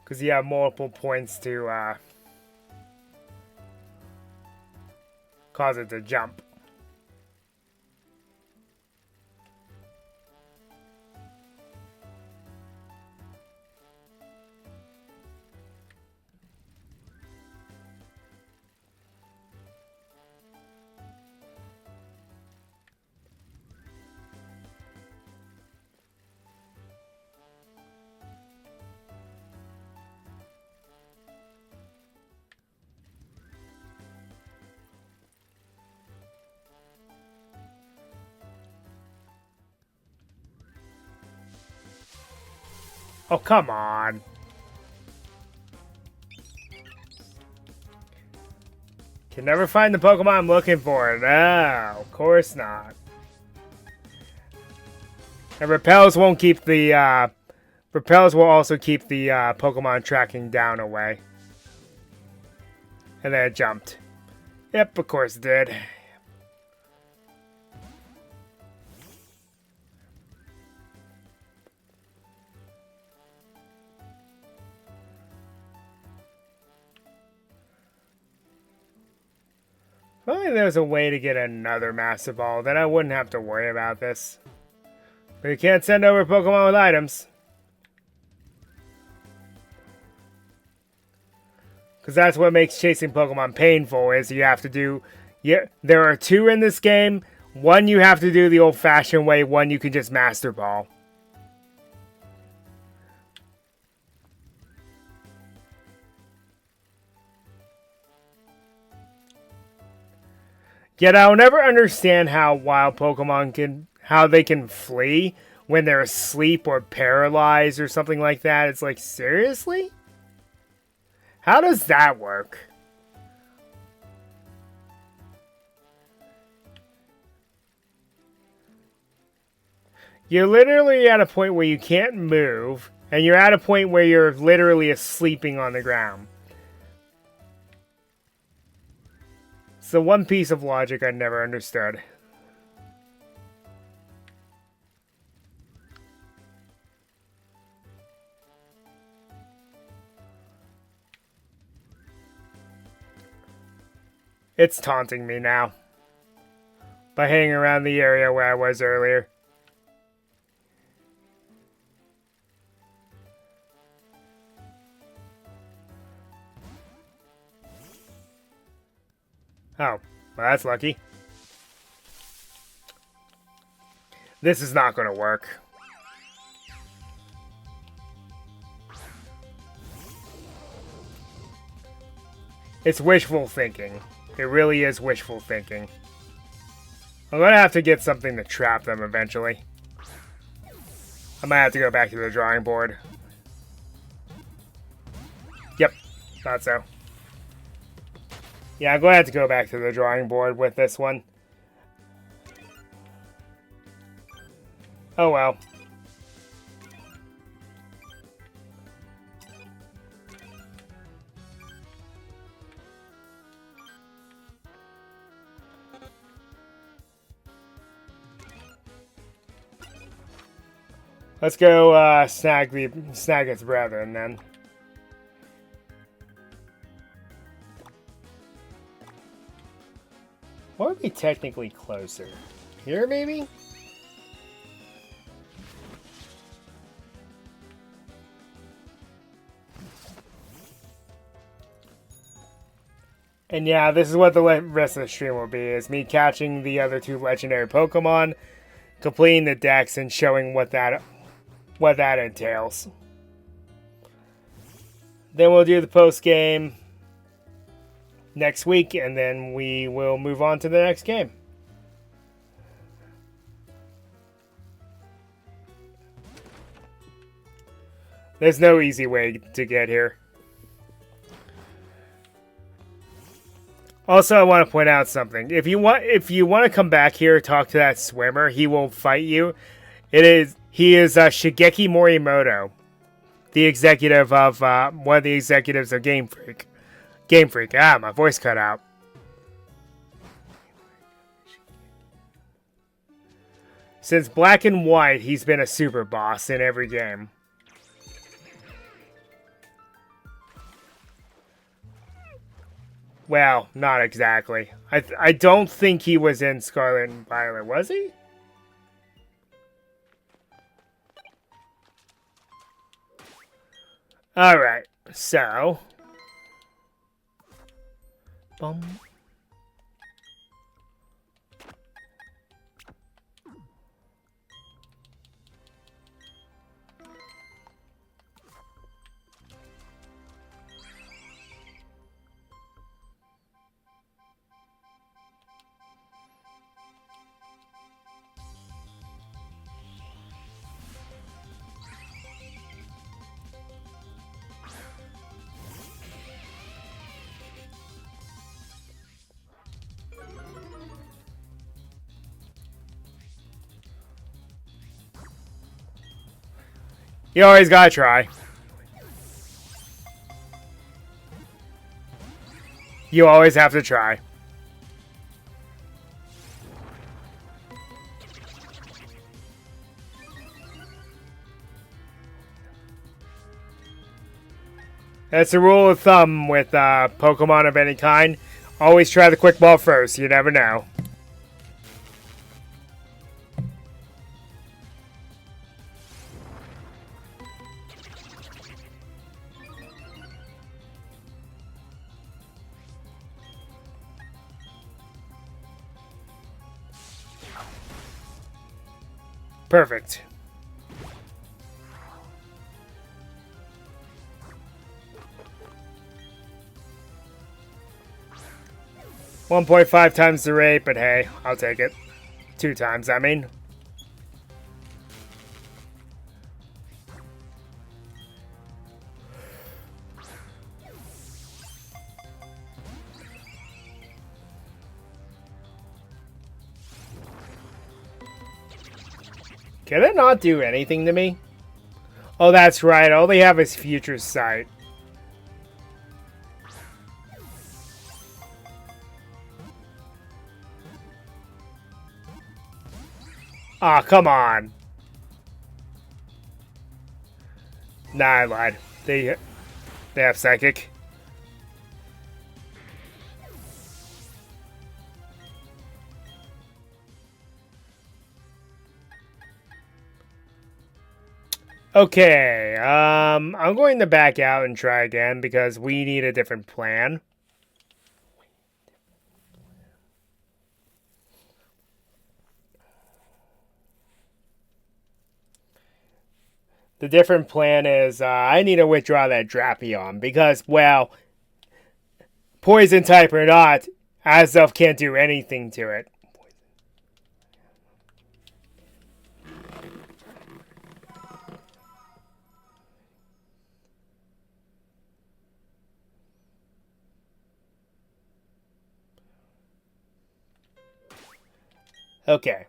Because you have multiple points to cause it to jump. Oh, come on. Can never find the Pokemon I'm looking for. No, of course not. And Repels won't keep the, Repels will also keep the Pokemon tracking down away. And then it jumped. Yep, of course it did. If only there was a way to get another Master Ball, then I wouldn't have to worry about this. But you can't send over Pokemon with items. Because that's what makes chasing Pokemon painful, is you have to do... Yeah, there are 2 in this game. 1 you have to do the old-fashioned way, 1 you can just Master Ball. Yet I'll never understand how wild Pokemon how they can flee when they're asleep or paralyzed or something like that. It's like, seriously? How does that work? You're literally at a point where you can't move, and you're at a point where you're literally sleeping on the ground. It's the one piece of logic I never understood. It's taunting me now by hanging around the area where I was earlier. Oh, well, that's lucky. This is not going to work. It's wishful thinking. It really is wishful thinking. I'm going to have to get something to trap them eventually. I might have to go back to the drawing board. Yep, thought so. Yeah, I'm going to have to go back to the drawing board with this one. Oh well. Let's go snag its brethren then. What would be technically closer? Here, maybe? And yeah, this is what the rest of the stream will be, is me catching the other 2 legendary Pokemon, completing the dex, and showing what that entails. Then we'll do the post-game next week, and then we will move on to the next game. There's no easy way to get here. Also, I want to point out something. If you want to come back here, talk to that swimmer, he will fight you. It is He is Shigeki Morimoto, the executive of one of the executives of Game Freak. Game Freak. Ah, my voice cut out. Since Black and White, he's been a super boss in every game. Well, not exactly. I don't think he was in Scarlet and Violet, was he? Alright, so... Bum. You always gotta try. You always have to try. That's a rule of thumb with Pokemon of any kind. Always try the quick ball first. You never know. Perfect. 1.5 times the rate, but hey, I'll take it. 2 times, I mean. Can it not do anything to me? Oh, that's right. All they have is Future Sight. Aw, come on. Nah, I lied. They have Psychic. Okay, I'm going to back out and try again because we need a different plan. The different plan is I need to withdraw that Drapion because, well, poison type or not, Azelf can't do anything to it. Okay.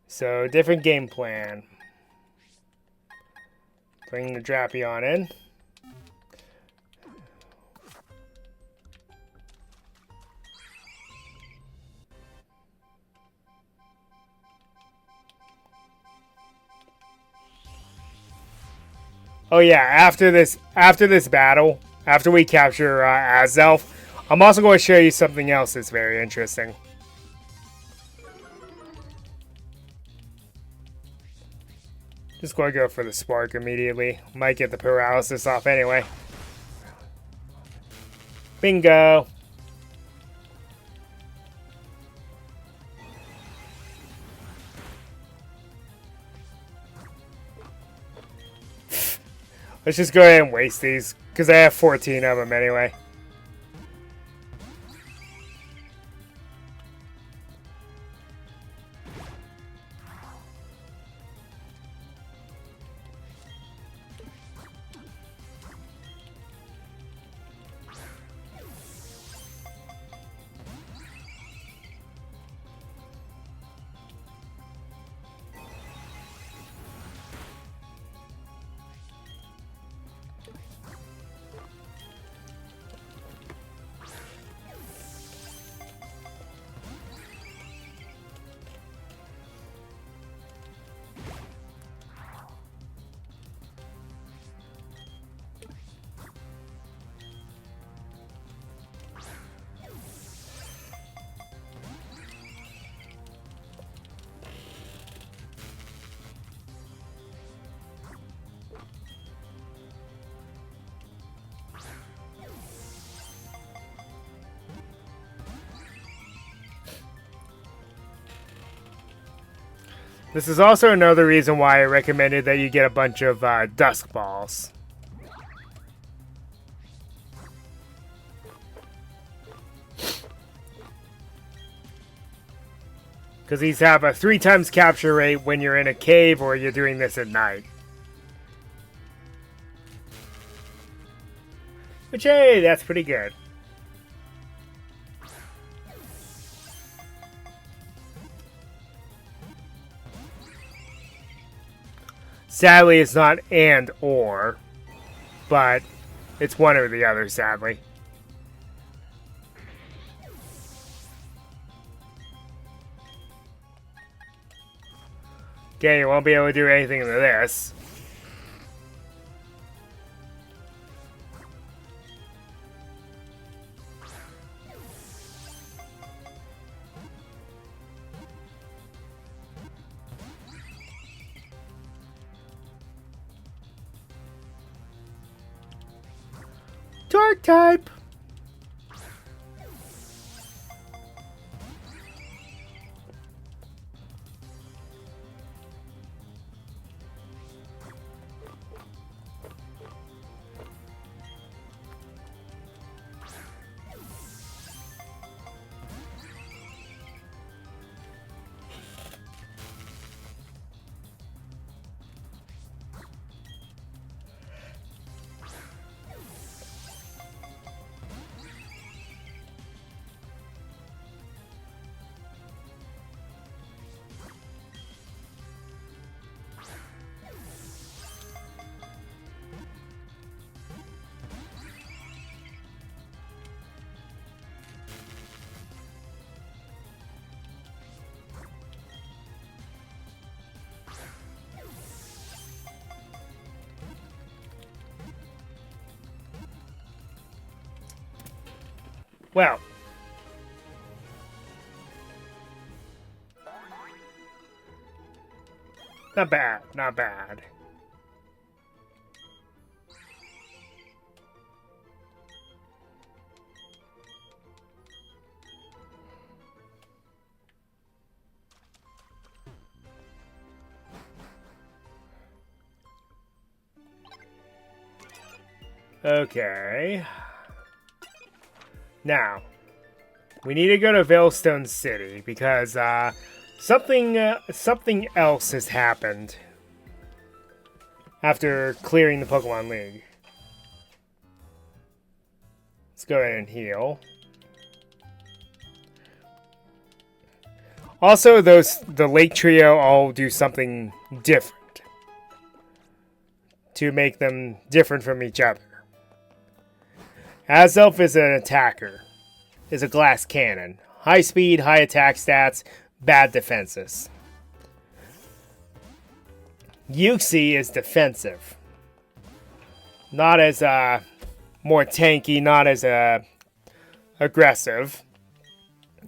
So, different game plan. Bring the Drapion in. Oh yeah, after this battle, after we capture Azelf, I'm also going to show you something else that's very interesting. Just going to go for the Spark immediately. Might get the paralysis off anyway. Bingo! Let's just go ahead and waste these, because I have 14 of them anyway. This is also another reason why I recommended that you get a bunch of dusk balls. Because these have a 3 times capture rate when you're in a cave or you're doing this at night. Which, hey, that's pretty good. Sadly, it's not and or, but it's one or the other, sadly. Okay, you won't be able to do anything to this. Dark type! Well. Not bad, not bad. Okay. Now, we need to go to Veilstone City because something else has happened after clearing the Pokemon League. Let's go ahead and heal. Also, the Lake Trio all do something different to make them different from each other. Azelf is an attacker, is a glass cannon. High speed, high attack stats, bad defenses. Uxie is defensive. Not as more tanky, not as aggressive.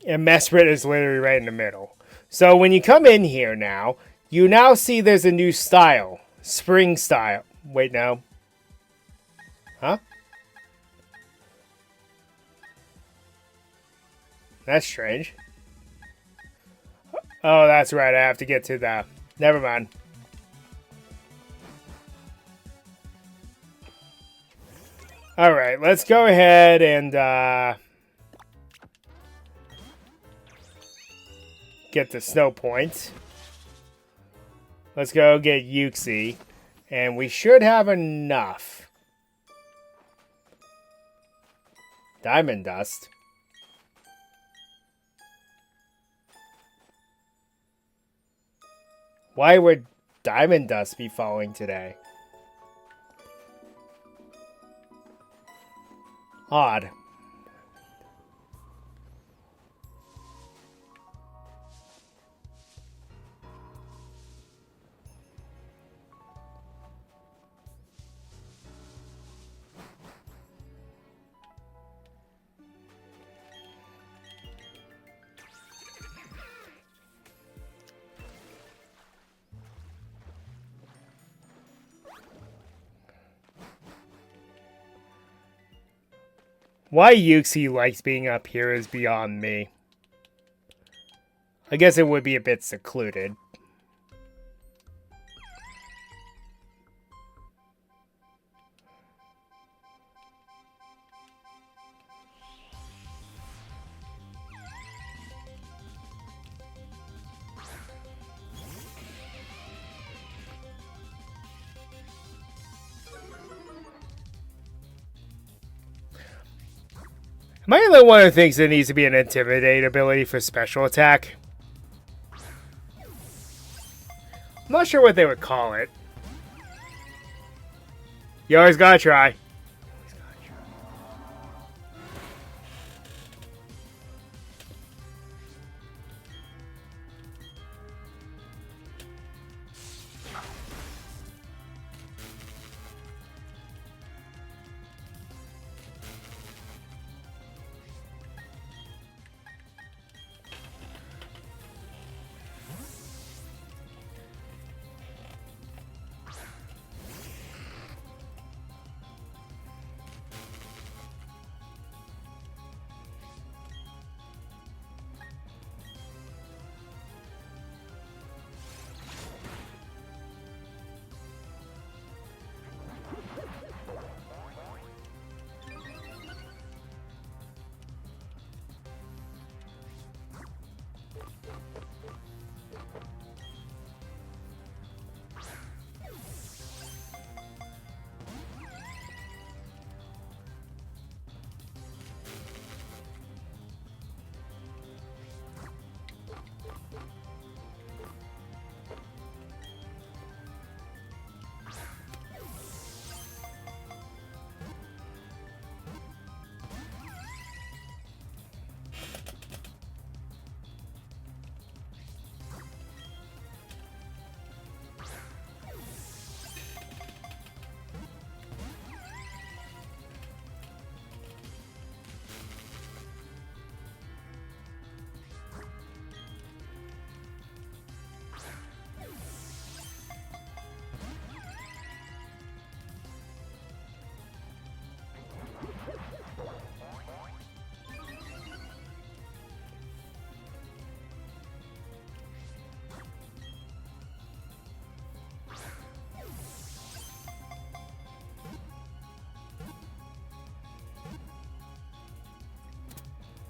And Mesprit is literally right in the middle. So when you come in here now, you now see there's a new style. Spring style. Wait, no. Huh? That's strange. Oh, that's right. I have to get to the... Never mind. Alright, let's go ahead and get the snow point. Let's go get Uxie. And we should have enough. Diamond Dust. Why would Diamond Dust be falling today? Odd. Why Uxie likes being up here is beyond me. I guess it would be a bit secluded. Am I the only one who thinks there needs to be an intimidate ability for special attack? I'm not sure what they would call it. You always gotta try.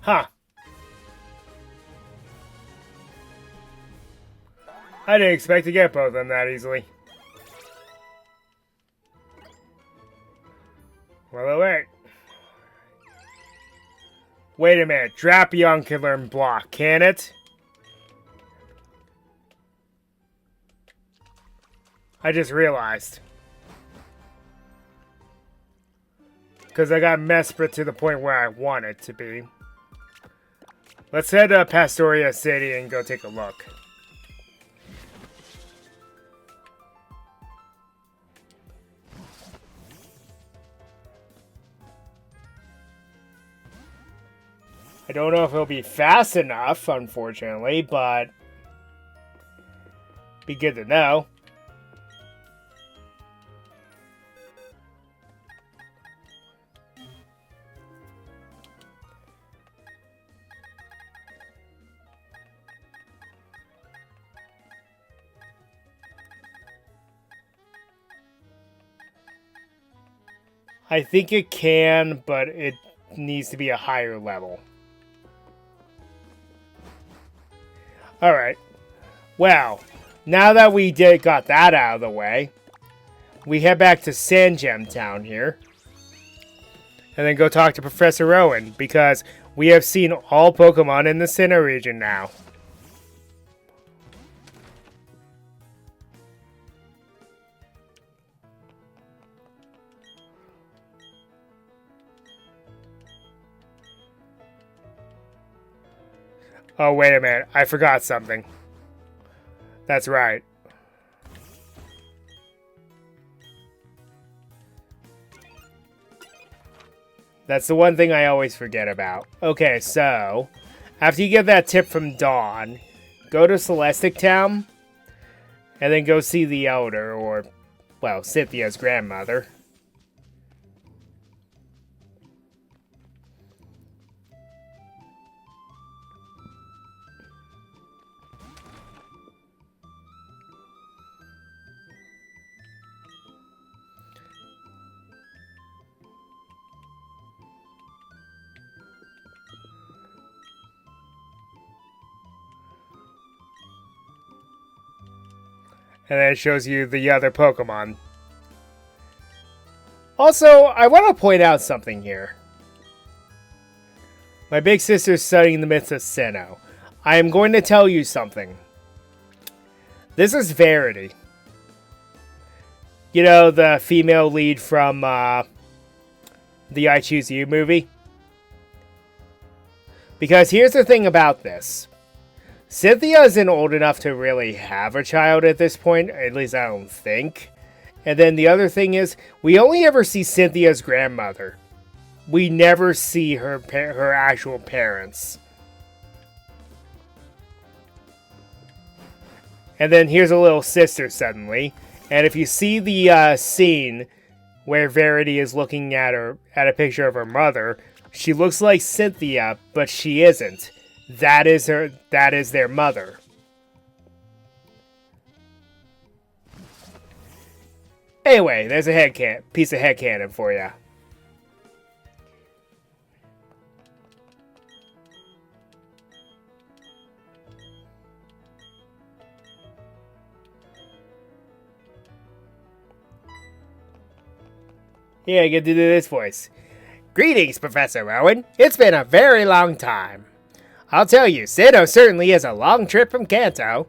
Huh. I didn't expect to get both of them that easily. Well, wait. Wait a minute. Drapion can learn block, can it? I just realized. Because I got Mesprit to the point where I want it to be. Let's head to Pastoria City and go take a look. I don't know if it'll be fast enough, unfortunately, but be good to know. I think it can, but it needs to be a higher level. Alright. Well, now that we got that out of the way, we head back to Sandgem Town here. And then go talk to Professor Rowan, because we have seen all Pokemon in the Sinnoh region now. Oh, wait a minute. I forgot something. That's right. That's the one thing I always forget about. Okay, so after you get that tip from Dawn, go to Celestic Town, and then go see the Elder, or, well, Cynthia's grandmother. And then it shows you the other Pokemon. Also, I want to point out something here. My big sister's studying the myths of Sinnoh. I am going to tell you something. This is Verity. You know, the female lead from the I Choose You movie? Because here's the thing about this. Cynthia isn't old enough to really have a child at this point, at least I don't think. And then the other thing is, we only ever see Cynthia's grandmother. We never see her actual parents. And then here's a little sister suddenly. And if you see the scene where Verity is looking at a picture of her mother, she looks like Cynthia, but she isn't. That is their mother. Anyway, there's a piece of headcanon for you. Yeah, I get to do this voice. Greetings, Professor Rowan. It's been a very long time. I'll tell you, Sinnoh certainly is a long trip from Kanto.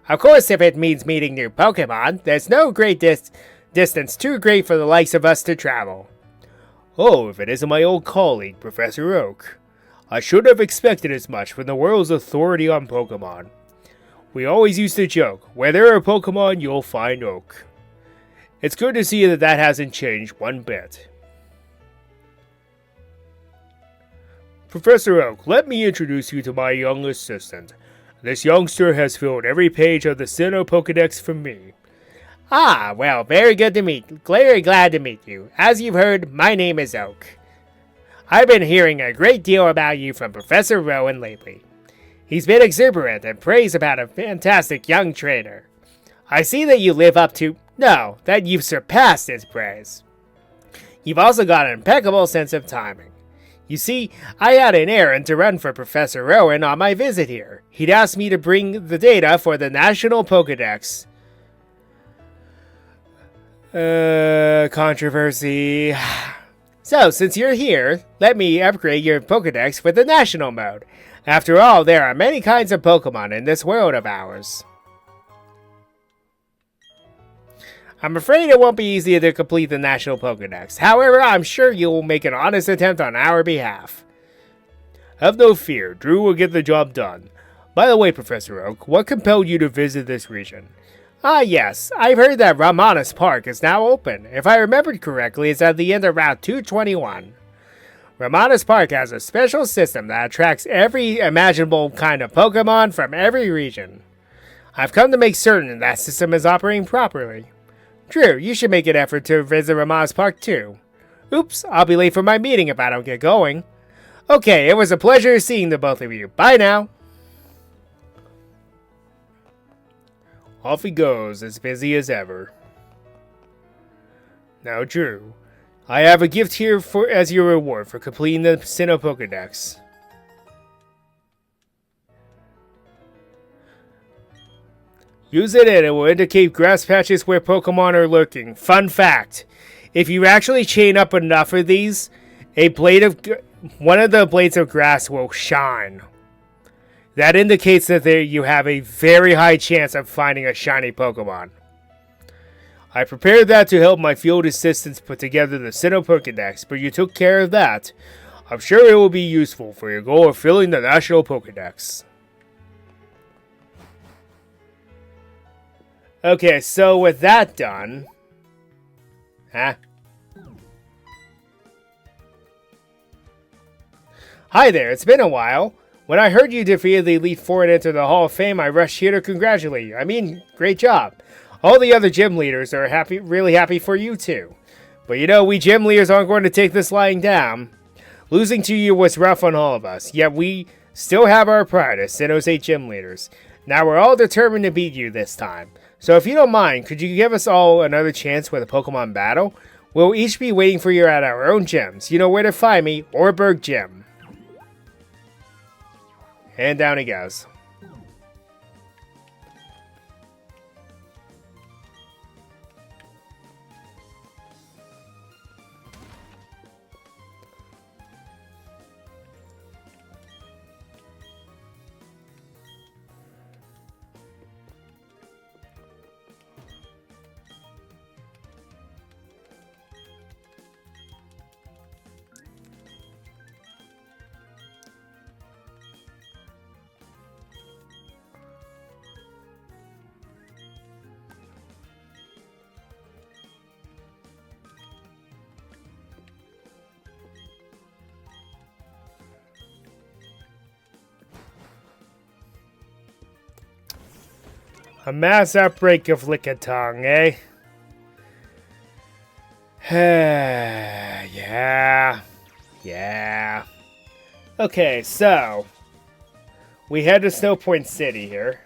Of course, if it means meeting new Pokemon, there's no great distance too great for the likes of us to travel. Oh, if it isn't my old colleague, Professor Oak. I should have expected as much from the world's authority on Pokemon. We always used to joke, where there are Pokemon, you'll find Oak. It's good to see that hasn't changed one bit. Professor Oak, let me introduce you to my young assistant. This youngster has filled every page of the Sinnoh Pokedex for me. Ah, well, very glad to meet you. As you've heard, my name is Oak. I've been hearing a great deal about you from Professor Rowan lately. He's been exuberant and praised about a fantastic young trainer. I see that you live up to... No, that you've surpassed his praise. You've also got an impeccable sense of timing. You see, I had an errand to run for Professor Rowan on my visit here. He'd asked me to bring the data for the National Pokedex. Controversy. So, since you're here, let me upgrade your Pokedex with the National mode. After all, there are many kinds of Pokemon in this world of ours. I'm afraid it won't be easy to complete the National Pokedex. However, I'm sure you will make an honest attempt on our behalf. Have no fear, Drew will get the job done. By the way, Professor Oak, what compelled you to visit this region? Ah, yes, I've heard that Ramanas Park is now open. If I remembered correctly, it's at the end of Route 221. Ramanas Park has a special system that attracts every imaginable kind of Pokemon from every region. I've come to make certain that system is operating properly. Drew, you should make an effort to visit Ramanas Park too. Oops, I'll be late for my meeting if I don't get going. Okay, it was a pleasure seeing the both of you. Bye now. Off he goes, as busy as ever. Now, Drew, I have a gift here as your reward for completing the Sinnoh Pokedex. Use it and it will indicate grass patches where Pokemon are lurking. Fun fact, if you actually chain up enough of these, one of the blades of grass will shine. That indicates that you have a very high chance of finding a shiny Pokemon. I prepared that to help my field assistants put together the Sinnoh Pokedex, but you took care of that. I'm sure it will be useful for your goal of filling the National Pokedex. Okay, so with that done... Huh? Hi there, it's been a while. When I heard you defeated the Elite Four and entered the Hall of Fame, I rushed here to congratulate you. I mean, great job. All the other gym leaders are really happy for you too. But you know, we gym leaders aren't going to take this lying down. Losing to you was rough on all of us, yet we still have our pride as Sinnoh's 8 gym leaders. Now we're all determined to beat you this time. So if you don't mind, could you give us all another chance with a Pokemon battle? We'll each be waiting for you at our own gyms. You know where to find me, Oreburgh Gym. And down he goes. A mass outbreak of Lickitung, eh? Yeah. Yeah. Okay, so we head to Snowpoint City here.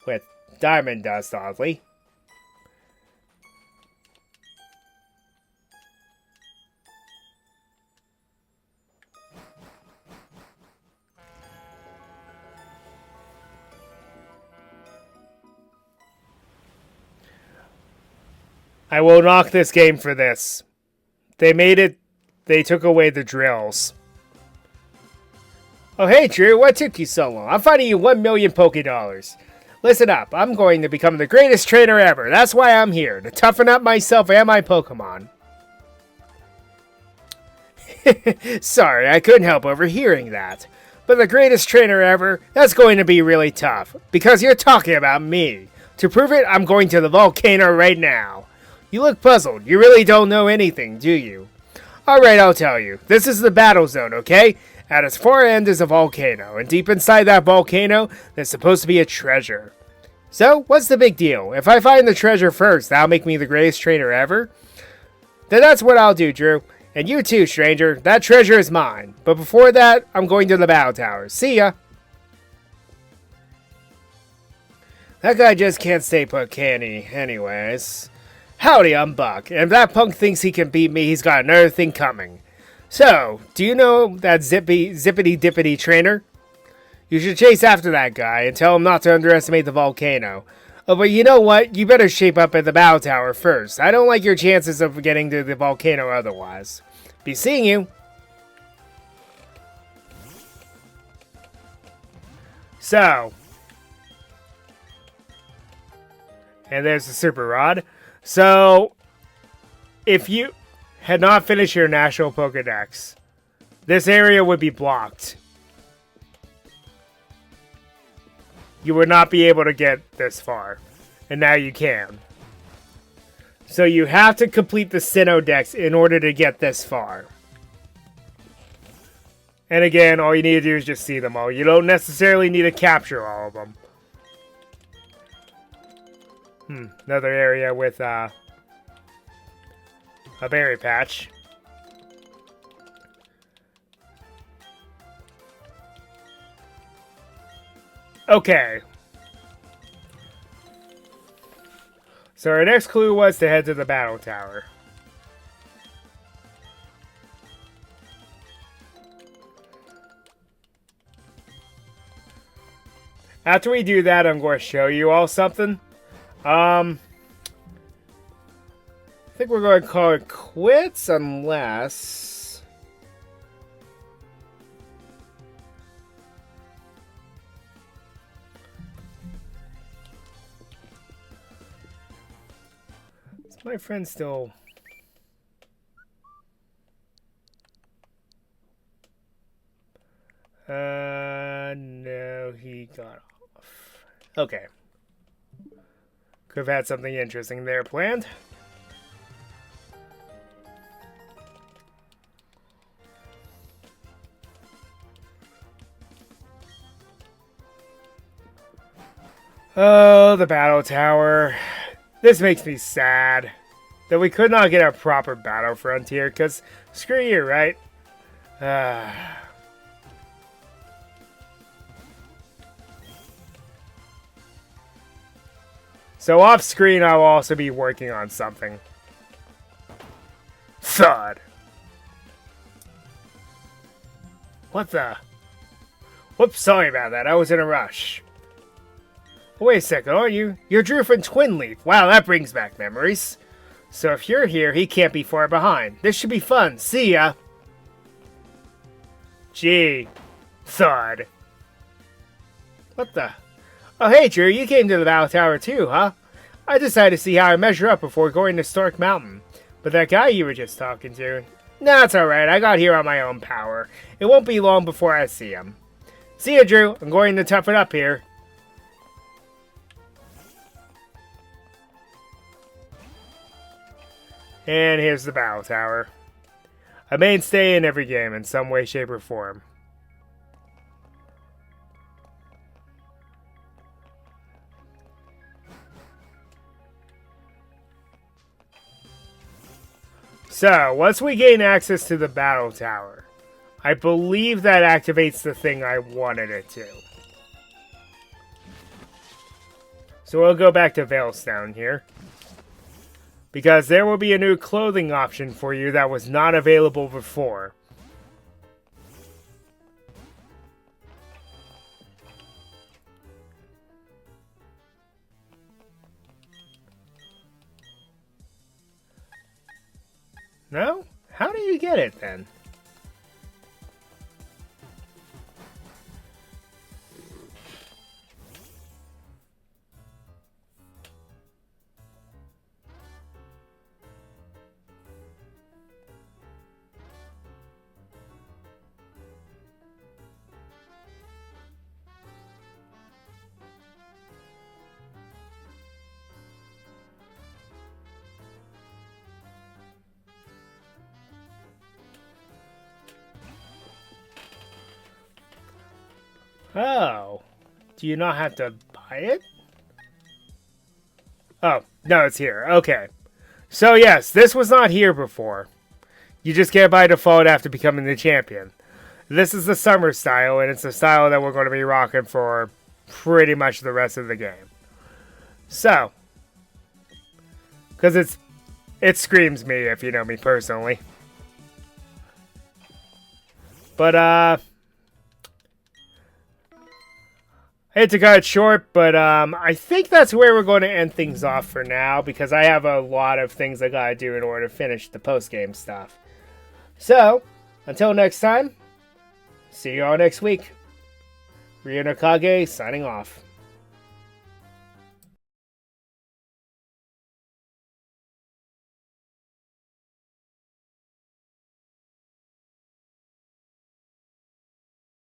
With Diamond Dust, oddly. I will knock this game for this. They made it. They took away the drills. Oh, hey, Drew, what took you so long? I'm finding you 1 million Poké-Dollars. Listen up, I'm going to become the greatest trainer ever. That's why I'm here, to toughen up myself and my Pokemon. Sorry, I couldn't help overhearing that. But the greatest trainer ever, that's going to be really tough. Because you're talking about me. To prove it, I'm going to the volcano right now. You look puzzled. You really don't know anything, do you? Alright, I'll tell you. This is the battle zone, okay? At its far end is a volcano, and deep inside that volcano, there's supposed to be a treasure. So, what's the big deal? If I find the treasure first, that'll make me the greatest trainer ever? Then that's what I'll do, Drew. And you too, stranger. That treasure is mine. But before that, I'm going to the battle tower. See ya! That guy just can't stay put, can he? Anyways. Howdy, I'm Buck, and if that punk thinks he can beat me, he's got another thing coming. So, do you know that zippity-dippity trainer? You should chase after that guy and tell him not to underestimate the volcano. Oh, but you know what? You better shape up at the battle tower first. I don't like your chances of getting to the volcano otherwise. Be seeing you. So. And there's the super rod. So, if you had not finished your National Pokedex, this area would be blocked. You would not be able to get this far. And now you can. So you have to complete the Sinnoh Dex in order to get this far. And again, all you need to do is just see them all. You don't necessarily need to capture all of them. Another area with a berry patch. Okay. So our next clue was to head to the battle tower. After we do that, I'm going to show you all something. I think we're going to call it quits unless... Is my friend still... No, he got off. Okay. Could have had something interesting there planned. Oh, the battle tower. This makes me sad that we could not get a proper battle frontier, because screw you, right? So off screen, I will also be working on something. Thud. What the? Whoops, sorry about that. I was in a rush. Wait a second, aren't you? You're Drew from Twin Leaf. Wow, that brings back memories. So if you're here, he can't be far behind. This should be fun. See ya. Gee. Thud. What the? Oh, hey, Drew, you came to the battle tower too, huh? I decided to see how I measure up before going to Stark Mountain. But that guy you were just talking to... Nah, it's alright. I got here on my own power. It won't be long before I see him. See ya, Drew. I'm going to toughen up here. And here's the battle tower. A mainstay in every game in some way, shape, or form. So, once we gain access to the battle tower, I believe that activates the thing I wanted it to. So we'll go back to Veilstone here. Because there will be a new clothing option for you that was not available before. No? How do you get it then? Oh. Do you not have to buy it? Oh, no, it's here. Okay. So yes, this was not here before. You just get by default after becoming the champion. This is the summer style, and it's the style that we're going to be rocking for pretty much the rest of the game. So, because it screams me if you know me personally. But, I hate to cut it short, but I think that's where we're going to end things off for now, because I have a lot of things I gotta do in order to finish the post-game stuff. So, until next time, see you all next week. Ryo Nakage signing off.